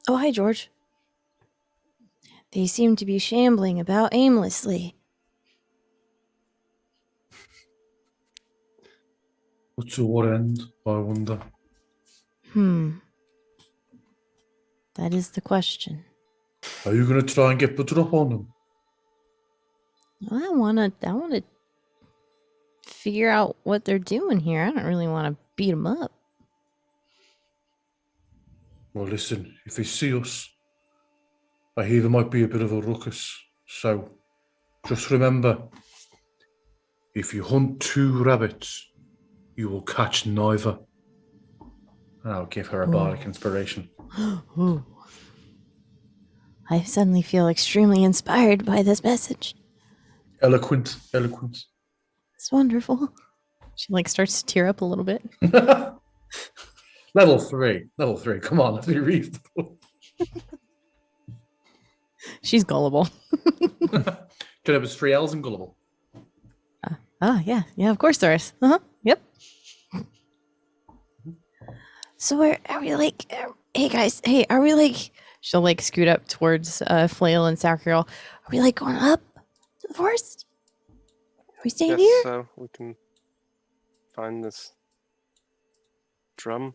Oh, hi, George. They seem to be shambling about aimlessly. But to what end, I wonder? That is the question. Are you going to try and get the drop on them? I wanna figure out what they're doing here. I don't really want to beat them up. Well, listen, if they see us, I hear there might be a bit of a ruckus. So, just remember, if you hunt 2 rabbits, you will catch neither. And I'll give her a bardic inspiration. Ooh. I suddenly feel extremely inspired by this message. Eloquent, eloquent. It's wonderful. She like starts to tear up a little bit. Level 3. Come on, let's be reasonable. She's gullible. Could have 3 L's and gullible. Yeah, of course there is. Yep. So are we like? Hey guys, hey, are we like? She'll like scoot up towards Flail and Sacriel. Are we like going up to the forest? Are we staying Yes, here? so we can find this drum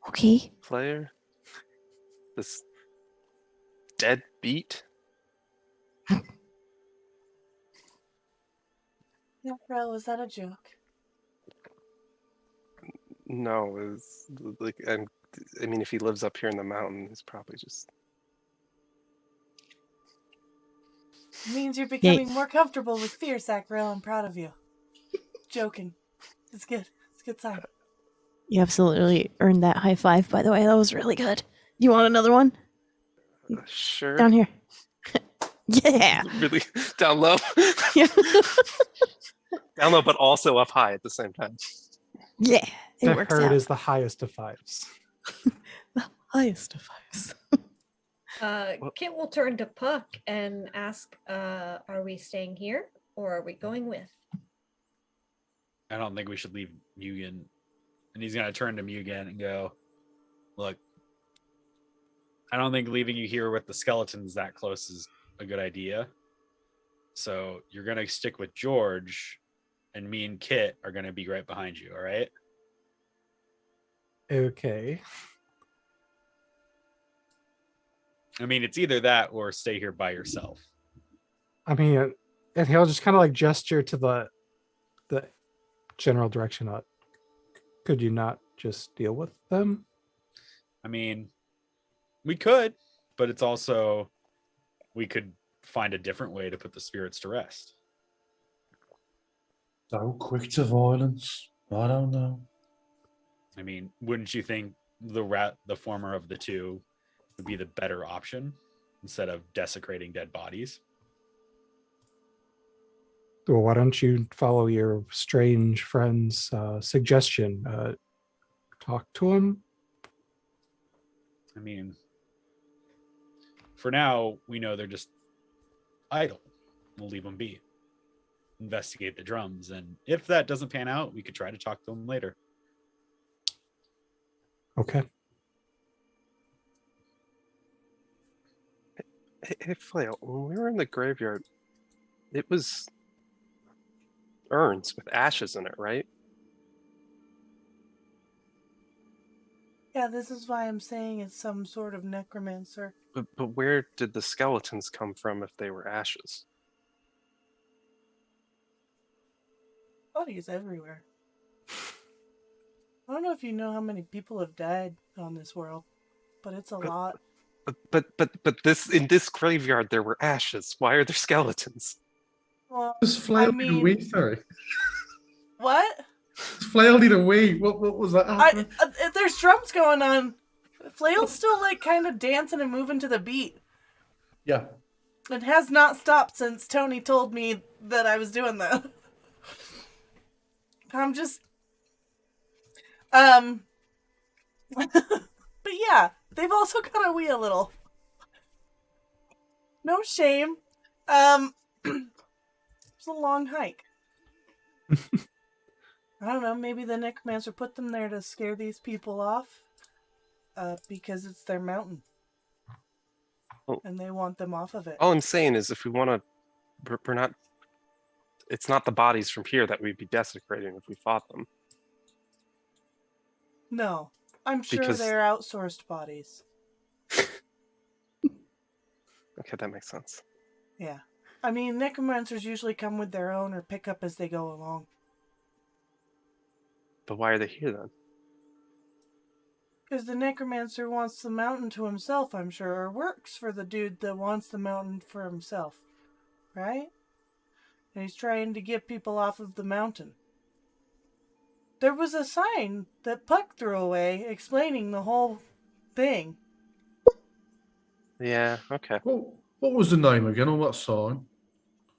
Okay. player. This dead beat. Yeah, bro, was that a joke? No, it's like, and I mean, if he lives up here in the mountain, he's probably just. It means you're becoming more comfortable with fear, Sacriel. I'm proud of you. Joking. It's good. It's a good sign. You absolutely earned that high five, by the way. That was really good. You want another one? Sure. Down here. Yeah. Really down low. Yeah. Down low, but also up high at the same time. Yeah. It The works herd out. is the highest of 5s. The highest of fives. Kit will turn to Puck and ask, are we staying here or are we going with? I don't think we should leave Mugen. And he's gonna turn to Mugen and go, look, I don't think leaving you here with the skeletons that close is a good idea. So you're gonna stick with George, and me and Kit are gonna be right behind you, all right? Okay. I mean, it's either that or stay here by yourself. I mean, and he'll just kind of like gesture to the general direction. Could you not just deal with them? I mean, we could, but it's also, we could find a different way to put the spirits to rest. So quick to violence. I don't know. I mean, wouldn't you think the former of the two would be the better option instead of desecrating dead bodies? Well, why don't you follow your strange friend's suggestion? Talk to him. I mean, for now, we know they're just idle. We'll leave them be. investigate the drums. And if that doesn't pan out, we could try to talk to them later. Okay. Hey, Flail, when we were in the graveyard, it was urns with ashes in it, right? Yeah, this is why I'm saying it's some sort of necromancer. But where did the skeletons come from if they were ashes? Bodies everywhere. I don't know if you know how many people have died on this world, but it's a lot. But this in this graveyard there were ashes. Why are there skeletons? Well, Just flailed I in a mean- wee, sorry. what? Just flailed in a wee. What was that happening? There's drums going on. Flail's still like kind of dancing and moving to the beat. Yeah. It has not stopped since Tony told me that I was doing that. I'm just but yeah, they've also got a wee a little. No shame. It's a long hike. I don't know, maybe the necromancer put them there to scare these people off. Because it's their mountain. Oh. And they want them off of it. All I'm saying is if we want to, we're not. It's not the bodies from here that we'd be desecrating if we fought them. No. I'm sure Because- they're outsourced bodies. Okay, that makes sense. Yeah. I mean, necromancers usually come with their own or pick up as they go along. But why are they here then? Because the necromancer wants the mountain to himself, I'm sure, or works for the dude that wants the mountain for himself. Right? And he's trying to get people off of the mountain. There was a sign that Puck threw away explaining the whole thing. Yeah. Okay. What was the name again on that sign?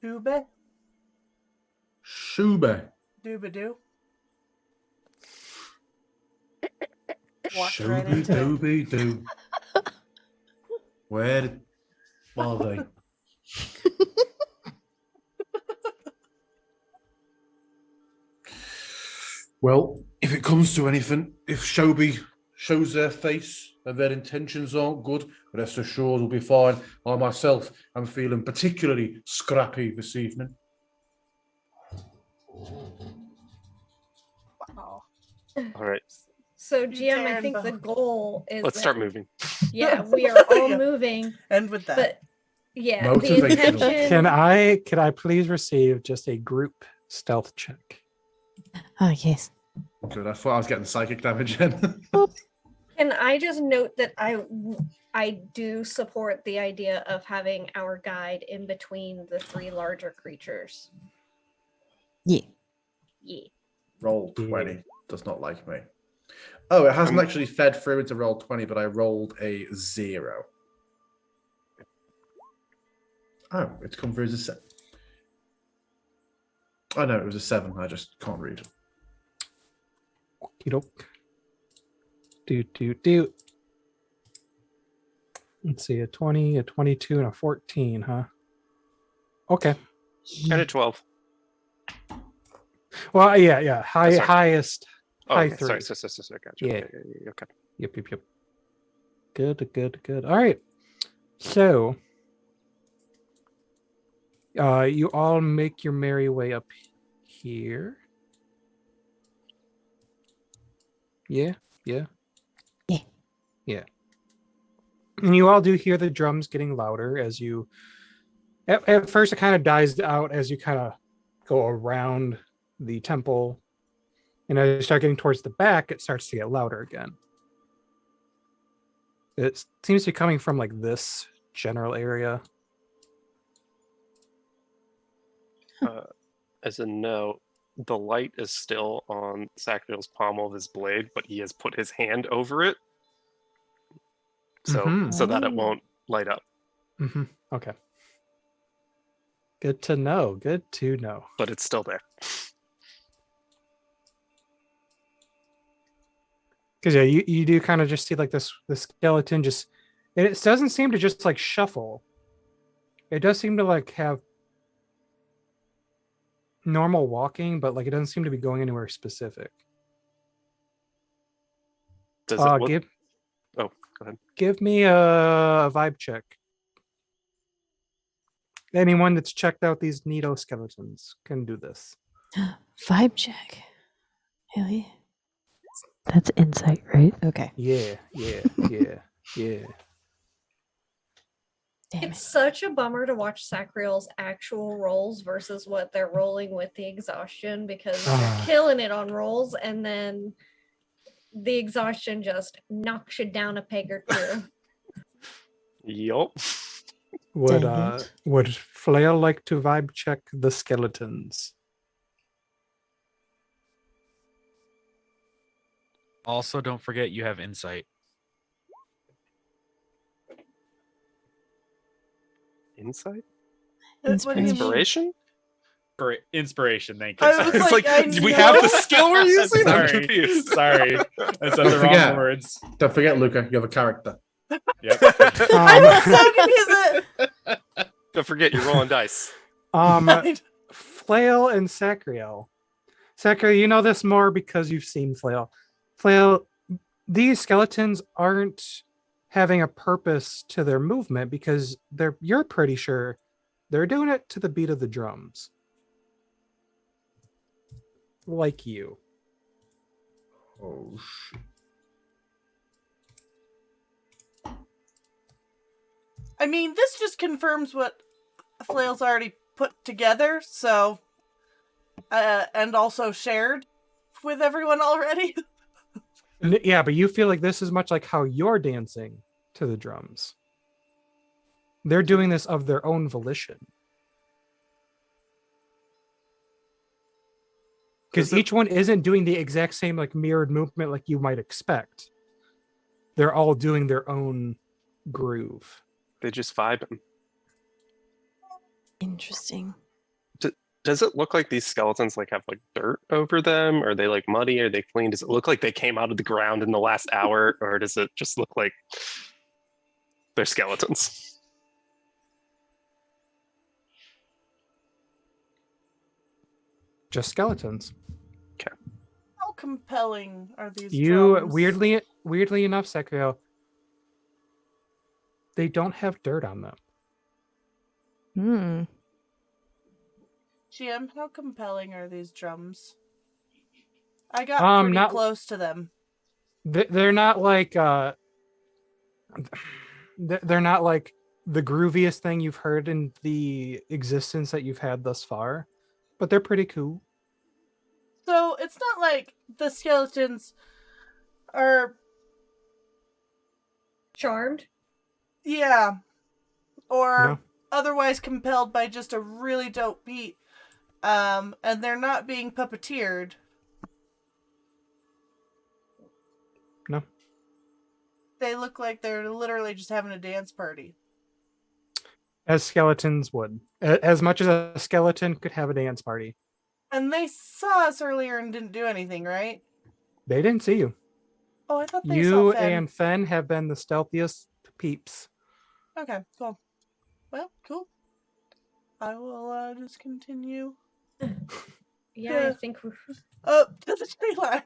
Dooba? Shube. Dooba-doo? Walked right into it. Shooby doo. Where are they? Well, if it comes to anything, if Shobi shows their face and their intentions aren't good, rest assured we'll be fine. I myself am feeling particularly scrappy this evening. Wow. All right. So, You GM, I daring think the bone. goal is Let's that- start moving. Yeah, we are all Yeah. moving, And with that, but yeah, the Motivational. intention. Can I please receive just a group stealth check? Oh, yes. Good, I thought I was getting psychic damage in. Can I just note that I do support the idea of having our guide in between the three larger creatures. Yeah. Yeah. Roll 20. Does not like me. Oh, it hasn't actually fed through into roll 20, but I rolled a 0. Oh, it's come through as a 7. Oh no, it was a 7. I just can't read. Okey doke. Do. Let's see, a 20, a 22, and a 14, huh? Okay. And a 12. Well, yeah. Sorry. Highest. Oh, High okay. 3. Sorry. Gotcha. Yeah. Okay. Yep. Good. All right. So, you all make your merry way up here. Yeah. And you all do hear the drums getting louder as you. At first, it kind of dies out as you kind of go around the temple. And as you start getting towards the back, it starts to get louder again. It seems to be coming from like this general area. As a note, the light is still on Sacriel's pommel of his blade, but he has put his hand over it, so that it Oh. won't light up. Okay. Good to know. But it's still there. Because yeah, you do kind of just see like the skeleton just, and it doesn't seem to just like shuffle. It does seem to like have normal walking, but like it doesn't seem to be going anywhere specific. Does it look? Give Oh, go ahead. give me a vibe check. Anyone that's checked out these Nido skeletons can do this. Vibe check. Really? That's insight, right? Okay. Yeah. Damn It's it. such a bummer to watch Sacriel's actual rolls versus what they're rolling with the exhaustion because they're killing it on rolls and then the exhaustion just knocks you down a peg or two. Yup. Would Dang would Flail like to vibe check the skeletons? Also, don't forget you have insight. Insight? What do you mean? Inspiration? Inspiration, thank you. I was Sorry. like, I do we have the know. skill we're using? I'm Sorry. confused. Sorry. I said Don't the wrong forget. words. Don't forget, Luca, you have a character. Yep. I was so confused. Don't forget, you're rolling dice. Flail and Sacriel. Sacriel, you know this more because you've seen Flail. Flail, these skeletons aren't having a purpose to their movement because you're pretty sure they're doing it to the beat of the drums. Like you. Oh, shit. I mean, this just confirms what Flail's already put together, so and also shared with everyone already. Yeah, but you feel like this is much like how you're dancing to the drums. They're doing this of their own volition. Because each one isn't doing the exact same like mirrored movement like you might expect. They're all doing their own groove. They just vibing. Interesting. Does it look like these skeletons like have like dirt over them? Are they like muddy? Are they clean? Does it look like they came out of the ground in the last hour? Or does it just look like they're skeletons? Just skeletons. How compelling are these You drums? weirdly enough, Sekiro, they don't have dirt on them. Hmm. GM, how compelling are these drums? I got pretty not- close to them. They're not like they're not like the grooviest thing you've heard in the existence that you've had thus far, but they're pretty cool. So it's not like the skeletons are, Charmed? yeah, or No. otherwise compelled by just a really dope beat. And they're not being puppeteered. No. They look like they're literally just having a dance party. As skeletons would. As much as a skeleton could have a dance party. And they saw us earlier and didn't do anything, right? They didn't see you. Oh, I thought they You saw Fen. and Fen have been the stealthiest peeps. Okay, cool. Well, cool. I will just continue Yeah, Yeah. I think up to the tree line.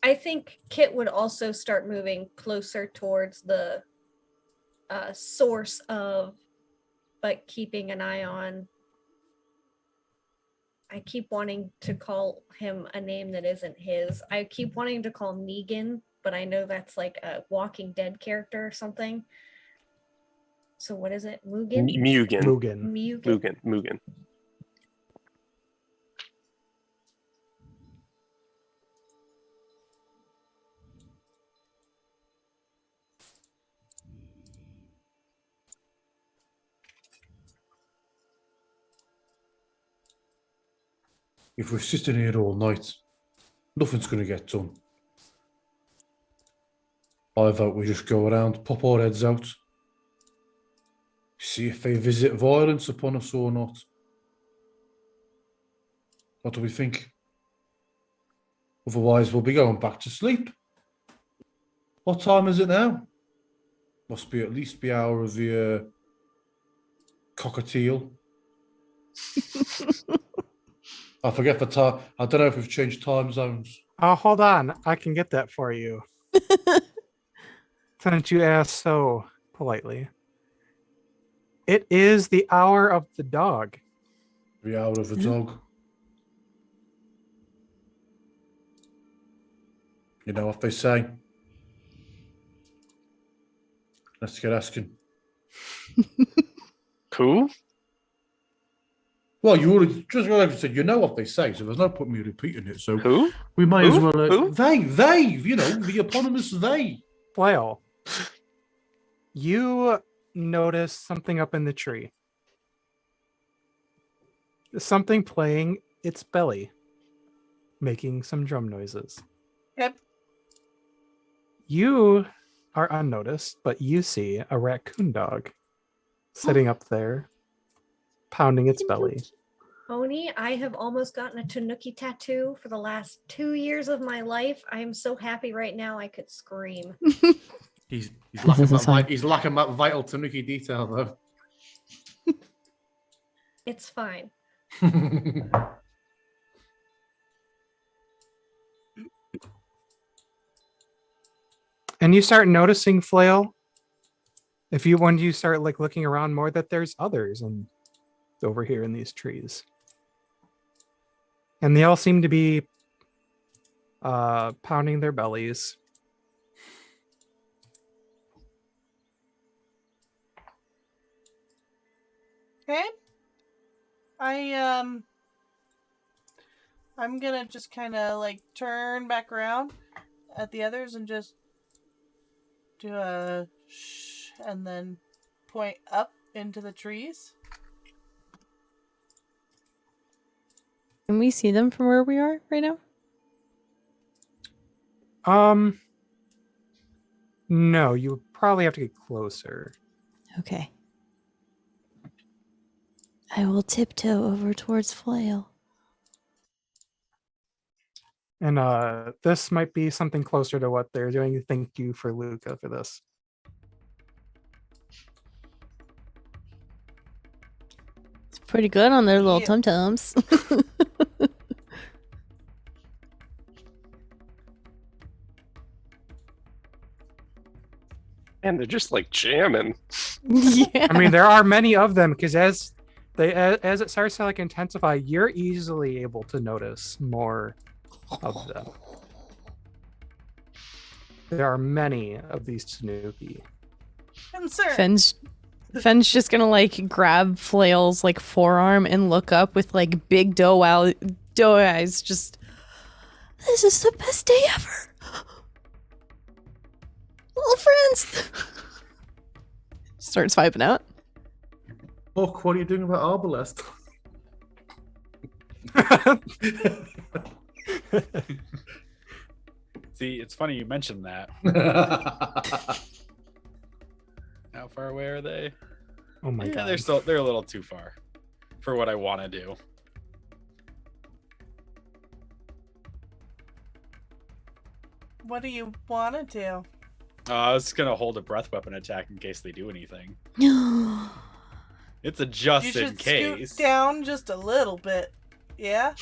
I think Kit would also start moving closer towards the source of, but keeping an eye on. I keep wanting to call him a name that isn't his. I keep wanting to call Negan, but I know that's like a Walking Dead character or something. So what is it? Mugen? Mugen. Mugen. Mugen. If we're sitting here all night, nothing's going to get done. I vote we just go around, pop our heads out, see if they visit violence upon us or not. What do we think? Otherwise, we'll be going back to sleep. What time is it now? Must be at least the hour of the cockatiel. I forget the time. I don't know if we've changed time zones. Oh, hold on. I can get that for you. Since you asked so politely. It is the hour of the dog. The hour of the dog. You know what they say. Let's get asking. Who? Well, you already just like I said. You know what they say, so there's no point me repeating it. So Who? we might as Who? well. Who? They. You know, the eponymous they. Flail, you notice something up in the tree. Something playing its belly, making some drum noises. Yep. You are unnoticed, but you see a raccoon dog sitting up there, pounding its belly. Oni, I have almost gotten a Tanuki tattoo for the last 2 years of my life. I am so happy right now I could scream. He's This lacking is a that. sign. He's lacking that vital Tanuki detail, though. It's fine. And you start noticing, Flail, when you start like looking around more, that there's others and over here in these trees. And they all seem to be pounding their bellies. Okay. I'm gonna just kind of like turn back around at the others and just do a shh and then point up into the trees. Can we see them from where we are right now? No, you would probably have to get closer. Okay. I will tiptoe over towards Flail. And this might be something closer to what they're doing. Thank you for Luca for this. It's pretty good on their little Yeah. tum-tums. And they're just like jamming. Yeah. I mean, there are many of them because as it starts to like intensify, you're easily able to notice more of them. There are many of these Tanuki. Concern. Fenn's just gonna like grab Flail's like forearm and look up with like big doe eyes. Just, this is the best day ever. Little friends. Starts vibing out. Look, what are you doing about Arbalest? See, it's funny you mentioned that. How far away are they? Oh my god. They're a little too far for what I want to do. What do you want to do? I was gonna hold a breath weapon attack in case they do anything. It's a You just should in case. scoot down just a little bit. Yeah?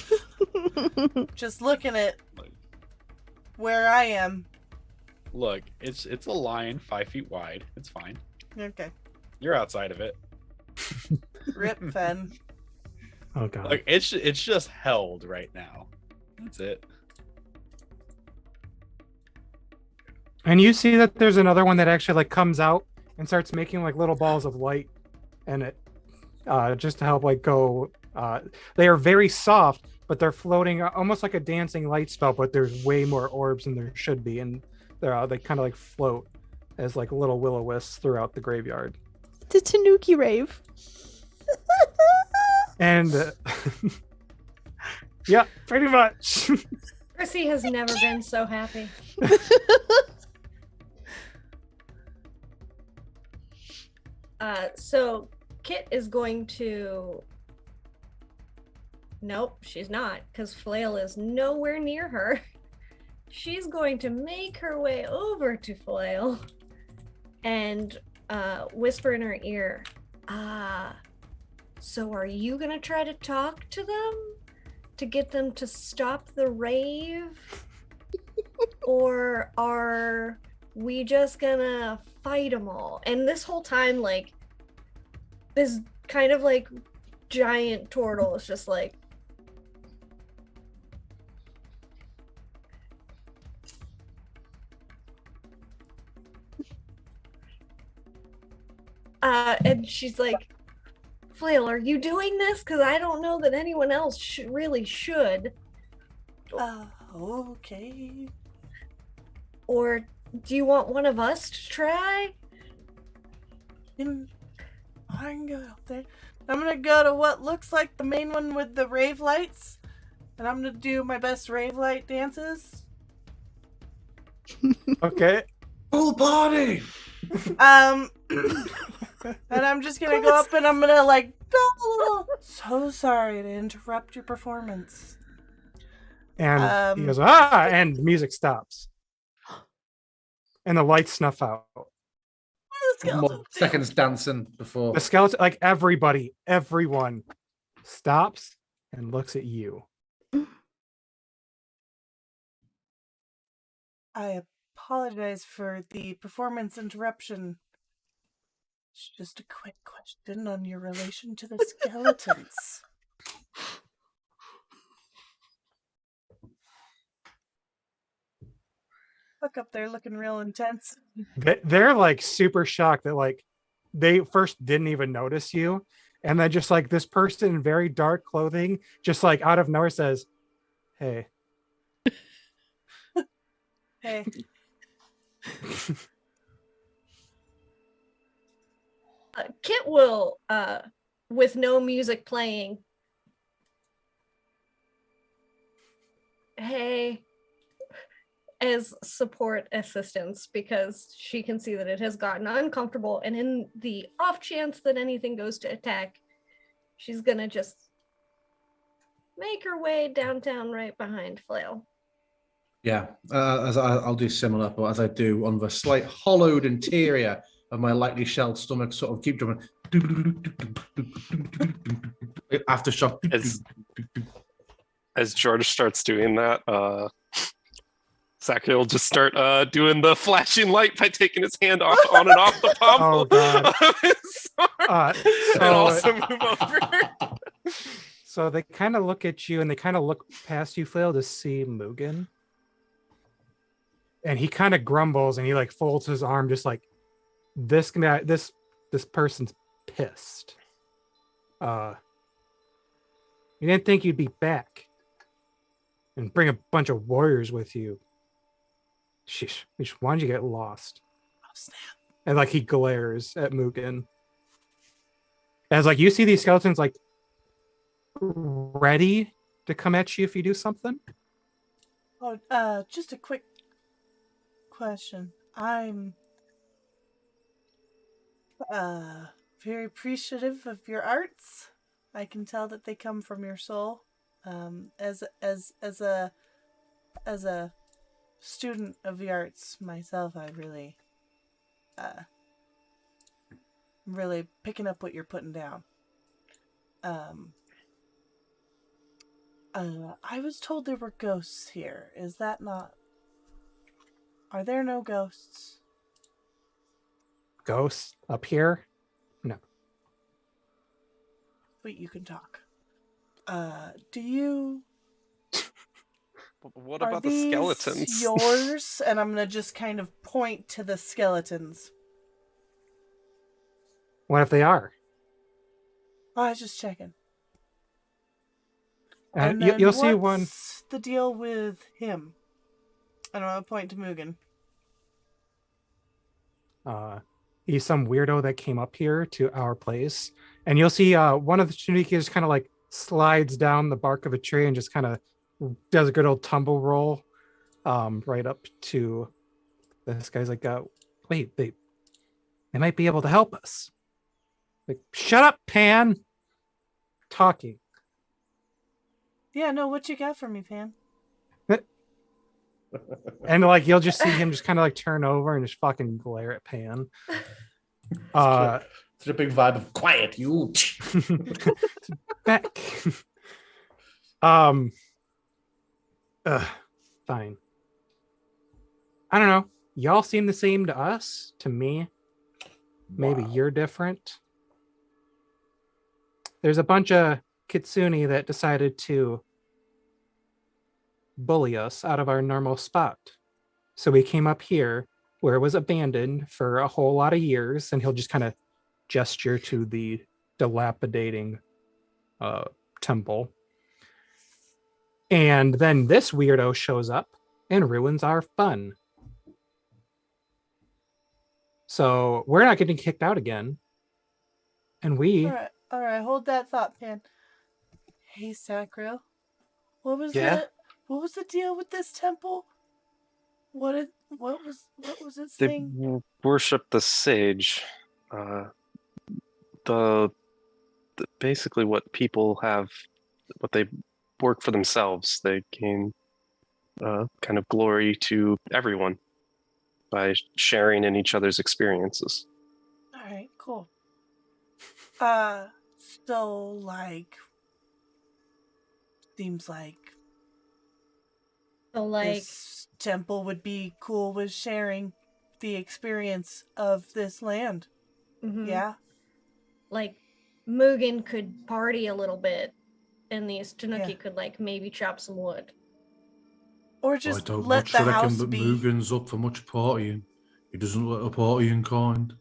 Just looking at where I am. Look, it's a line 5 feet wide. It's fine. Okay. You're outside of it. Rip Fen. Oh god. Like it's just held right now. That's it. And you see that there's another one that actually like comes out and starts making like little balls of light, and it just to help like go. They are very soft, but they're floating almost like a dancing light spell. But there's way more orbs than there should be, and they kind of like float as like little will-o-wisps throughout the graveyard. The Tanuki rave. And yeah, pretty much. Chrissy has never been so happy. So Kit is going to... Nope, she's not, because Flail is nowhere near her. She's going to make her way over to Flail and whisper in her ear, so are you gonna try to talk to them? to get them to stop the rave? Or are we just gonna fight them all? And this whole time, like, this kind of like giant turtle is just like, and she's like, Flail, are you doing this? Because I don't know that anyone else really should. Okay. Or do you want one of us to try? I can go up there. I'm gonna go to what looks like the main one with the rave lights, and I'm gonna do my best rave light dances. Okay. Full party. And I'm just gonna go up and I'm gonna like, so sorry to interrupt your performance. And he goes, ah, and music stops. And the lights snuff out. More seconds dancing before. The skeleton, like everyone stops and looks at you. I apologize for the performance interruption. It's just a quick question on your relation to the skeletons. Look up there looking real intense. They're like super shocked that like they first didn't even notice you. And then just like this person in very dark clothing, just like out of nowhere says, hey. Hey. Kit will, with no music playing, hey, as support assistance, because she can see that it has gotten uncomfortable, and in the off chance that anything goes to attack, she's gonna just make her way downtown right behind Flail. Yeah, as I'll do similar, but as I do on the slight hollowed interior of my lightly shelled stomach, sort of keep drumming. Aftershock. As George starts doing that, Zachary will just start doing the flashing light by taking his hand off on and off the pommel of his sword, and also move over. So they kind of look at you and they kind of look past you, Flail, to see Mugen. And he kind of grumbles and he like folds his arm, just like this person's pissed. You didn't think you'd be back and bring a bunch of warriors with you. Sheesh, why'd you get lost? Oh, snap. And like he glares at Mugen. As like you see these skeletons like ready to come at you if you do something. Oh, just a quick question. I'm very appreciative of your arts. I can tell that they come from your soul. As a student of the arts myself, I really picking up what you're putting down. I was told there were ghosts here. Is that not? Are there no ghosts? Ghosts up here? No. Wait, you can talk. Do you? What about the skeletons? Yours? And I'm gonna just kind of point to the skeletons. What if they are? Oh, I was just checking. And then you'll see one. What's the deal with him? And I'm gonna point to Mugen. He's some weirdo that came up here to our place, and you'll see one of the Tanuki just kind of like slides down the bark of a tree and just kind of does a good old tumble roll right up to this guy's like, wait, they might be able to help us. Like, shut up, Pan. Talking. Yeah, no, what you got for me, Pan? And like you'll just see him just kind of like turn over and just fucking glare at Pan. Such a big vibe of quiet, you. Back. Um. Fine. I don't know. Y'all seem the same to us. To me, maybe you're different. There's a bunch of kitsune that decided to bully us out of our normal spot. So we came up here where it was abandoned for a whole lot of years, and he'll just kind of gesture to the dilapidating temple. And then this weirdo shows up and ruins our fun. So we're not getting kicked out again. And we... All right, hold that thought, Pan. Hey, Sacriel. What was the deal with this temple? What was its They thing? worship the sage. The basically what people have, what they work for themselves. They gain kind of glory to everyone by sharing in each other's experiences. All right, cool. So like, seems like this temple would be cool with sharing the experience of this land. Mm-hmm. Yeah. Like, Mugen could party a little bit, and these Tanuki could like maybe chop some wood. Or just I don't let much the reckon house that be. Mugen's up for much partying. He doesn't let a partying kind.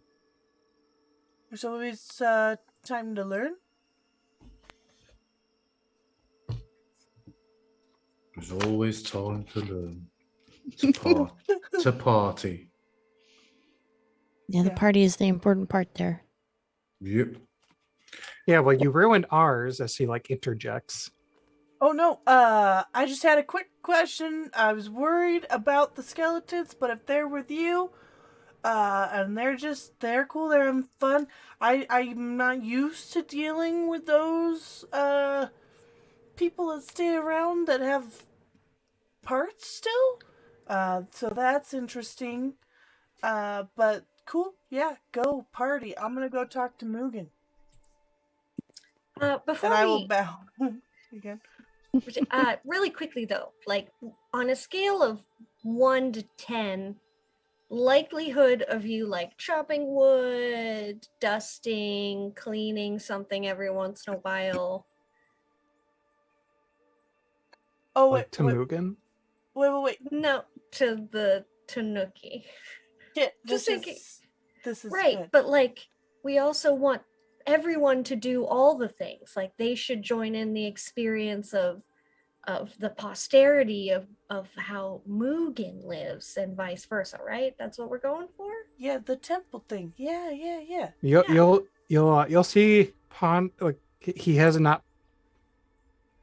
So it's time to learn. There's always time to learn. To party. Yeah, the party is the important part there. Yep. Yeah, well, you ruined ours, as he like interjects. Oh no, I just had a quick question. I was worried about the skeletons, but if they're with you, and they're cool, they're having fun. I'm not used to dealing with those, people that stay around that have parts still. So that's interesting. But cool, yeah, go party. I'm gonna go talk to Mugen. Before and I will bow again. Really quickly though, like on a scale of 1 to 10, likelihood of you like chopping wood, dusting, cleaning something every once in a while. Oh, like to wait. Mugen? Wait. No, to the Tanuki. Yeah, Just thinking. This is right, good. but like we also want everyone to do all the things. Like they should join in the experience of the posterity of how Mugen lives and vice versa, right? That's what we're going for? Yeah, the temple thing. Yeah. You'll see like he has not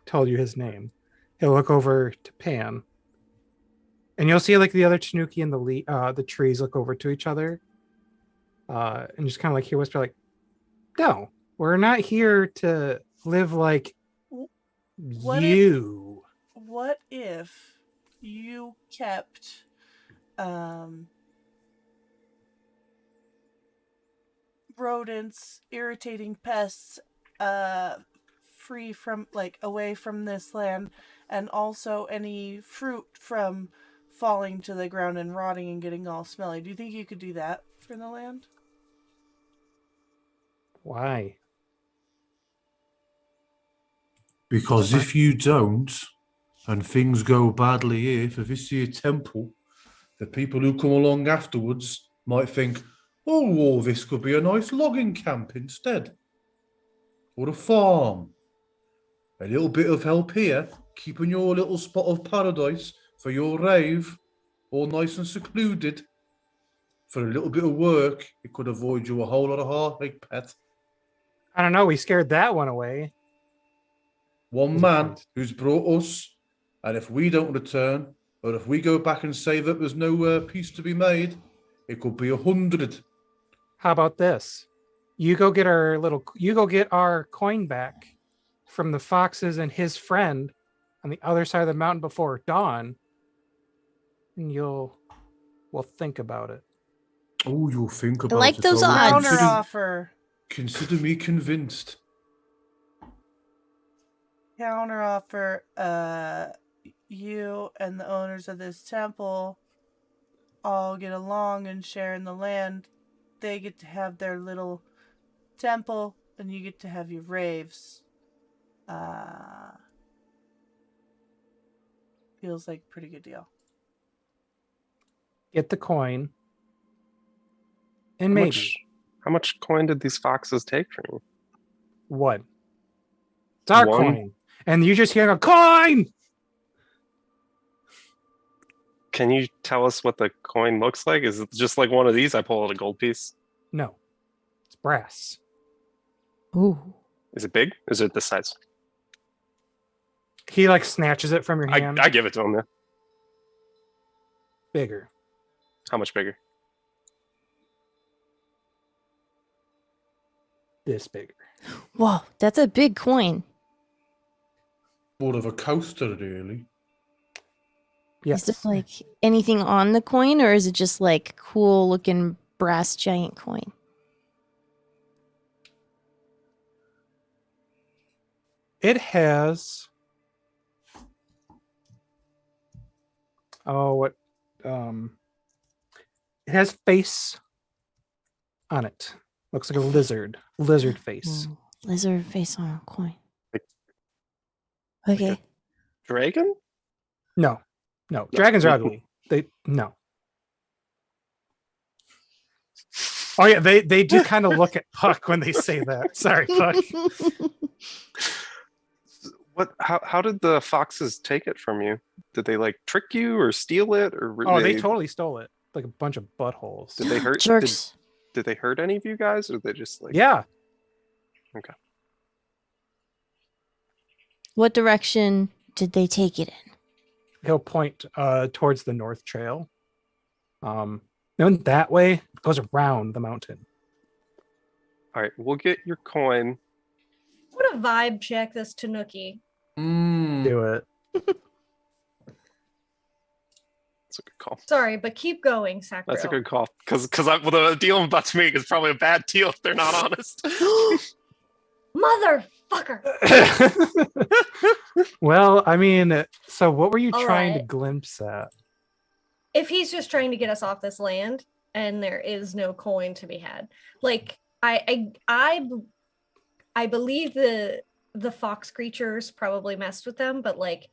told you his name. He'll look over to Pan. And you'll see like the other Tanuki and the trees look over to each other. And just kind of like hear whisper like, no, we're not here to live like you. What if you kept rodents, irritating pests free from away from this land, and also any fruit from falling to the ground and rotting and getting all smelly? Do you think you could do that for the land? Why? Because if you don't, and things go badly here for this here temple, the people who come along afterwards might think, oh, well, this could be a nice logging camp instead. Or a farm. A little bit of help here, keeping your little spot of paradise for your rave all nice and secluded. For a little bit of work, it could avoid you a whole lot of heartache, pet. I don't know. We scared that one away. One man who's brought us, and if we don't return, or if we go back and say that there's no peace to be made, it could be 100. How about this? You go get our coin back from the foxes and his friend on the other side of the mountain before dawn, and we'll think about it. Oh, you'll think about it. I like those odds. Counter offer. Consider me convinced. counter offer, you and the owners of this temple all get along and share in the land. They get to have their little temple, and you get to have your raves. Feels like a pretty good deal. Get the coin. And maybe. How much coin did these foxes take from you? What? It's our One. coin. And you just hear a coin! Can you tell us what the coin looks like? Is it just like one of these? I pull out a gold piece. No. It's brass. Ooh. Is it big? Is it this size? He like snatches it from your hand. I give it to him, yeah. Bigger. How much bigger? This bigger. Whoa, that's a big coin. More of a coaster, really. Yes. Is there like anything on the coin, or is it just like cool looking brass giant coin? It has it has face on it. Looks like a lizard face. Oh, lizard face on a coin. Like- Okay. like Dragon? No, dragons are ugly. No. Oh yeah, they do kind of look at Puck when they say that. Sorry, Puck. What? How did the foxes take it from you? Did they like trick you or steal it, or were Oh, they totally stole it. Like a bunch of buttholes. did they hurt? Jerks. Did they hurt any of you guys, or they just like? Yeah. Okay. What direction did they take it in? He'll point towards the north trail. And that way it goes around the mountain. All right, we'll get your coin. What a vibe check, this Tanuki. Do it. That's a good call. Sorry, but keep going, Sakura. That's a good call. Because the deal I'm about to make is probably a bad deal if they're not honest. Motherfucker! Well, I mean, so what were you All trying to right. glimpse at? If he's just trying to get us off this land and there is no coin to be had, like I believe the fox creatures probably messed with them, but like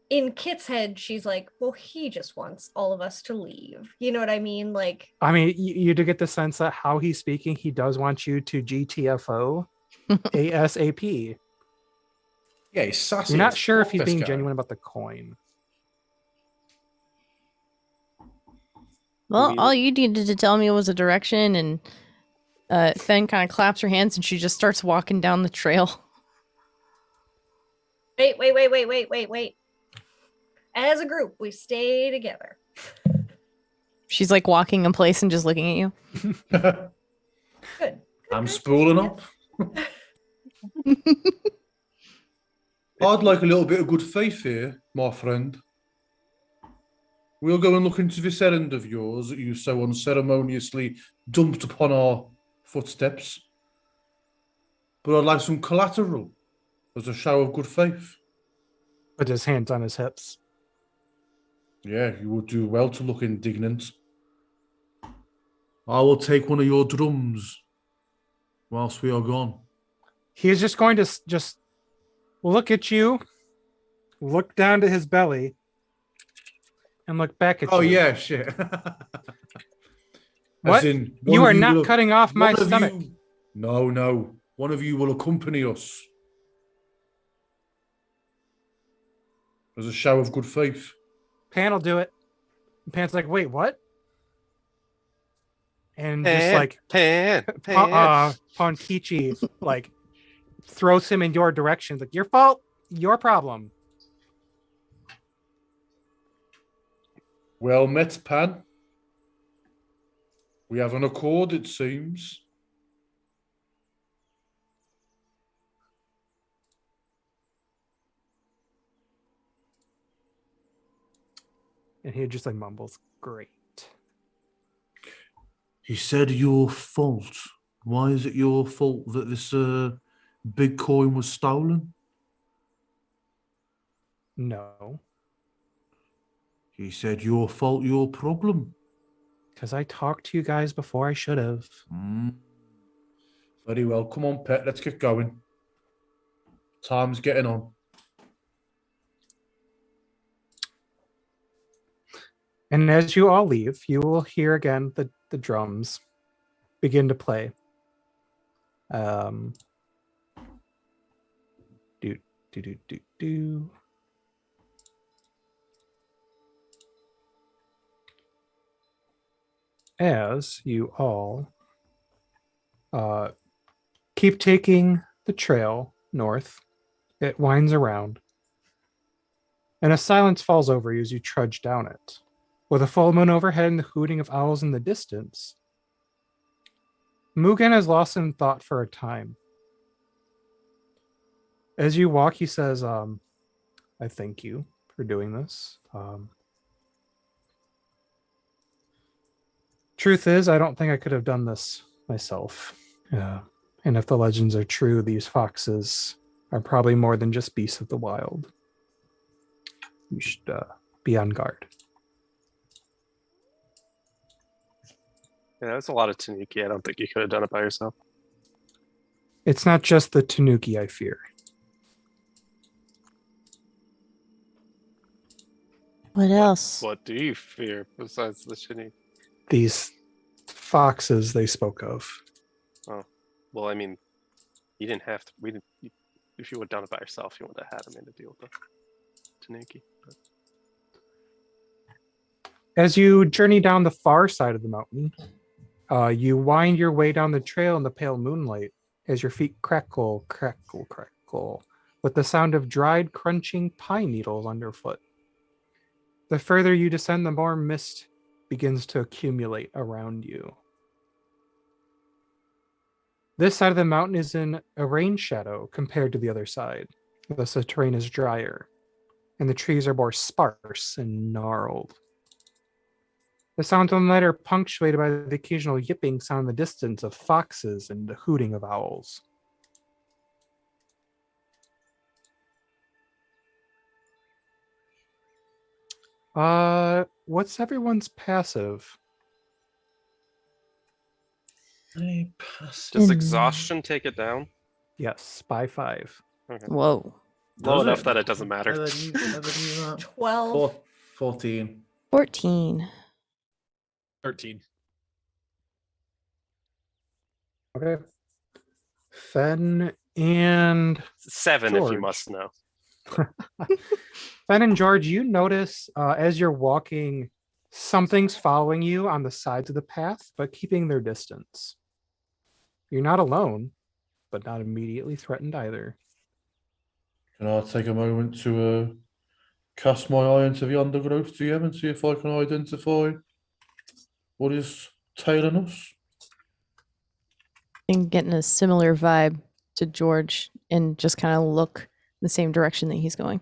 in Kit's head, she's like, well, he just wants all of us to leave. You know what I mean? Like, I mean, you do get the sense that how he's speaking, he does want you to GTFO ASAP. Yeah, he's sassy. You're not as sure if fuck, he's this being guy. genuine about the coin. Well, mean- all you needed to tell me was a direction, and Fen kind of claps her hands and she just starts walking down the trail. wait. As a group, we stay together. She's like walking in place and just looking at you. Good. I'm spooling up. I'd like a little bit of good faith here, my friend. We'll go and look into this errand of yours that you so unceremoniously dumped upon our footsteps. But I'd like some collateral as a show of good faith. Put his hands on his hips. Yeah, you would do well to look indignant. I will take one of your drums whilst we are gone. He is just going to just look at you, look down to his belly, and look back at Oh, you. yeah, shit. What? As in, one You of are not will- cutting off my one of stomach. you- No. One of you will accompany us as a show of good faith. Pan will do it. And Pan's like, wait, what? And just like Ponkichi like throws him in your direction. Like, your fault, your problem. Well met, Pan. We have an accord, it seems. And he just like mumbles, great. He said your fault. Why is it your fault that this big coin was stolen? No, He said your fault, your problem. because I talked to you guys before I should have. Very well. Come on, pet. Let's get going. Time's getting on. And as you all leave, you will hear again the drums begin to play. Do do do do do. As you all keep taking the trail north, it winds around, and a silence falls over you as you trudge down it. With a full moon overhead and the hooting of owls in the distance, Mugen is lost in thought for a time. As you walk, he says, I thank you for doing this. Truth is, I don't think I could have done this myself. And if the legends are true, these foxes are probably more than just beasts of the wild. You should be on guard. Yeah, that's a lot of Tanuki. I don't think you could have done it by yourself. It's not just the Tanuki I fear. What else? What do you fear besides the Tanuki? These foxes they spoke of. Oh, well, I mean, you didn't have to. We didn't. If you would have done it by yourself, you wouldn't have had him in to deal with the Tanuki. But... As you journey down the far side of the mountain, you wind your way down the trail in the pale moonlight as your feet crackle, crackle, crackle, with the sound of dried, crunching pine needles underfoot. The further you descend, the more mist begins to accumulate around you. This side of the mountain is in a rain shadow compared to the other side. Thus, the terrain is drier, and the trees are more sparse and gnarled. The sounds on the night are punctuated by the occasional yipping sound in the distance of foxes and the hooting of owls. What's everyone's passive? Does exhaustion take it down? Yes, by 5. Okay. Whoa. Low Does enough it? that it doesn't matter. Never knew that. 12. 14. 14. 13. Okay. Fen and 7 if you George. must know. Fen and George, you notice as you're walking, something's following you on the sides of the path, but keeping their distance. You're not alone, but not immediately threatened either. Can I take a moment to cast my eye into the undergrowth GM and see if I can identify what is tailing us? And getting a similar vibe to George and just kind of look the same direction that he's going.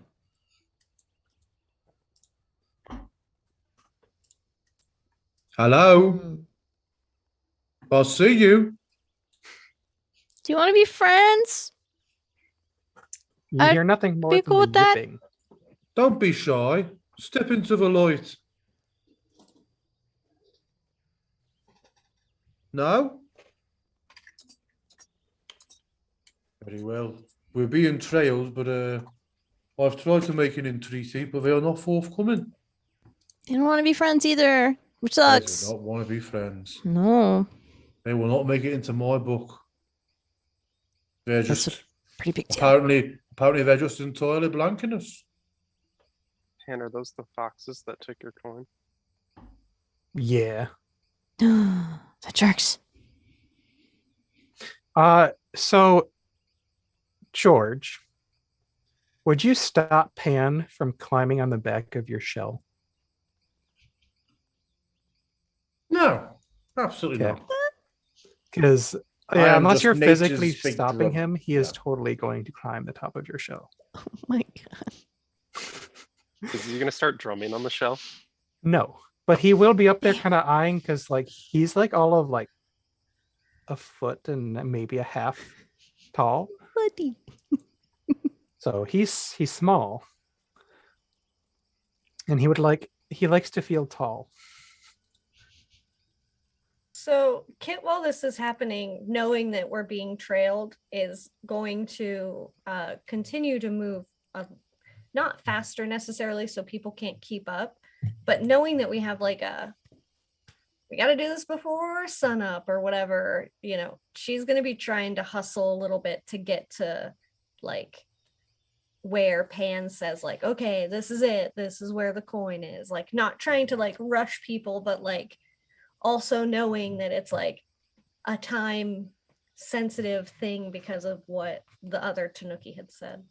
Hello? I see you. Do you want to be friends? You I'd hear nothing more be than cool the with that. yipping. Don't be shy. Step into the light. No? Very well. We're being trailed, but I've tried to make an entreaty, but they are not forthcoming. They don't want to be friends either, which They sucks. do not want to be friends. No, They will not make it into my book. They're That's just pretty big deal. apparently they're just entirely blanking us. And are those the foxes that took your coin? Yeah. The jerks. So, George, would you stop Pan from climbing on the back of your shell? No, absolutely Okay. not. Because I am unless just you're nature's physically big stopping drum. him, he is Yeah. totally going to climb the top of your shell. Oh my god. Is he gonna start drumming on the shell? No, but he will be up there kind of eyeing because he's all of a foot and maybe a half tall. Buddy. So he's small. And he likes to feel tall. So Kit, while this is happening, knowing that we're being trailed, is going to continue to move, not faster necessarily, so people can't keep up, but knowing that we have like we got to do this before sunup or whatever, you know, she's going to be trying to hustle a little bit to get to like where Pan says like, okay, this is it. This is where the coin is. Like not trying to like rush people, but like also knowing that it's like a time sensitive thing because of what the other Tanuki had said.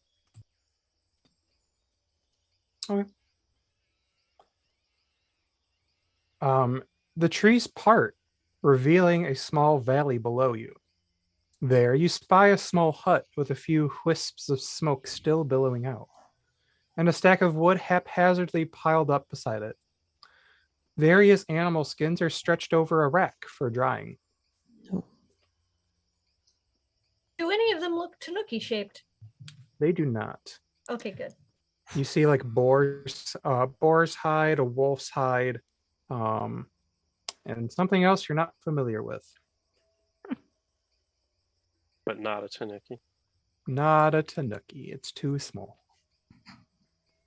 Okay. The trees part, revealing a small valley below you. There you spy a small hut with a few wisps of smoke still billowing out, and a stack of wood haphazardly piled up beside it. Various animal skins are stretched over a rack for drying. Do any of them look Tanuki shaped? They do not. Okay, good. You see like boar's hide, a wolf's hide, and something else you're not familiar with. But not a Tanuki. Not a Tanuki. It's too small.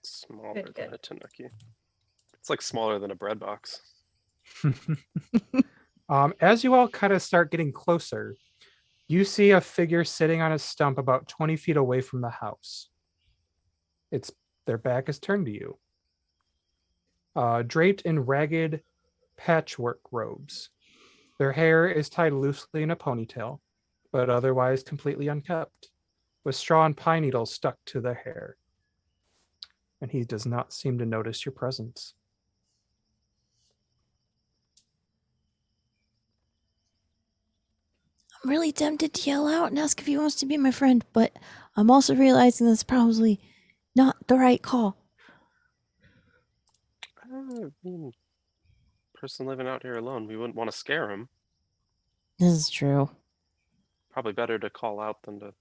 Smaller Good, than good. a Tanuki. It's like smaller than a bread box. As you all kind of start getting closer, you see a figure sitting on a stump about 20 feet away from the house. Their back is turned to you. Draped in ragged patchwork robes. Their hair is tied loosely in a ponytail, but otherwise completely unkept, with straw and pine needles stuck to their hair. And he does not seem to notice your presence. I'm really tempted to yell out and ask if he wants to be my friend, but I'm also realizing that's probably not the right call. Person living out here alone, we wouldn't want to scare him. This is true. Probably better to call out than to.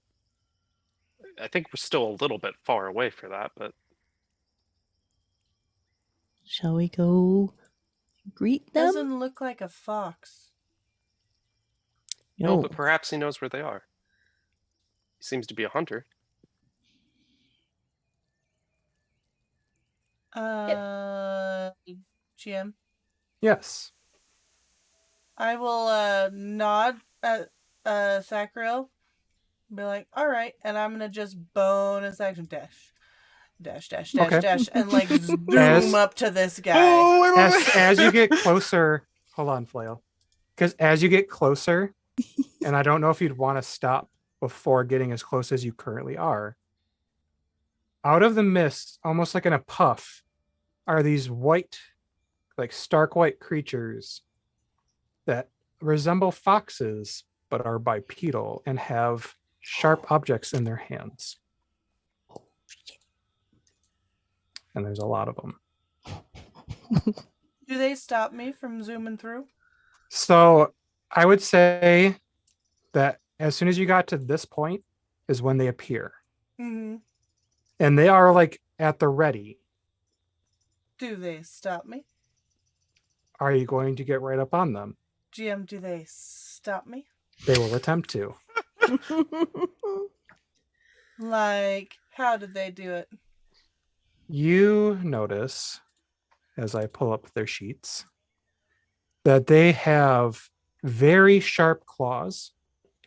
I think we're still a little bit far away for that, but Shall we go greet them? Doesn't look like a fox. no. But perhaps he knows where they are. He seems to be a hunter. GM. Yes. I will nod at Sacriel. Be like, all right, and I'm gonna just bonus action dash, Okay. and like zoom up to this guy. As you get closer, hold on, Flail. Because as you get closer, and I don't know if you'd want to stop before getting as close as you currently are, out of the mist, almost like in a puff, are these white, like stark white creatures that resemble foxes but are bipedal and have sharp objects in their hands. And there's a lot of them. Do they stop me from zooming through? So I would say that as soon as you got to this point is when they appear. Mm-hmm. And they are like at the ready. Do they stop me? Are you going to get right up on them? GM, do they stop me? They will attempt to. Like, how did they do it? You notice, as I pull up their sheets, that they have very sharp claws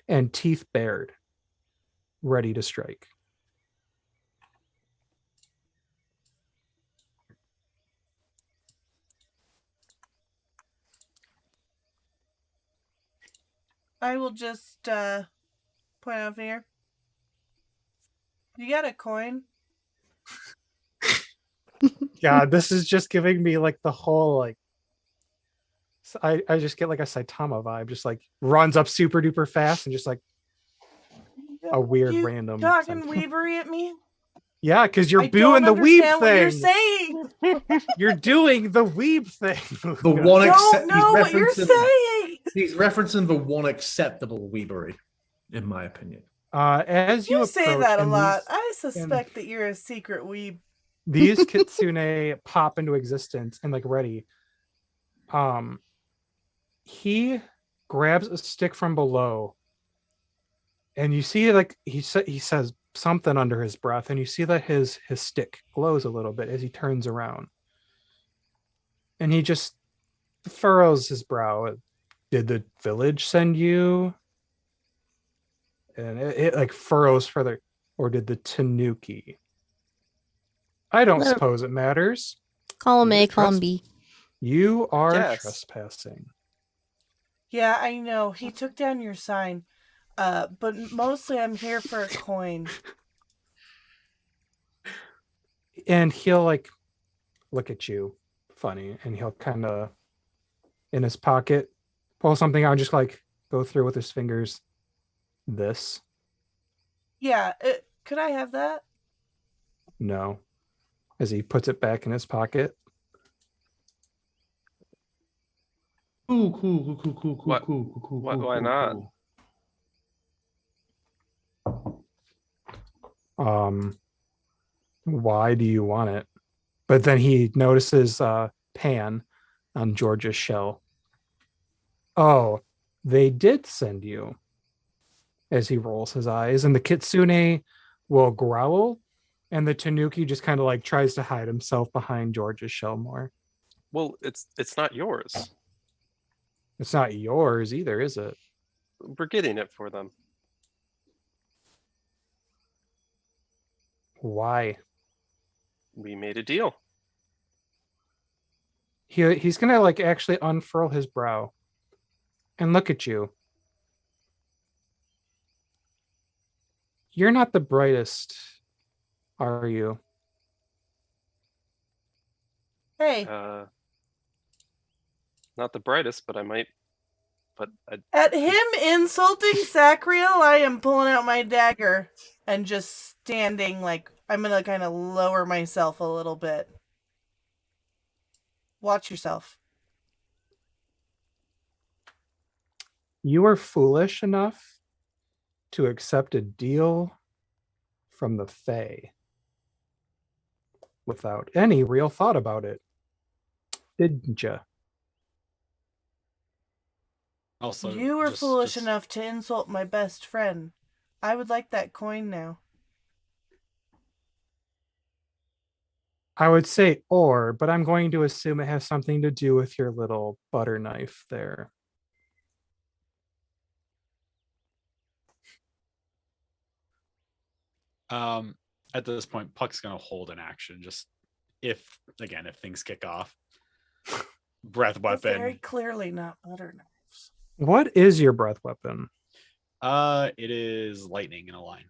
and teeth bared, ready to strike. I will just point out here. You got a coin? Yeah, this is just giving me like the whole like I just get like a Saitama vibe, just like runs up super duper fast and just like a weird you random talking thing. weavery at me? Yeah, because you're I doing don't the weeb understand what you're thing. saying. You're doing the weeb thing. The one Don't know what you're saying. He's referencing the one acceptable weebery, in my opinion. As you You say approach, that a and lot. these- I suspect that you're a secret weeb. these kitsune pop into existence and like ready. He grabs a stick from below, and you see like he says something under his breath, and you see that his stick glows a little bit as he turns around, and he just furrows his brow. Did the village send you? And it like furrows further, or did the Tanuki? I don't Let him- suppose it matters. Call him A, You're call him trust- B. You are Yes. trespassing. Yeah, I know. He took down your sign. But mostly I'm here for a coin. And he'll like look at you funny, and he'll kind of in his pocket pull something out and just like go through with his fingers. This? Yeah, could I have that? No. As he puts it back in his pocket. Cool. What- why not? Why do you want it? But then he notices Pan on George's shell. Oh, they did send you. As he rolls his eyes, and the kitsune will growl, and the Tanuki just kind of like tries to hide himself behind George's shell more. Well, it's not yours. It's not yours either, is it? We're getting it for them. Why? We made a deal. He's gonna like actually unfurl his brow and look at you. You're not the brightest, are you? Hey, Not the brightest, but I might. But at him insulting Sacriel, I am pulling out my dagger and just standing like I'm gonna kind of lower myself a little bit. Watch yourself. You were foolish enough to accept a deal from the Fae without any real thought about it, didn't you? Also, You were just- foolish just- enough to insult my best friend. I would like that coin now. I would say or, but I'm going to assume it has something to do with your little butter knife there. At this point, Puck's gonna hold an action just if things kick off. Breath They're very weapon. clearly not butter knives. What is your breath weapon? It is lightning in a line.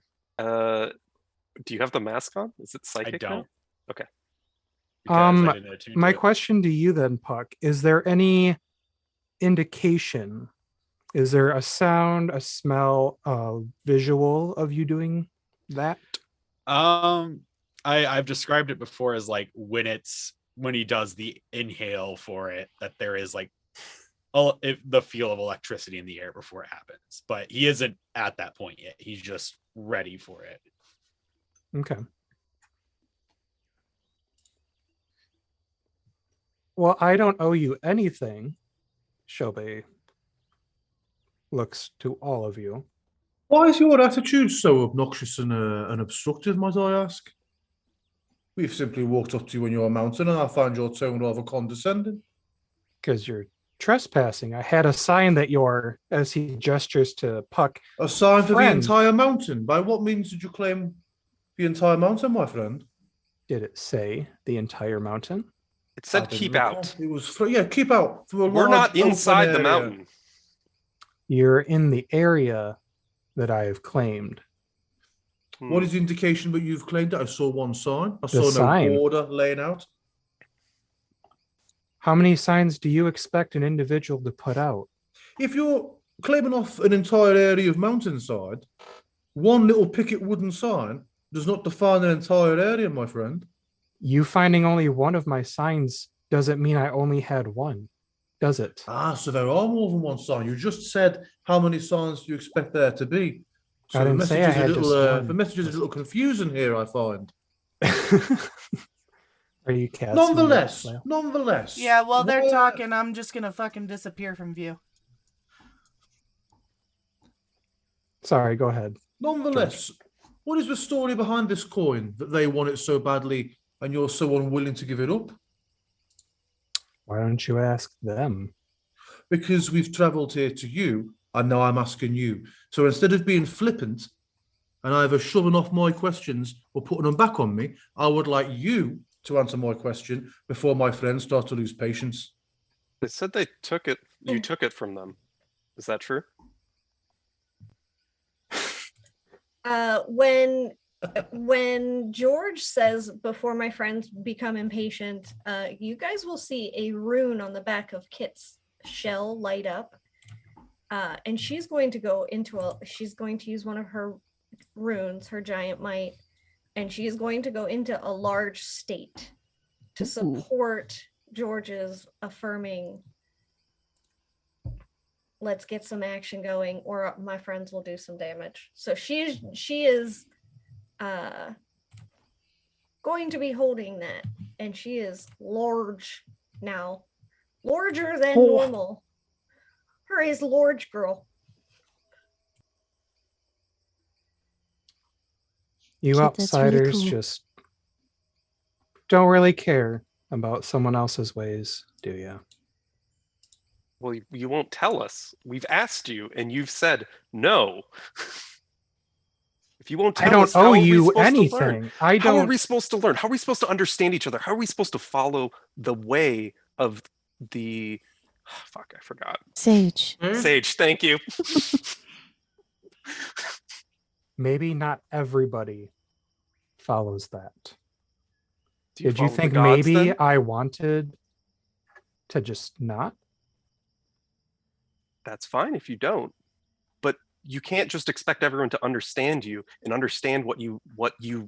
do you have the mask on? Is it psychic? I now? don't. Okay. Because I didn't attune My to it. question to you then, Puck, is there any indication? Is there a sound, a smell, a visual of you doing that? I've described it before as like when he does the inhale for it, that there is like the feel of electricity in the air before it happens, but he isn't at that point yet. He's just ready for it. Okay. Well, I don't owe you anything. Shobe looks to all of you. Why is your attitude so obnoxious and obstructive, might I ask? We've simply walked up to you on your mountain, and I find your tone rather condescending. Because you're trespassing. I had a sign that you're, as he gestures to Puck, A sign for the Friend. entire mountain. By what means did you claim the entire mountain, my friend? did it say the entire mountain? It said I didn't keep recall. out. It was keep out. For a We're large, not inside open the area. mountain. You're in the area that I have claimed. What is the indication that you've claimed it? I saw one sign. I saw no sign. border laying out. How many signs do you expect an individual to put out? If you're claiming off an entire area of mountainside, one little picket wooden sign does not define an entire area, my friend. You finding only one of my signs doesn't mean I only had one, does it? So there are more than one sign. You just said how many signs do you expect there to be. So I didn't say I had just one. the message is a little confusing here, I find. Are you casting? Nonetheless. Yeah, while they're why- talking, I'm just gonna fucking disappear from view. Sorry, go ahead. Nonetheless, what is the story behind this coin that they want it so badly and you're so unwilling to give it up? Why don't you ask them? Because we've travelled here to you, and now I'm asking you. So instead of being flippant and either shoving off my questions or putting them back on me, I would like you to answer my question before my friends start to lose patience. They said they took it. You took it from them. Is that true? When George says before my friends become impatient, you guys will see a rune on the back of Kit's shell light up. And she's going to she's going to use one of her runes, her giant might, and she is going to go into a large state to support George's affirming, let's get some action going or my friends will do some damage. So she is going to be holding that, and she is large now, larger than normal. Her is large girl. You Kid, that's really outsiders cool. just don't really care about someone else's ways, do you? Well, you won't tell us. We've asked you, and you've said no. If you won't I tell don't us, how owe are we you supposed to learn? anything. I How are don't. we supposed to learn? How are we supposed to understand each other? How are we supposed to follow the way of the... Fuck, I forgot. Sage. Sage, thank you. Maybe not everybody follows that. Do you Did you follow the think gods, maybe then? I wanted to just not? That's fine if you don't. But you can't just expect everyone to understand you and understand what you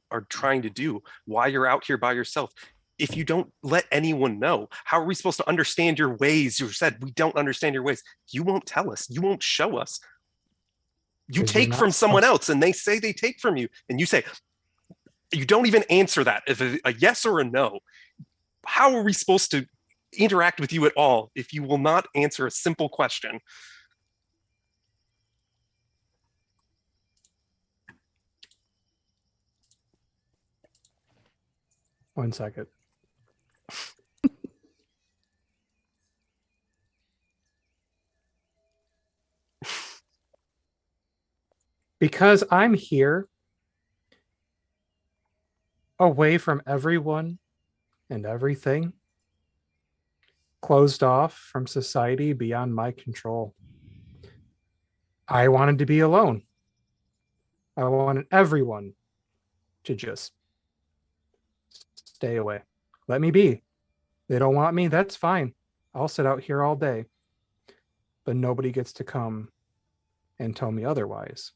are trying to do, why you're out here by yourself. If you don't let anyone know, how are we supposed to understand your ways? You said we don't understand your ways. You won't tell us. You won't show us. You 'Cause you're take not from someone supposed- else and they say they take from you. And you say, you don't even answer that. If a yes or a no, how are we supposed to interact with you at all if you will not answer a simple question? One second. Because I'm here, away from everyone and everything, closed off from society beyond my control. I wanted to be alone. I wanted everyone to just stay away. Let me be. They don't want me. That's fine. I'll sit out here all day. But nobody gets to come and tell me otherwise.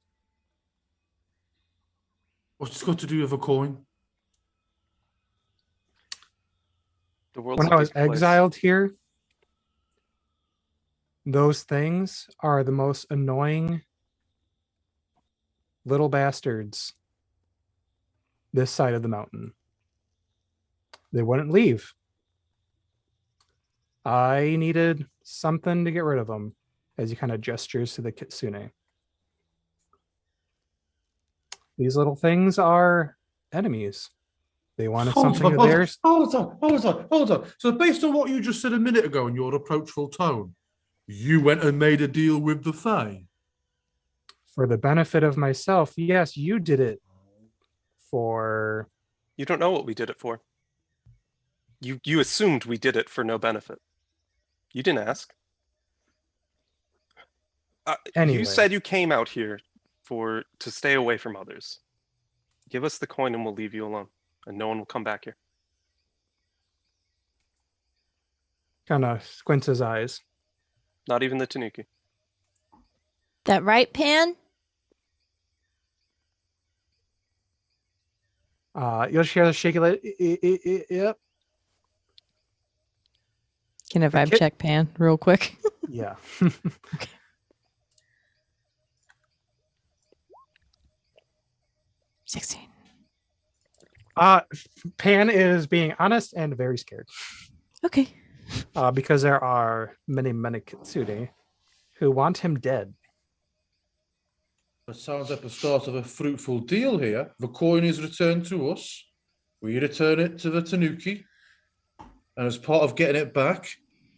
What's this got to do with a coin? The world's When a I was big place. exiled here, those things are the most annoying little bastards this side of the mountain. They wouldn't leave. I needed something to get rid of them, as he kind of gestures to the kitsune. These little things are enemies. They wanted something of theirs. Hold on. So based on what you just said a minute ago in your approachful tone, you went and made a deal with the Fae? For the benefit of myself, yes, you did it for... You don't know what we did it for. You assumed we did it for no benefit. You didn't ask. Anyway. You said you came out here to stay away from others. Give us the coin and we'll leave you alone. And no one will come back here. Kind of squints his eyes. Not even the Tanuki. That right, Pan? You'll share the shaky leg. Yep. Can I vibe check Pan real quick? Yeah. Okay. Pan is being honest and very scared. Okay. Because there are many kitsune who want him dead. It sounds like the start of a fruitful deal here. The coin is returned to us. We return it to the Tanuki. And as part of getting it back,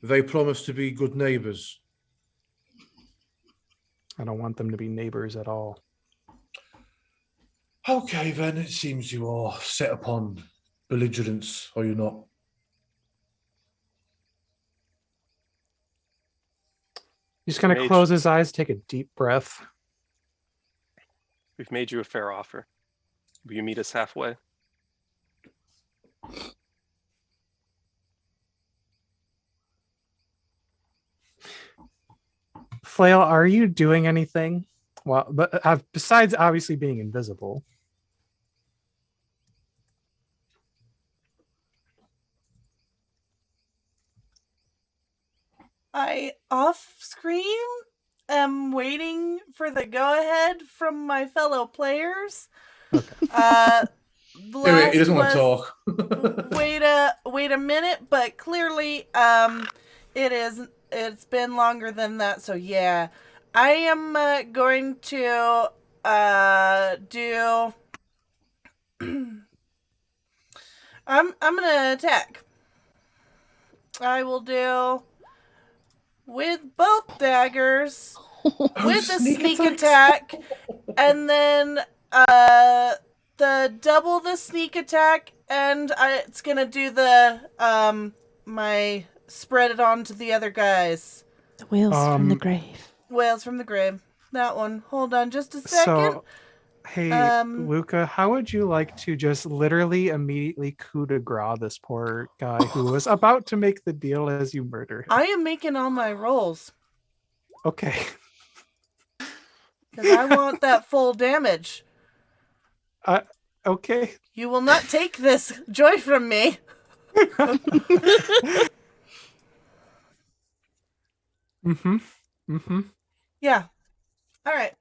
they promise to be good neighbors. I don't want them to be neighbors at all. Okay, then it seems you are set upon belligerence, are you not? He's going to Mage. close his eyes, take a deep breath. We've made you a fair offer. Will you meet us halfway? Flail, are you doing anything? Well, but besides obviously being invisible. I off screen am waiting for the go ahead from my fellow players. Okay. He doesn't want to talk. wait a minute, but clearly it's been longer than that, so yeah. I am going to do I'm gonna attack. I will do with both daggers with a sneak attack, and then the double the sneak attack, and it's gonna do the my spread it on to the other guys. The whales from the grave. Whales from the grave. That one. Hold on just a second. So, hey, Luca, how would you like to just literally immediately coup de grace this poor guy who was about to make the deal as you murder him? I am making all my rolls. Okay. Because I want that full damage. Okay. You will not take this joy from me. Yeah. All right.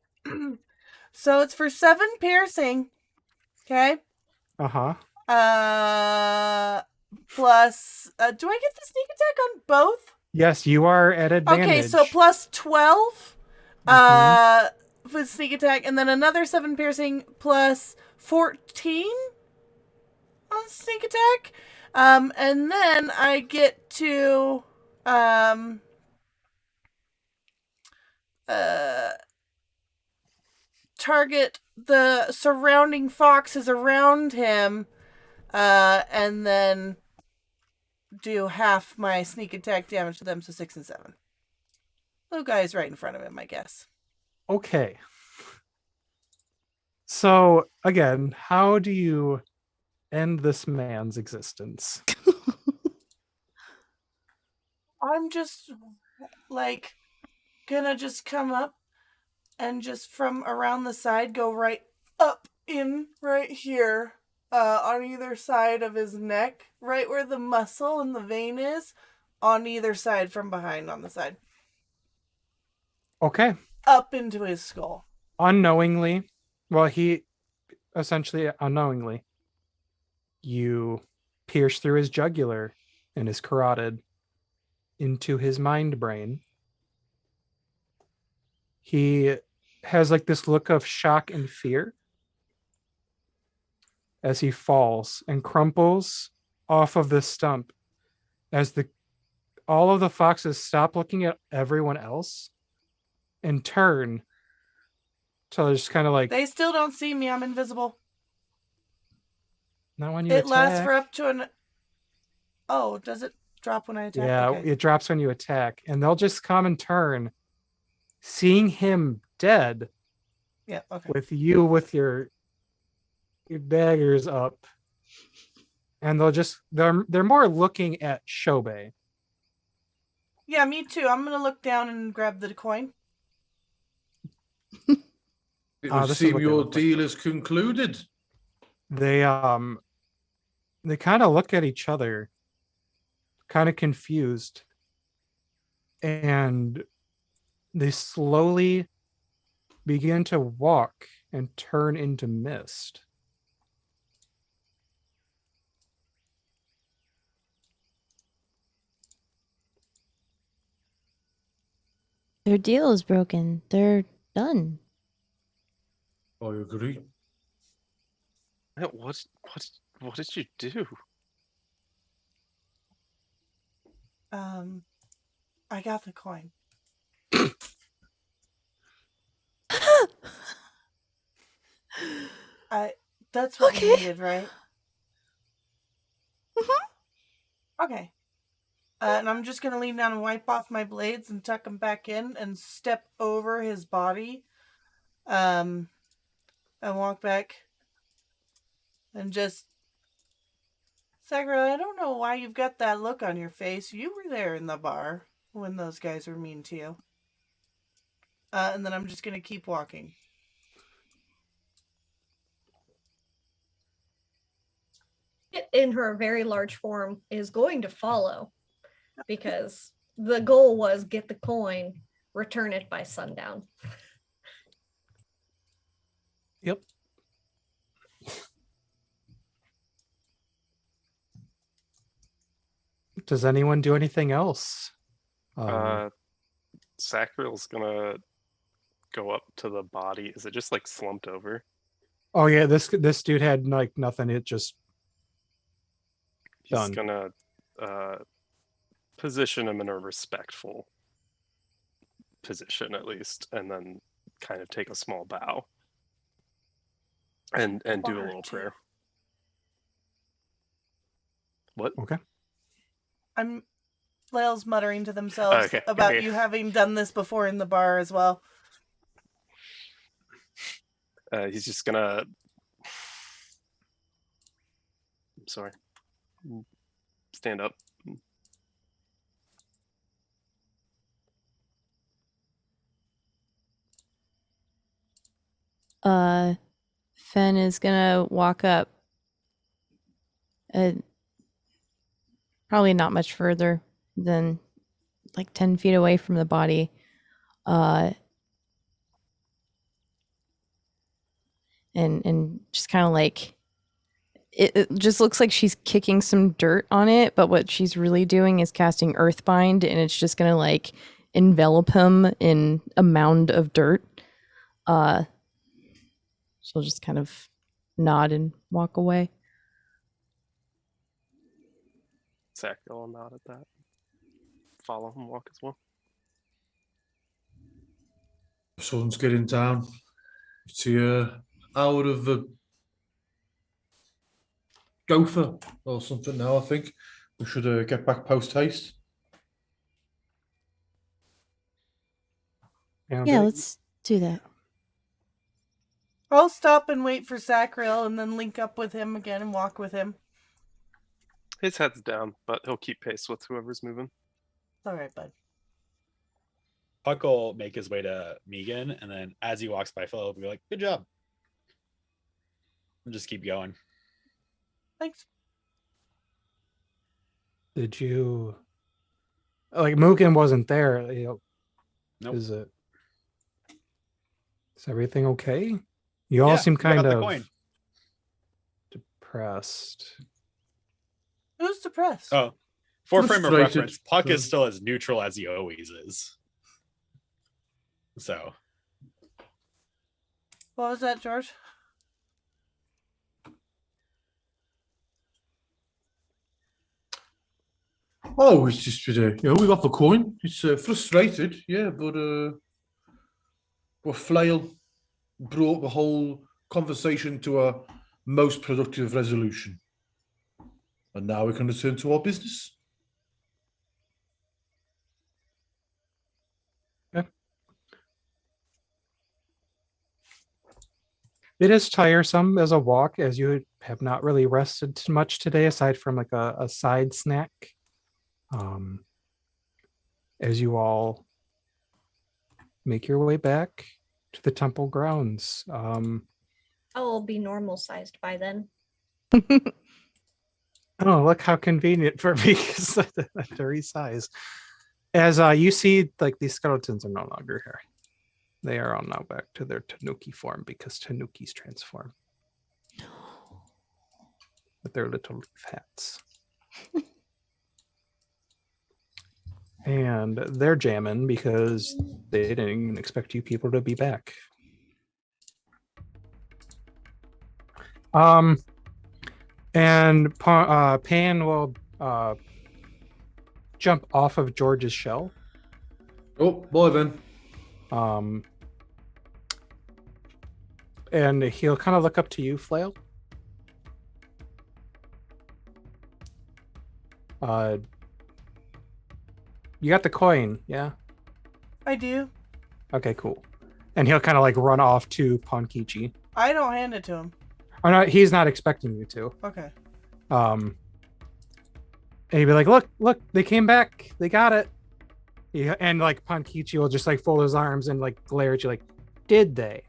So it's for 7 piercing. Okay. Uh-huh. Plus, do I get the sneak attack on both? Yes, you are at advantage. Okay, so plus 12 for sneak attack, and then another 7 piercing plus 14 on sneak attack. And then I get to target the surrounding foxes around him, and then do half my sneak attack damage to them, so 6 and 7. Little guy is right in front of him, I guess. Okay. So, again, how do you end this man's existence? I'm just, like, gonna just come up and just from around the side go right up in right here, on either side of his neck, right where the muscle and the vein is, on either side from behind on the side. Okay. Up into his skull. Unknowingly, well, he essentially unknowingly, you pierce through his jugular and his carotid into his mind brain. He has like this look of shock and fear as he falls and crumples off of the stump as all of the foxes stop looking at everyone else and turn to just kind of like, They still don't see me. I'm invisible. not when you It attack. lasts for up to an... Oh, does it drop when I attack? Yeah, okay. It drops when you attack, and they'll just come and turn, seeing him dead. Yeah, okay. With you with your daggers up, and they're more looking at Shobe. Yeah, me too. I'm gonna look down and grab the coin. It would seem your deal is concluded. They kind of look at each other, kind of confused, and they slowly begin to walk and turn into mist. Their deal is broken. They're done. I agree. What did you do? I got the coin. That's what you Okay. needed, right? Mhm. Okay. And I'm just gonna lean down and wipe off my blades and tuck them back in and step over his body. And walk back and just Sakura, I don't know why you've got that look on your face. You were there in the bar when those guys were mean to you. And then I'm just gonna keep walking. In her very large form is going to follow because the goal was get the coin, return it by sundown. Yep. Does anyone do anything else? Sacriel's gonna go up to the body. Is it just like slumped over? Oh yeah, this dude had like nothing. It just He's done. gonna position him in a respectful position at least, and then kind of take a small bow and do a little prayer. What? Okay. Lael's muttering to themselves Okay, about okay. you having done this before in the bar as well. He's just gonna. I'm sorry. Stand up. Fen is gonna walk up. Probably not much further than like 10 feet away from the body. And just kind of like it just looks like she's kicking some dirt on it, but what she's really doing is casting Earthbind, and it's just gonna like envelop him in a mound of dirt. She'll just kind of nod and walk away. Sacriel will nod at that. Follow him, walk as well. Sun's getting down. It's the hour of the gopher or something now, I think. We should get back post haste. Yeah, let's do that. I'll stop and wait for Sacriel and then link up with him again and walk with him. His head's down, but he'll keep pace with whoever's moving. All right, bud. Puck will make his way to Mugen, and then as he walks by Phil, he'll be like, "Good job," and just keep going. Thanks. Did you like Mugen wasn't there? You know, Nope. Is everything okay? You all Yeah, seem we got kind the of coin. depressed. Who's depressed? Oh, for frame of Frustrated. reference, Puck is still as neutral as he always is. So What was that, George? Oh, it's just we got the coin. It's frustrated, yeah, but Flail brought the whole conversation to a most productive resolution, and now we can return to our business. It is tiresome as a walk, as you have not really rested too much today, aside from like a side snack. As you all make your way back to the temple grounds. I'll be normal sized by then. Oh, look how convenient for me to resize. As you see, like these skeletons are no longer here. They are all now back to their Tanuki form because Tanukis transform with their little leaf hats. And they're jamming because they didn't even expect you people to be back. And Pan will jump off of George's shell. Oh, boy then. And he'll kind of look up to you, Flail. You got the coin, yeah? I do. Okay, cool. And he'll kind of like run off to Ponkichi. I don't hand it to him. Oh no, he's not expecting you to. Okay. And he'd be like, look, they came back. They got it. Yeah, and like Ponkichi will just like fold his arms and like glare at you like, did they?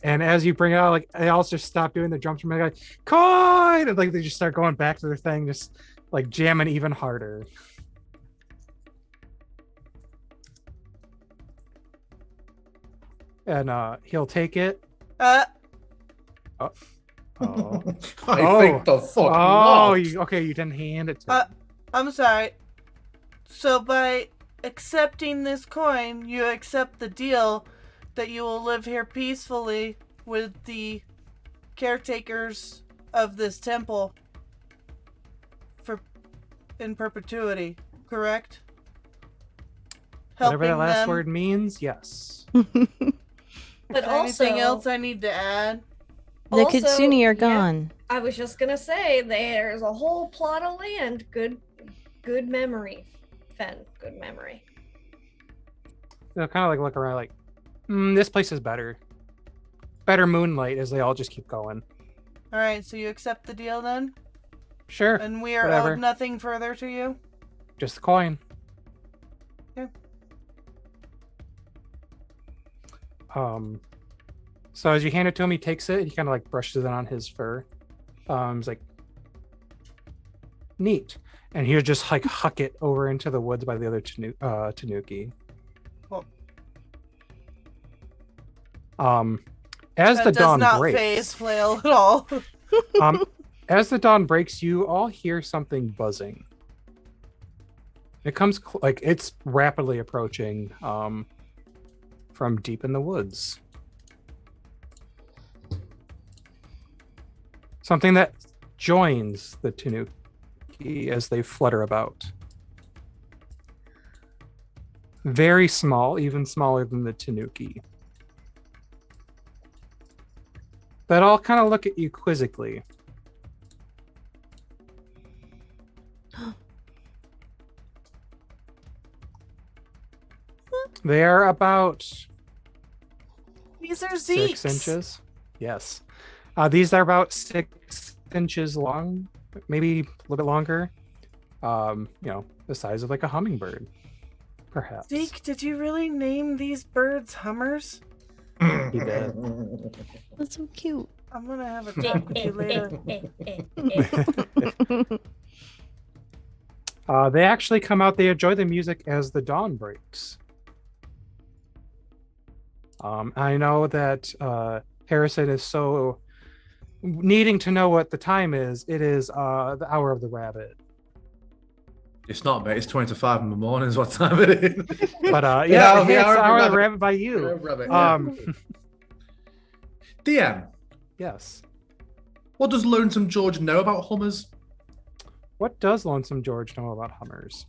And as you bring it out, like they all just stop doing the drums from like coin, and like they just start going back to their thing, just like jamming even harder. And he'll take it. I Oh. think the fuck Oh, not. okay, you didn't hand it to him. I'm sorry. So by accepting this coin, you accept the deal that you will live here peacefully with the caretakers of this temple in perpetuity, correct? Whatever that last them. word means, yes. But Is there also, anything else I need to add? The also, Kitsune are yeah, gone. I was just gonna say there's a whole plot of land. Good memory, Fen. Good memory. They'll kind of like look around like, this place is better. Better moonlight as they all just keep going. All right, so you accept the deal then, Sure, and we are whatever. owed nothing further to you. Just the coin. Okay. So as you hand it to him, he takes it. He kind of like brushes it on his fur. He's like, neat. And he'll just like huck it over into the woods by the other Tanuki. Cool. As That the does dawn not breaks, phase Flail at all. as the dawn breaks, you all hear something buzzing. It comes like it's rapidly approaching from deep in the woods. Something that joins the Tanuki as they flutter about. Very small, even smaller than the Tanuki. That all kind of look at you quizzically. They are about These are Zeke's. 6 inches. Yes. These are about 6 inches long, maybe a little bit longer. The size of like a hummingbird, perhaps. Zeke, did you really name these birds hummers? He did. That's so cute. I'm gonna have a talk with you later. They actually come out. They enjoy the music as the dawn breaks. I know that Harrison is so needing to know what the time is. It is the hour of the rabbit. It's not, mate. It's 20 to 5 in the morning is what time it is. But The yeah, hour- it's the the hour of the hour of the rabbit. rabbit by you. Rabbit, yeah. DM, Yes. what does Lonesome George know about Hummers? What does Lonesome George know about Hummers?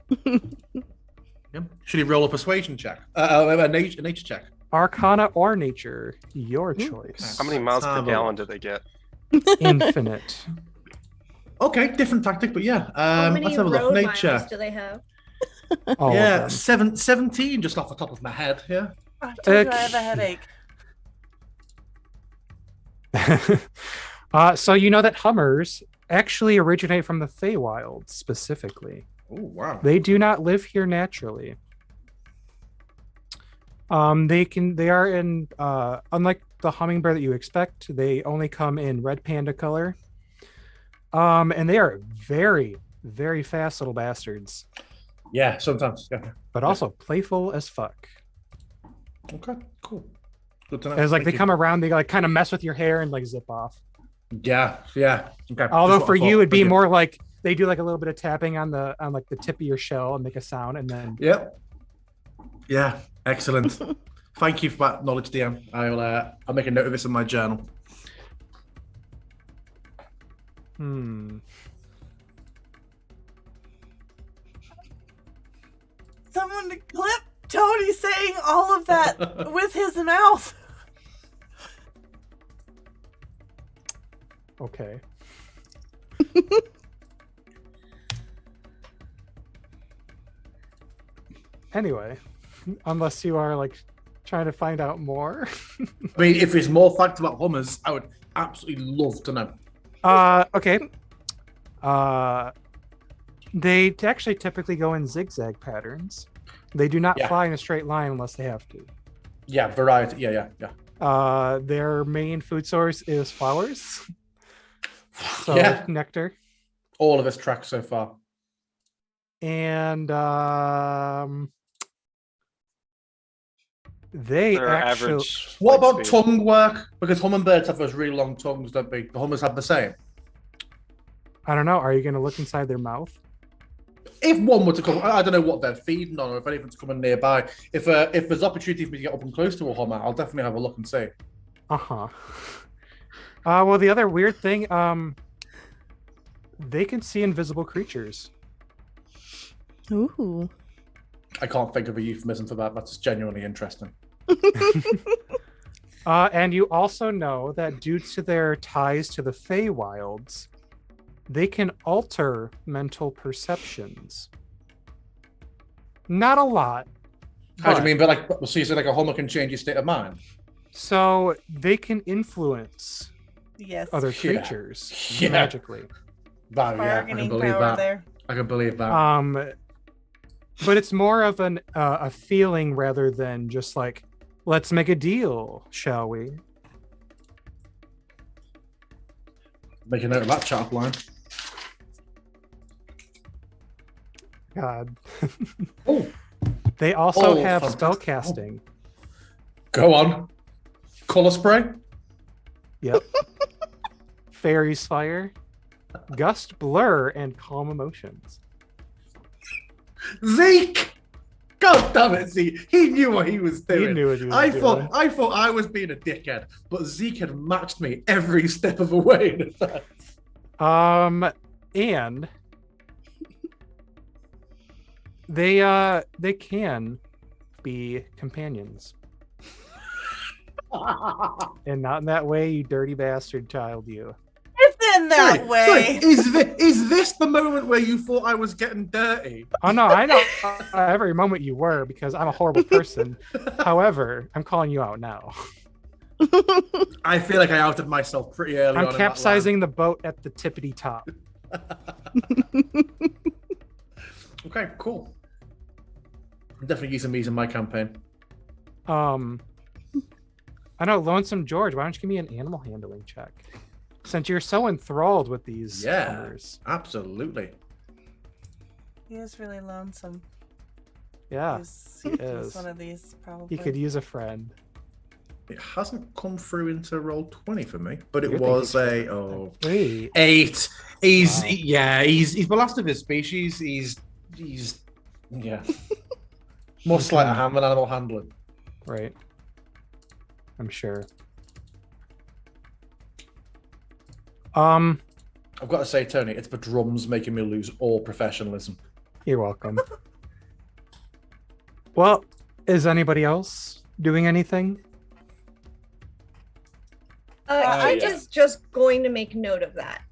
Yeah. Should he roll a persuasion check? A nature check. Arcana or nature, your choice. How many miles per Have a gallon look. do they get? Infinite. Okay, different tactic, but yeah. How many Let's have a look. road Nature. miles do they have? All Yeah, of 17 just off the top of my head. Yeah. I told you I have a headache. them. So you know that Hummers actually originate from the Feywild specifically. Oh wow. They do not live here naturally. They are in unlike the hummingbird that you expect, they only come in red panda color. And they are very, very fast little bastards, Yeah, sometimes. Yeah. but also playful as fuck. Okay, cool. Good to know. As like they Thank you. come around, they like kind of mess with your hair and like zip off. Yeah. Okay. Although Just what for I thought. you, it'd be Thank more like they do like a little bit of tapping on like the tip of your shell and make a sound, and then Yep. Yeah, excellent. Thank you for that knowledge, DM. I'll make a note of this in my journal. Someone to clip Tony saying all of that with his mouth. Okay. Anyway, unless you are like trying to find out more. I mean, if there's more facts about hummers, I would absolutely love to know. Okay. They actually typically go in zigzag patterns. They do not fly in a straight line unless they have to. Yeah, variety. Yeah. Their main food source is flowers. So nectar. All of this tracks so far. And they Their actually. average What flight about speed. tongue work? Because hummingbirds have those really long tongues, don't they? The hummers have the same. I don't know. Are you going to look inside their mouth? If one were to come, I don't know what they're feeding on, or if anything's coming nearby. If there's opportunity for me to get up and close to a hummer, I'll definitely have a look and see. Well, the other weird thing, they can see invisible creatures. Ooh. I can't think of a euphemism for that. That's genuinely interesting. And you also know that due to their ties to the Feywilds, they can alter mental perceptions. Not a lot. How do you mean? But so you say like a hummer can change your state of mind? So they can influence other Yeah. creatures Yeah. magically. Wow, yeah, I can Bargaining believe power that. there. I can believe that. But it's more of a feeling rather than just like, let's make a deal, shall we? Make a note of that chat line. God. Oh. They also Oh, have fantastic. spellcasting. Go on. Color spray. Yep. Fairy's Fire, Gust Blur, and Calm Emotions. Zeke! God damn it, Zeke. He knew what he was doing. He knew what he was I doing. thought I was being a dickhead, but Zeke had matched me every step of the way. And they can be companions. And not in that way, you dirty bastard child, you. It's in that way. Is this the moment where you thought I was getting dirty? Oh no, I know every moment you were because I'm a horrible person. However, I'm calling you out now. I feel like I outed myself pretty early on. I'm capsizing the boat at the tippity top. Okay, cool. I'm definitely using these in my campaign. I know, Lonesome George, why don't you give me an animal handling check? Since you're so enthralled with these hummers. Absolutely. He is really lonesome. Yeah, He's he is. one of these, probably. He could use a friend. It hasn't come through into roll 20 for me, but it You're was thinking a 8. 8. He's Wow. he's the last of his species. He's more sleight of hand than animal handling. Right. I'm sure. I've got to say, Tony, it's the drums making me lose all professionalism. You're welcome. Well, is anybody else doing anything? I'm yeah. just going to make note of that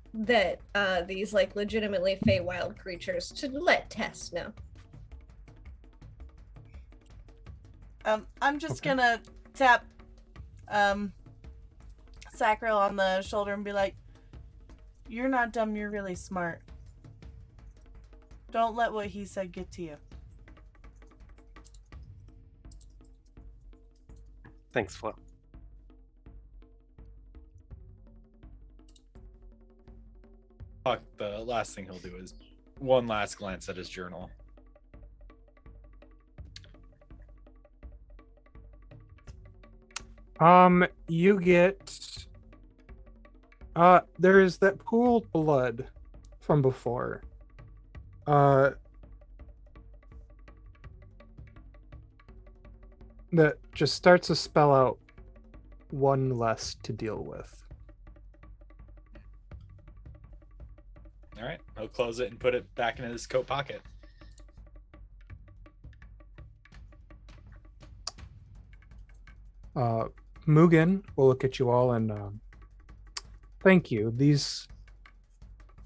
these like legitimately Feywild creatures to let Tess know. I'm just Okay. gonna tap Sacril on the shoulder and be like, "You're not dumb, you're really smart. Don't let what he said get to you." Thanks, Flo. Fuck, the last thing he'll do is one last glance at his journal. You get there's that pooled blood from before. That just starts to spell out one less to deal with. All right, he'll close it and put it back in his coat pocket. Mugen will look at you all and thank you. These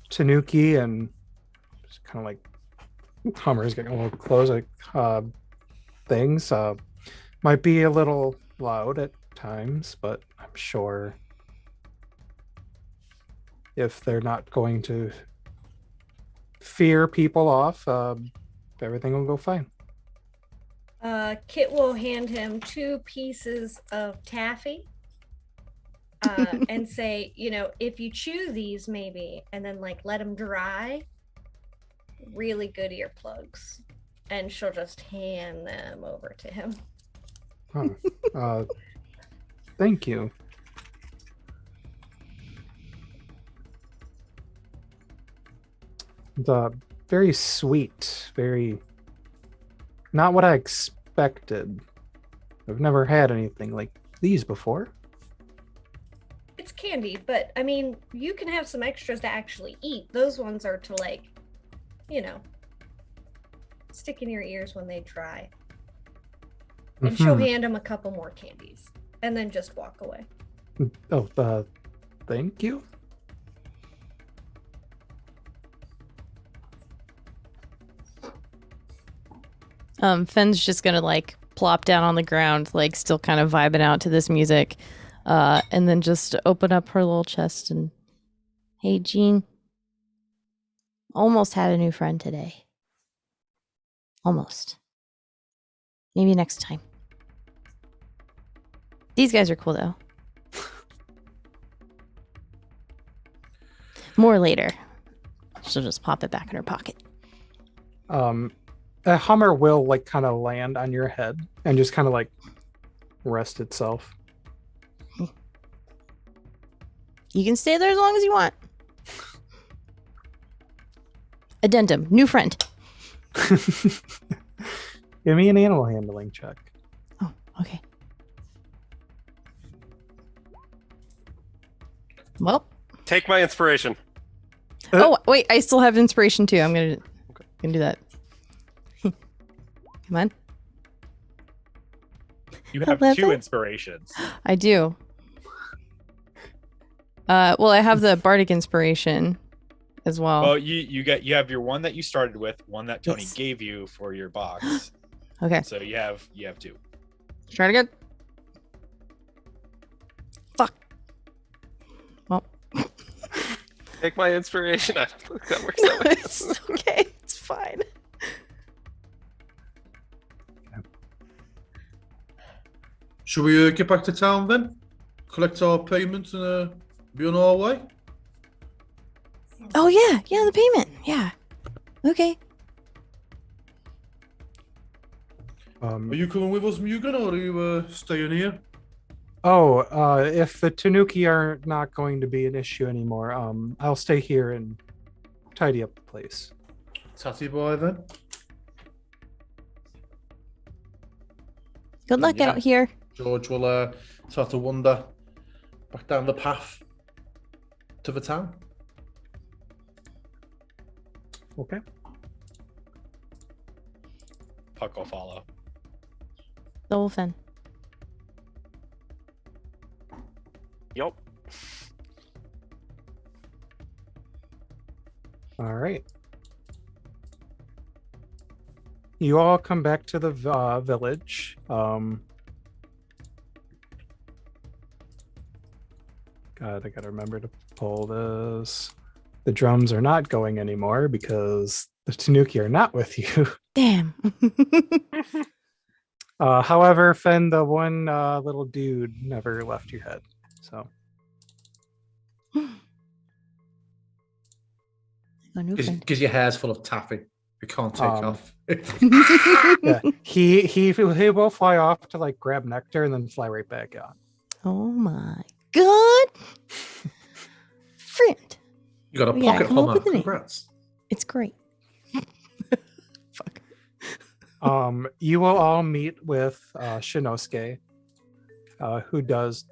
Tanuki and just kind of like Hummer's getting a little close, like things might be a little loud at times, but I'm sure if they're not going to fear people off, everything will go fine. Kit will hand him 2 pieces of taffy and say, if you chew these maybe, and then like let them dry, really good earplugs. And she'll just hand them over to him. Thank you. Very sweet, very not what I expected. I've never had anything like these before. It's candy, but I mean, you can have some extras to actually eat. Those ones are to like, stick in your ears when they dry. And she'll hand him a couple more candies and then just walk away. Oh, thank you. Fenn's just gonna like plop down on the ground, like still kind of vibing out to this music, and then just open up her little chest and, hey, Jean, almost had a new friend today. Almost. Maybe next time. These guys are cool though. More later. She'll just pop it back in her pocket. A Hummer will like kind of land on your head and just kind of like rest itself. You can stay there as long as you want. Addendum, new friend. Give me an animal handling check. Oh, okay. Well. Take my inspiration. Oh, wait, I still have inspiration too. I'm gonna do that. Come on. You have 11? 2 inspirations. I do. Well, I have the bardic inspiration as well. Well, you have your one that you started with, one that Tony Yes. gave you for your box. Okay. So you have 2. Try it again. Fuck. Well. Take my inspiration. I don't think that works that way. It's okay. It's fine. Should we get back to town then? Collect our payment and be on our way? Oh, yeah. Yeah, the payment. Yeah. Okay. Are you coming with us, Mugen, or are you staying here? If the Tanuki are not going to be an issue anymore, I'll stay here and tidy up the place. Tatty boy then? Good luck Yeah. out here. George will start to wander back down the path to the town. Okay. Puck will follow. Double Fen. Yup. All right. You all come back to the village. God, I gotta remember to pull this. The drums are not going anymore because the Tanuki are not with you. Damn. However, Fen, the one little dude, never left your head. So A new friend. Because your hair's full of taffy. You can't take off. yeah, he will fly off to like grab nectar and then fly right back out. Oh my god. Friend. You got a Yeah, pocket come up hammer. with a name. Congrats. It's great. Fuck. You will all meet with Shinosuke, who does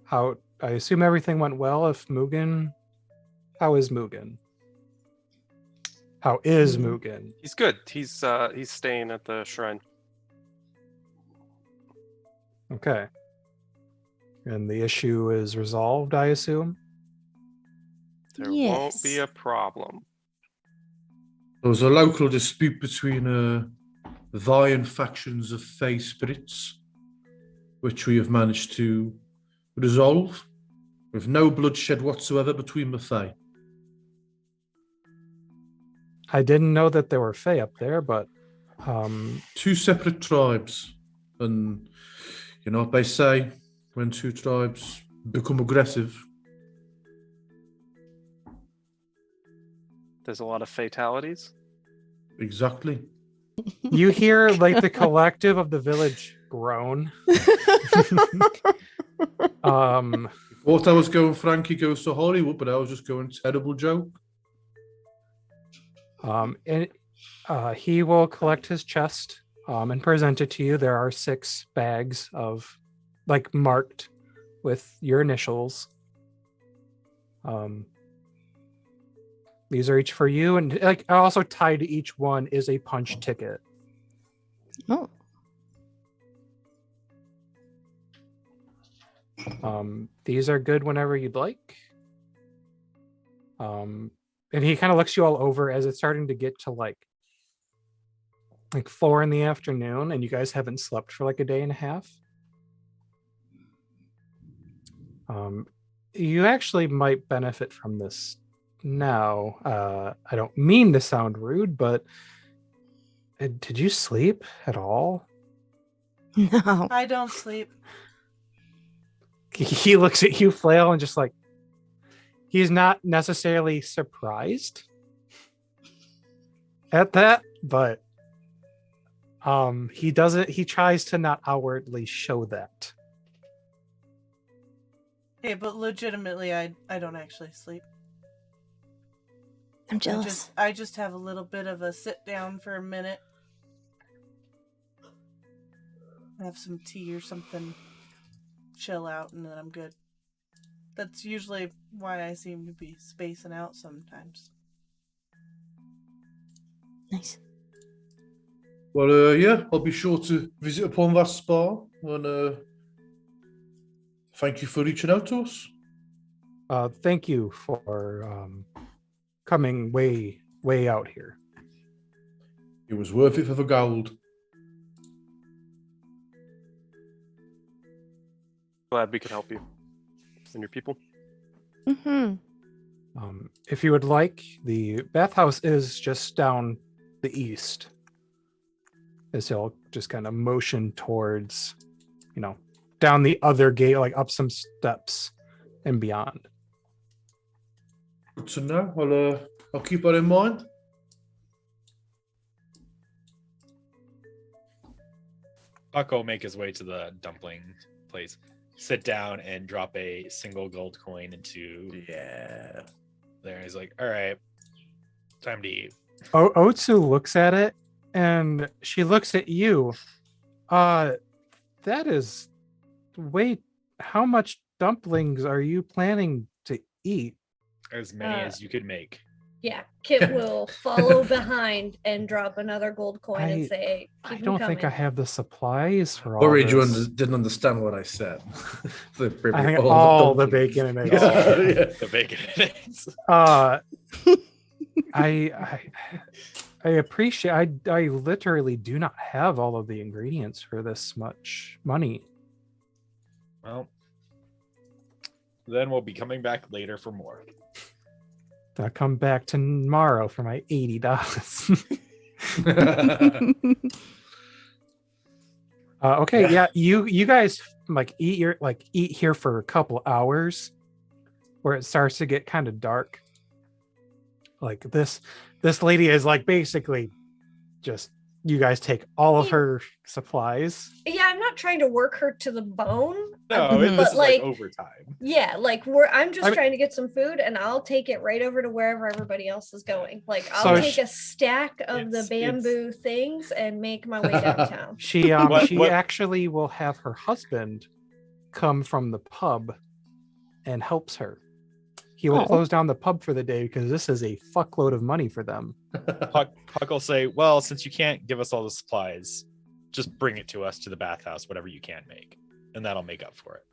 how I assume everything went well. If Mugen, how is Mugen? How is Mugen? He's good. He's staying at the shrine. Okay. And the issue is resolved, I assume? There won't be Yes. a problem. There was a local dispute between vying factions of Fey spirits, which we have managed to resolve with no bloodshed whatsoever between the Fey. I didn't know that there were Fae up there, but Two separate tribes. And you know what they say, when two tribes become aggressive, There's a lot of fatalities. exactly. you hear like the collective of the village groan. Thought I was going Frankie Goes to Hollywood, but I was just going terrible joke. And he will collect his chest and present it to you. There are 6 bags of like marked with your initials. These are each for you, and like also tied to each one is a punch ticket. Oh. These are good whenever you'd like. And he kind of looks you all over as it's starting to get to like 4 in the afternoon, and you guys haven't slept for like a day and a half. You actually might benefit from this now. I don't mean to sound rude, but did you sleep at all? No. I don't sleep. He looks at you, Flail, and just like, he's not necessarily surprised at that, but he tries to not outwardly show that. Hey, but legitimately, I don't actually sleep. I'm jealous. I just have a little bit of a sit down for a minute. Have some tea or something. Chill out, and then I'm good. That's usually why I seem to be spacing out sometimes. Nice. Well, yeah, I'll be sure to visit upon that spa, and thank you for reaching out to us. Thank you for coming way out here. It was worth it for the gold. Glad we could help you and your people. Mm-hmm. If you would like, the bathhouse is just down the east. As he'll just kind of motion towards, down the other gate, like up some steps and beyond. Good to know. I'll keep that in mind. Buck will make his way to the dumpling place, sit down and drop a single gold coin into there. He's like, all right, time to eat. Otsu looks at it and she looks at you. That is how much dumplings are you planning to eat? As many as you could make. Yeah, Kit will follow behind and drop another gold coin and say, I "Keep 'em don't think I coming." have the supplies for all Worried you this. didn't understand what I said. I think all the dumplings. bacon and eggs. Yeah. The bacon and eggs. I appreciate. I literally do not have all of the ingredients for this much money. Well, then we'll be coming back later for more. I'll come back tomorrow for my $80. Okay, yeah, you guys eat here for a couple hours, where it starts to get kind of dark. Like this lady is like basically just, you guys take all of her supplies. Yeah, I'm not trying to work her to the bone. No, Mhm. this But, is like like, overtime. Yeah, like I'm just I mean- trying to get some food, and I'll take it right over to wherever everybody else is going. Like I'll So take a stack of the it's- bamboo things and make my way downtown. She What- actually will have her husband come from the pub and helps her. He will Oh. close down the pub for the day because this is a fuckload of money for them. Puck will say, "Well, since you can't give us all the supplies, just bring it to us to the bathhouse, whatever you can make, and that'll make up for it."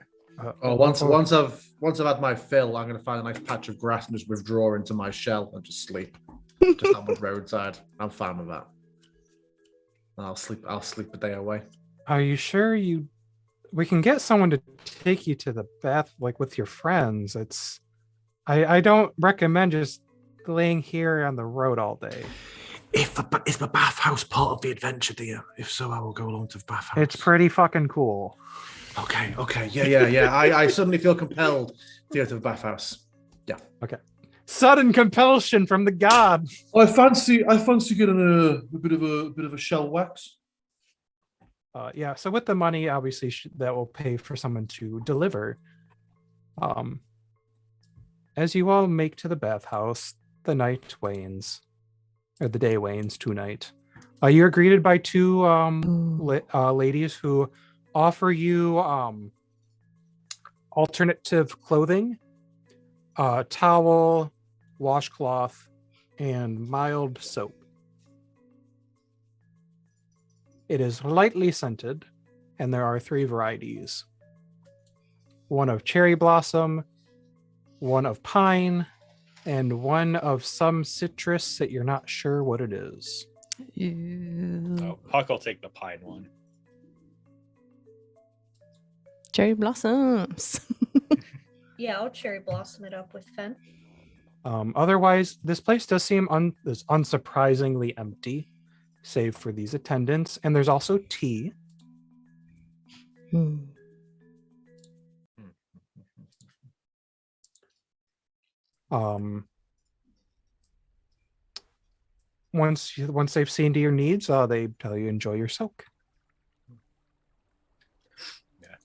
Once I've had my fill, I'm gonna find a nice patch of grass and just withdraw into my shell and just sleep. Just on the roadside. I'm fine with that. I'll sleep a day away. Are you sure we can get someone to take you to the bath like with your friends? I don't recommend just laying here on the road all day. Is the bathhouse part of the adventure, dear? If so, I will go along to the bathhouse. It's pretty fucking cool. Okay. Yeah. I suddenly feel compelled to go to the bathhouse. Sudden compulsion from the god. I fancy getting a bit of a shell wax. Yeah, so with the money, obviously that will pay for someone to deliver. As you all make to the bathhouse, the night wanes, or the day wanes tonight. You're greeted by two ladies who offer you alternative clothing, towel, washcloth, and mild soap. It is lightly scented, and there are 3 varieties. One of cherry blossom, one of pine, and one of some citrus that you're not sure what it is. Oh, Puck will take the pine one. Cherry blossoms. Yeah, I'll cherry blossom it up with Fen. Otherwise, this place does seem unsurprisingly empty, save for these attendants. And there's also tea. Hmm. Once they've seen to your needs, they tell you enjoy your soak. Yeah.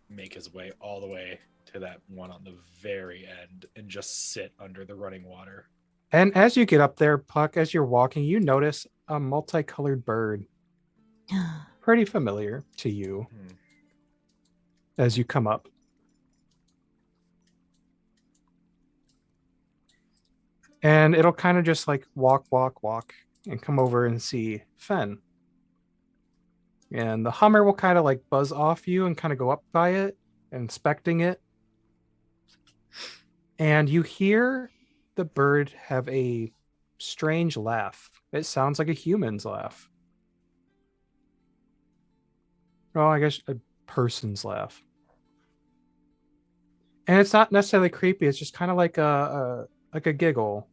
Make his way all the way to that one on the very end and just sit under the running water. And as you get up there, Puck, as you're walking, you notice a multicolored bird. Pretty familiar to you as you come up. And it'll kind of just like walk, and come over and see Fen. And the Hummer will kind of like buzz off you and kind of go up by it, inspecting it. And you hear the bird have a strange laugh. It sounds like a human's laugh. Oh, I guess a person's laugh. And it's not necessarily creepy. It's just kind of like a giggle.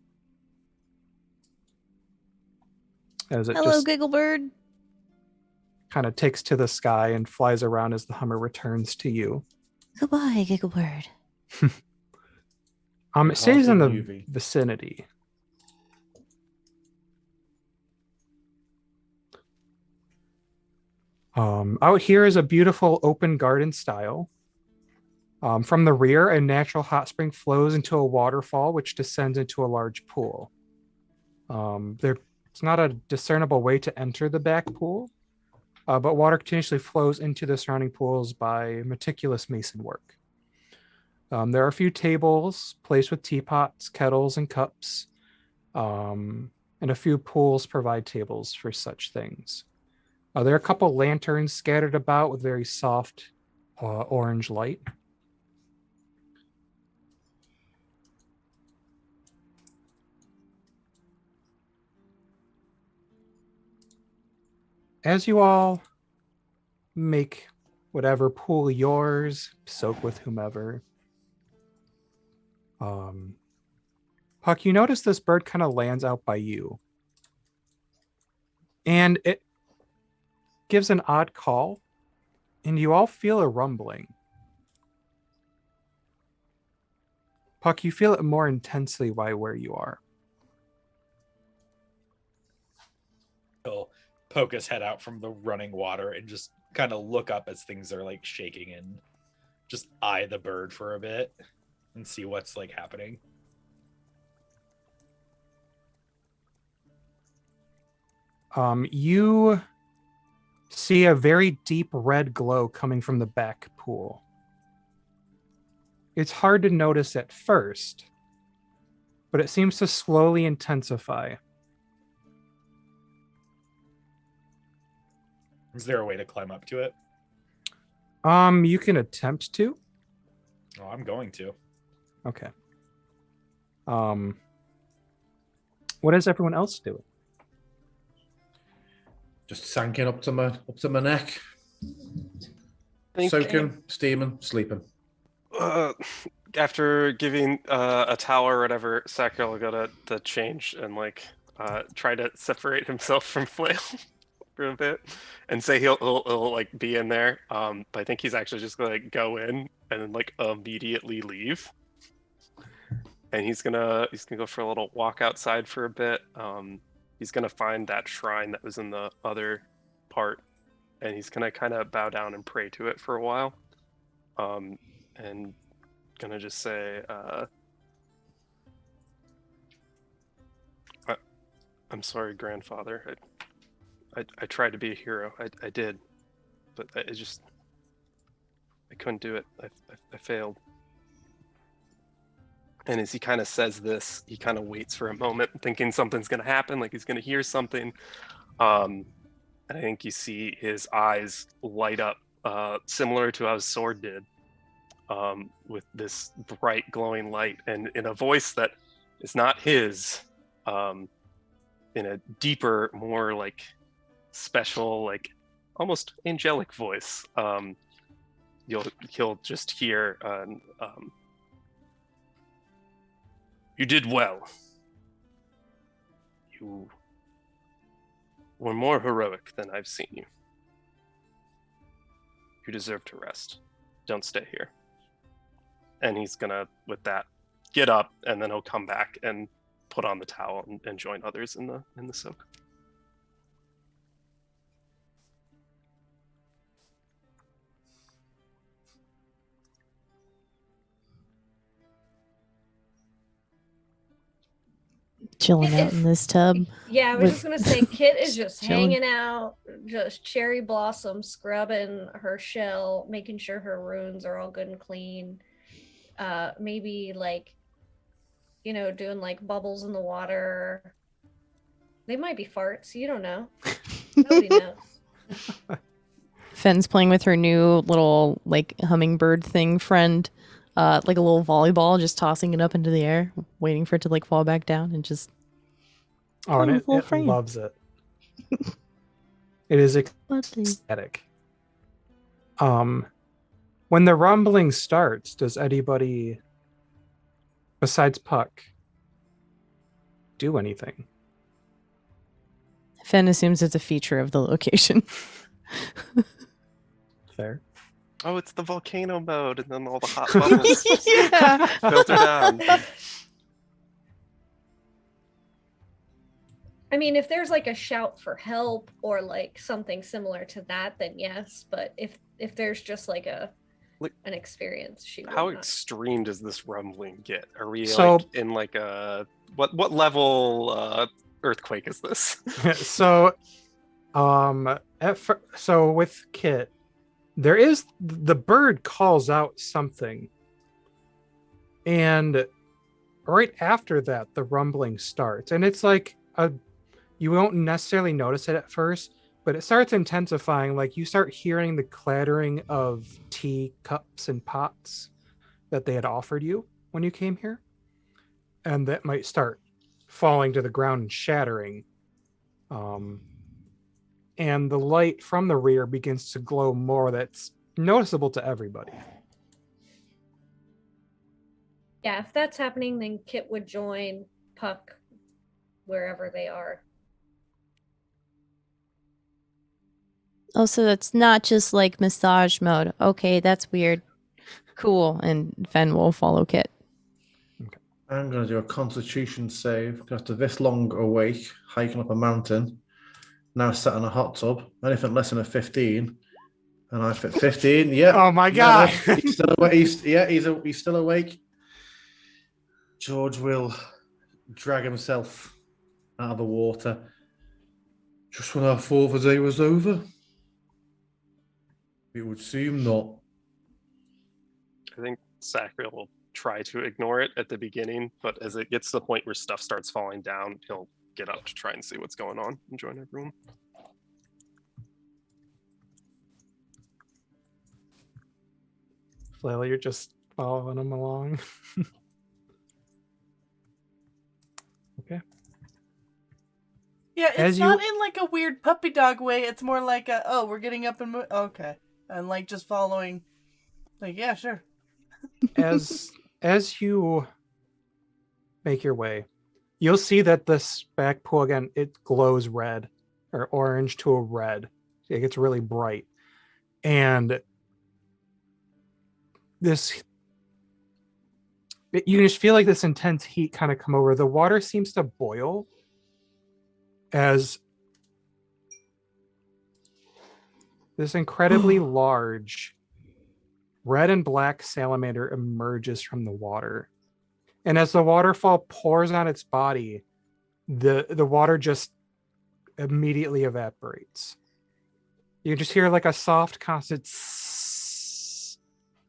As it Hello, just Gigglebird. kind of takes to the sky and flies around as the Hummer returns to you. Goodbye, Gigglebird. It stays in the UV. vicinity. Out here is a beautiful open garden style. From the rear, a natural hot spring flows into a waterfall, which descends into a large pool. There's not a discernible way to enter the back pool, but water continuously flows into the surrounding pools by meticulous mason work. There are a few tables placed with teapots, kettles, and cups, and a few pools provide tables for such things. There are a couple lanterns scattered about with very soft orange light. As you all make whatever pool yours, soak with whomever. Puck, you notice this bird kind of lands out by you. And it gives an odd call, and you all feel a rumbling. Puck, you feel it more intensely by where you are. He'll poke his head out from the running water and just kind of look up as things are like shaking and just eye the bird for a bit and see what's like happening. You see a very deep red glow coming from the back pool. It's hard to notice at first, but it seems to slowly intensify. Is there a way to climb up to it? You can attempt to. Oh, I'm going to. Okay. What is everyone else doing? Just sanking up to my neck. Think- Soaking, steaming, sleeping. After giving a towel or whatever, Sakura will go to change and like try to separate himself from Flail for a bit, and say he'll like be in there. But I think he's actually just gonna like, go in and then like immediately leave. And he's gonna go for a little walk outside for a bit. He's gonna find that shrine that was in the other part, and he's gonna kind of bow down and pray to it for a while. And gonna just say, I'm sorry, grandfather. I tried to be a hero. I did, but I couldn't do it. I failed. And as he kind of says this, he kind of waits for a moment, thinking something's gonna happen, like he's gonna hear something. And I think you see his eyes light up, similar to how his sword did, with this bright glowing light, and in a voice that is not his, in a deeper, more like special, like almost angelic voice. He'll just hear, you did well. You were more heroic than I've seen you. You deserve to rest. Don't stay here. And he's gonna, with that, get up, and then he'll come back and put on the towel and join others in the soak. Chilling out in this tub. Yeah, I was with- just gonna say, Kit is just chilling. hanging out, just cherry blossom, scrubbing her shell, making sure her runes are all good and clean. Maybe like, doing like bubbles in the water. They might be farts. You don't know. Nobody knows. Fenn's playing with her new little like hummingbird thing friend, like a little volleyball, just tossing it up into the air, waiting for it to like fall back down, and just Oh, and little it frame. loves it. It is Lovely. ecstatic. When the rumbling starts, does anybody besides Puck do anything? Fenn assumes it's a feature of the location. Fair. Oh, it's the volcano mode, and then all the hot bubbles Yeah. filter down. I mean, if there's like a shout for help or like something similar to that, then yes. But if there's just like an experience, she How would not. extreme does this rumbling get? Are we So- like in like a what level earthquake is this? So, so with Kit, there is the bird calls out something, and right after that, the rumbling starts, and it's like you won't necessarily notice it at first, but it starts intensifying. Like you start hearing the clattering of tea cups and pots that they had offered you when you came here, and that might start falling to the ground and shattering. And the light from the rear begins to glow more. That's noticeable to everybody. Yeah, if that's happening, then Kit would join Puck wherever they are. Oh, so that's not just like massage mode. Okay, that's weird. Cool. And Fenn will follow Kit. I'm going to do a constitution save. After this long awake, hiking up a mountain, now sat in a hot tub. Anything less than a 15, and I fit 15. Yeah. Oh my Yeah, god. no, he's still awake. He's still awake. George will drag himself out of the water just when I thought the day was over. It would seem not. I think Sacriel will try to ignore it at the beginning, but as it gets to the point where stuff starts falling down, he'll get up to try and see what's going on and join everyone. Flail, you're just following him along. Okay. Yeah, it's As not you- in like a weird puppy dog way. It's more like a, oh, we're getting up and okay, and like just following. Like, yeah, sure. As you make your way, you'll see that this back pool again, it glows red or orange to a red. It gets really bright. And you can just feel like this intense heat kind of come over. The water seems to boil as this incredibly large red and black salamander emerges from the water. And as the waterfall pours on its body, the water just immediately evaporates. You just hear like a soft, constant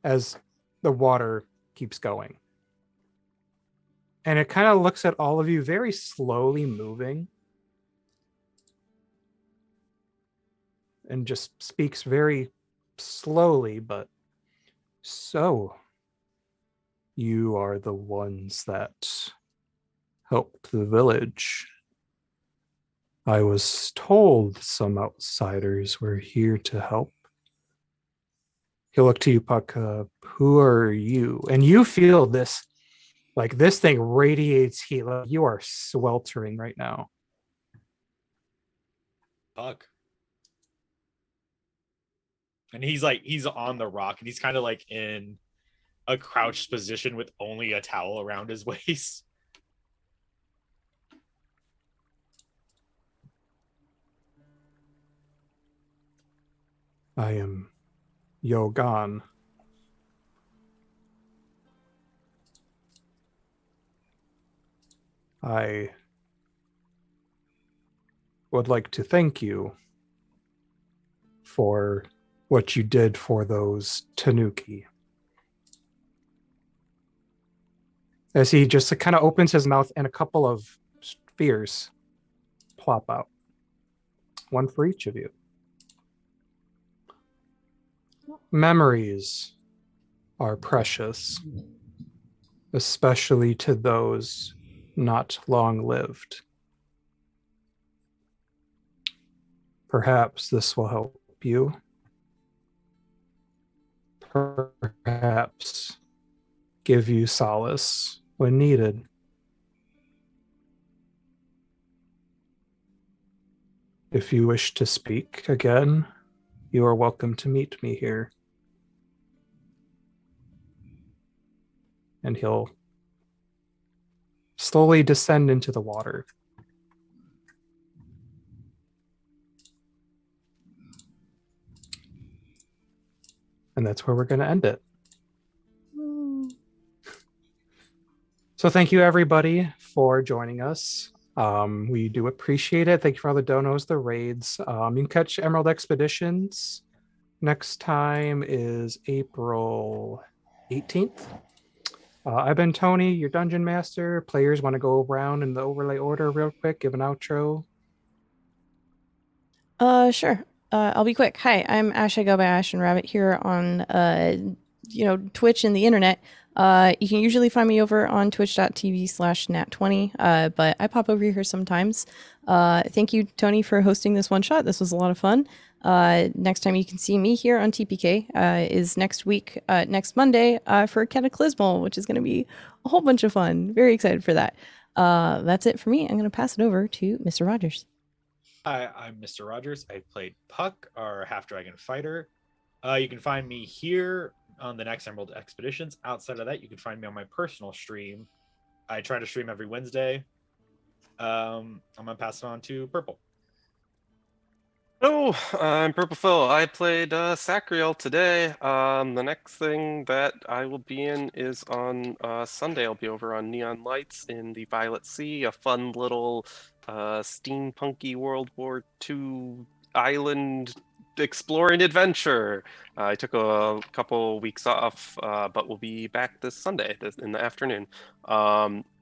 as the water keeps going. And it kind of looks at all of you very slowly moving and just speaks very slowly, but so you are the ones that helped the village. I was told some outsiders were here to help. He'll look to you, Puck. Who are you? And you feel this, like this thing radiates heat. Like you are sweltering right now. Puck. And he's on the rock, and he's kind of like in a crouched position with only a towel around his waist. I am Yogan. I would like to thank you for what you did for those Tanuki. As he just kind of opens his mouth and a couple of spheres plop out. One for each of you. Memories are precious, especially to those not long lived. Perhaps this will help you. Perhaps give you solace when needed. If you wish to speak again, you are welcome to meet me here. And he'll slowly descend into the water. And that's where we're going to end it. So thank you, everybody, for joining us. We do appreciate it. Thank you for all the donos, the raids. You can catch Emerald Expeditions. Next time is April 18th. I've been Tony, your dungeon master. Players want to go around in the overlay order real quick, give an outro. Sure. I'll be quick. Hi, I'm Ash. I go by Ash and Rabbit here on Twitch and the internet. You can usually find me over on twitch.tv/nat20, but I pop over here sometimes. Thank you, Tony, for hosting this one shot. This was a lot of fun. Next time you can see me here on TPK is next week, next Monday, for Cataclysmal, which is going to be a whole bunch of fun. Very excited for that. That's it for me. I'm going to pass it over to Mr. Rogers. Hi, I'm Mr. Rogers. I played Puck, our half-dragon fighter. You can find me here on the next Emerald Expeditions. Outside of that, you can find me on my personal stream. I try to stream every Wednesday. I'm going to pass it on to Purple. Oh, I'm Purple Phil. I played Sacriel today. The next thing that I will be in is on Sunday. I'll be over on Neon Lights in the Violet Sea, a fun little steampunky World War II island exploring adventure. I took a couple weeks off, but we'll be back this Sunday in the afternoon.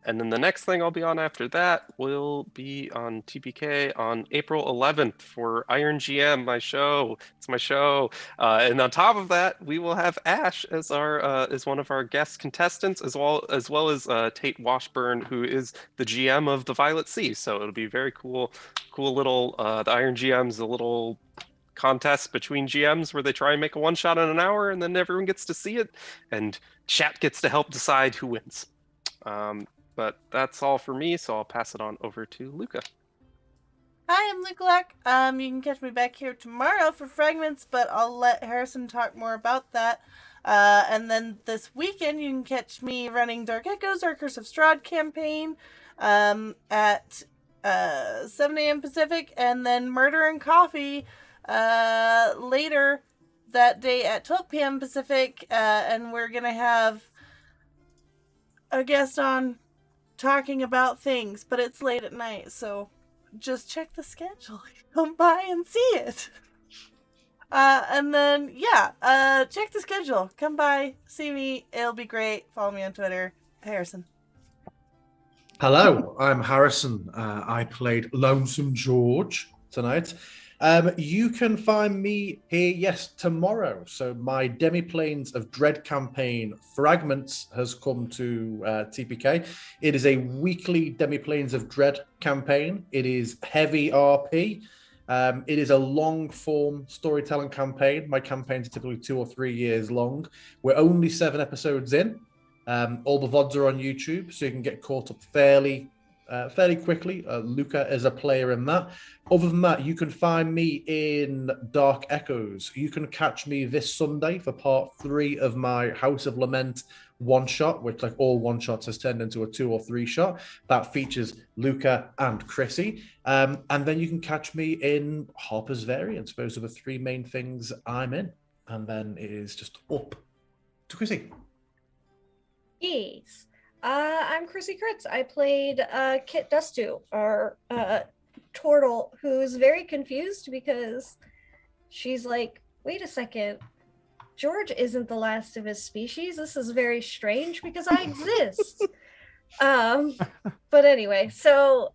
And then the next thing I'll be on after that will be on TPK on April 11th for Iron GM, my show. It's my show. And on top of that, we will have Ash as our as one of our guest contestants, as well as Tate Washburn, who is the GM of the Violet Sea. So it'll be very cool little the Iron GM's a little contest between GMs where they try and make a one shot in an hour, and then everyone gets to see it, and chat gets to help decide who wins. But that's all for me, so I'll pass it on over to Luca. Hi, I'm Luke. You can catch me back here tomorrow for Fragments, but I'll let Harrison talk more about that. And then this weekend, you can catch me running Dark Echoes, our Curse of Strahd campaign, at 7 a.m. Pacific, and then Murder and Coffee later that day at 12 p.m. Pacific, and we're going to have a guest on talking about things, but it's late at night, so just check the schedule. Come by and see it. And then, check the schedule. Come by, see me. It'll be great. Follow me on Twitter. Harrison. Hello, I'm Harrison. I played Lonesome George tonight. You can find me here, yes, tomorrow. So my Demiplanes of Dread campaign Fragments has come to TPK. It is a weekly Demiplanes of Dread campaign. It is heavy RP. It is a long-form storytelling campaign. My campaigns are typically 2 or 3 years long. We're only 7 episodes in. All the VODs are on YouTube, so you can get caught up fairly quickly. Luca is a player in that. Other than that, you can find me in Dark Echoes. You can catch me this Sunday for part 3 of my House of Lament one-shot, which, like all one-shots, has turned into a 2 or 3 shot. That features Luca and Chrissy. And then you can catch me in Harper's Variants. Those are the 3 main things I'm in. And then it is just up to Chrissy. Yes. I'm Chrissy Kritz. I played Kit Dustu, our turtle, who's very confused because she's like, wait a second, George isn't the last of his species. This is very strange because I exist. But anyway, so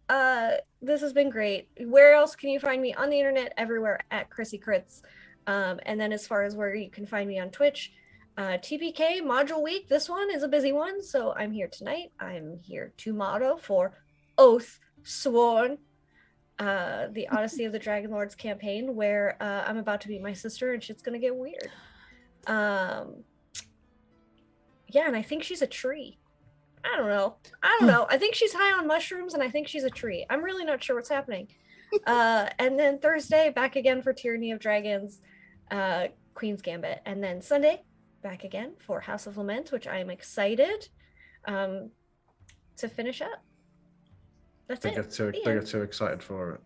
this has been great. Where else can you find me? On the internet, everywhere at Chrissy Kritz. And then as far as where you can find me on Twitch, TPK module week. This one is a busy one, so I'm here tonight. I'm here tomorrow for Oath Sworn, the Odyssey of the Dragon Lords campaign, where I'm about to meet my sister and shit's gonna get weird. Yeah, and I think she's a tree. I don't know. I think she's high on mushrooms, and I think she's a tree. I'm really not sure what's happening. And then Thursday, back again for Tyranny of Dragons, Queen's Gambit, and then Sunday, back again for House of Lament, which I am excited to finish up. That's it. They get too excited for it.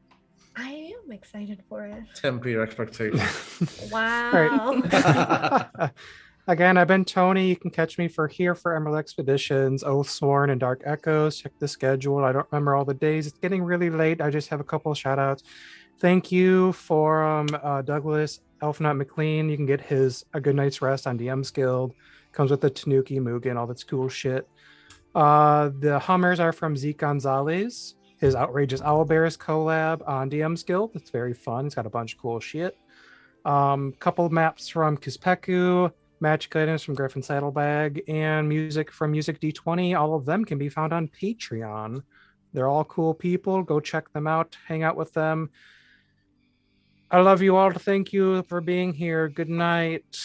I am excited for it. Temper your expectations. Wow. Again, I've been Tony. You can catch me for Emerald Expeditions, Oath Sworn, and Dark Echoes. Check the schedule. I don't remember all the days. It's getting really late. I just have a couple of shout outs. Thank you for Douglas Elfnut McLean. You can get A Good Night's Rest on DM's Guild. Comes with the Tanuki, Mugen, all that's cool shit. The Hummers are from Zeke Gonazalez. His Outrageous Owlbears collab on DM's Guild. It's very fun. It's got a bunch of cool shit. Couple maps from Kispeku, magic items from Griffin Saddlebag, and music from Music D20. All of them can be found on Patreon. They're all cool people. Go check them out. Hang out with them. I love you all. Thank you for being here. Good night.